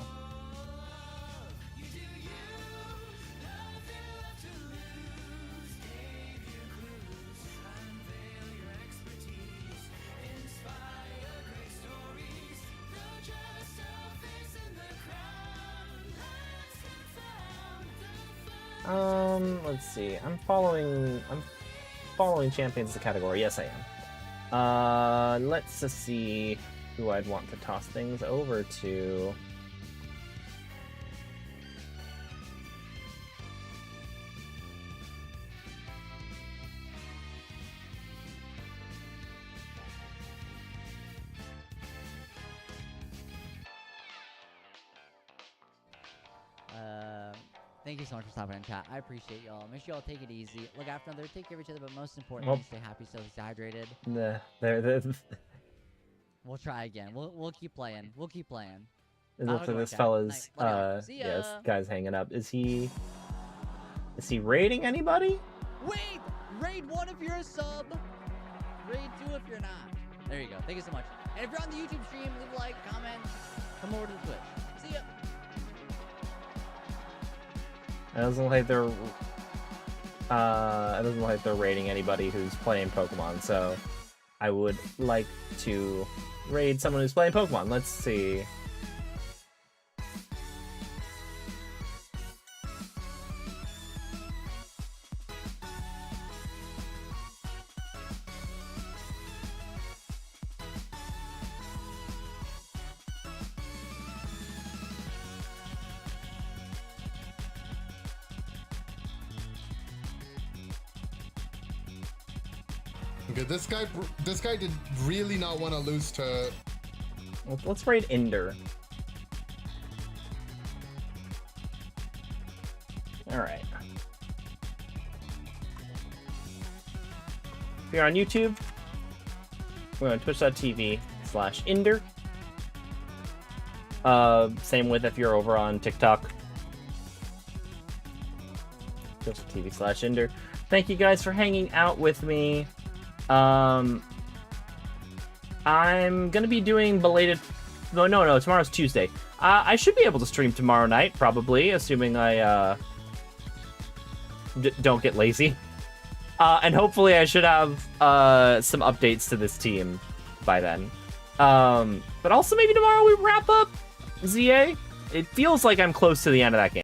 Let's see. I'm following champions as a category. Yes, I am. Let's just see who I'd want to toss things over to. Thank you so much for stopping in chat. I appreciate y'all. Make sure y'all take it easy. Look after another. Take care of each other, but most importantly, stay happy, stay hydrated. We'll try again. We'll keep playing. We'll keep playing. It looks like this fella's yes, guy's hanging up. Is he raiding anybody? Wait! Raid 1 if you're a sub. Raid 2 if you're not. There you go. Thank you so much. And if you're on the YouTube stream, leave a like, comment, come over to the Twitch. See ya. It doesn't look like they're raiding anybody who's playing Pokemon, so I would like to raid someone who's playing Pokemon. Let's see. Okay, this guy did really not want to lose to... Let's raid Ender. Alright. If you're on YouTube, we're on twitch.tv/Ender. Same with if you're over on TikTok. Twitch.tv/Ender. Thank you guys for hanging out with me. I'm gonna be doing belated... No, tomorrow's Tuesday. I should be able to stream tomorrow night, probably, assuming I, don't get lazy. And hopefully I should have, some updates to this team by then. But also maybe tomorrow we wrap up ZA. It feels like I'm close to the end of that game.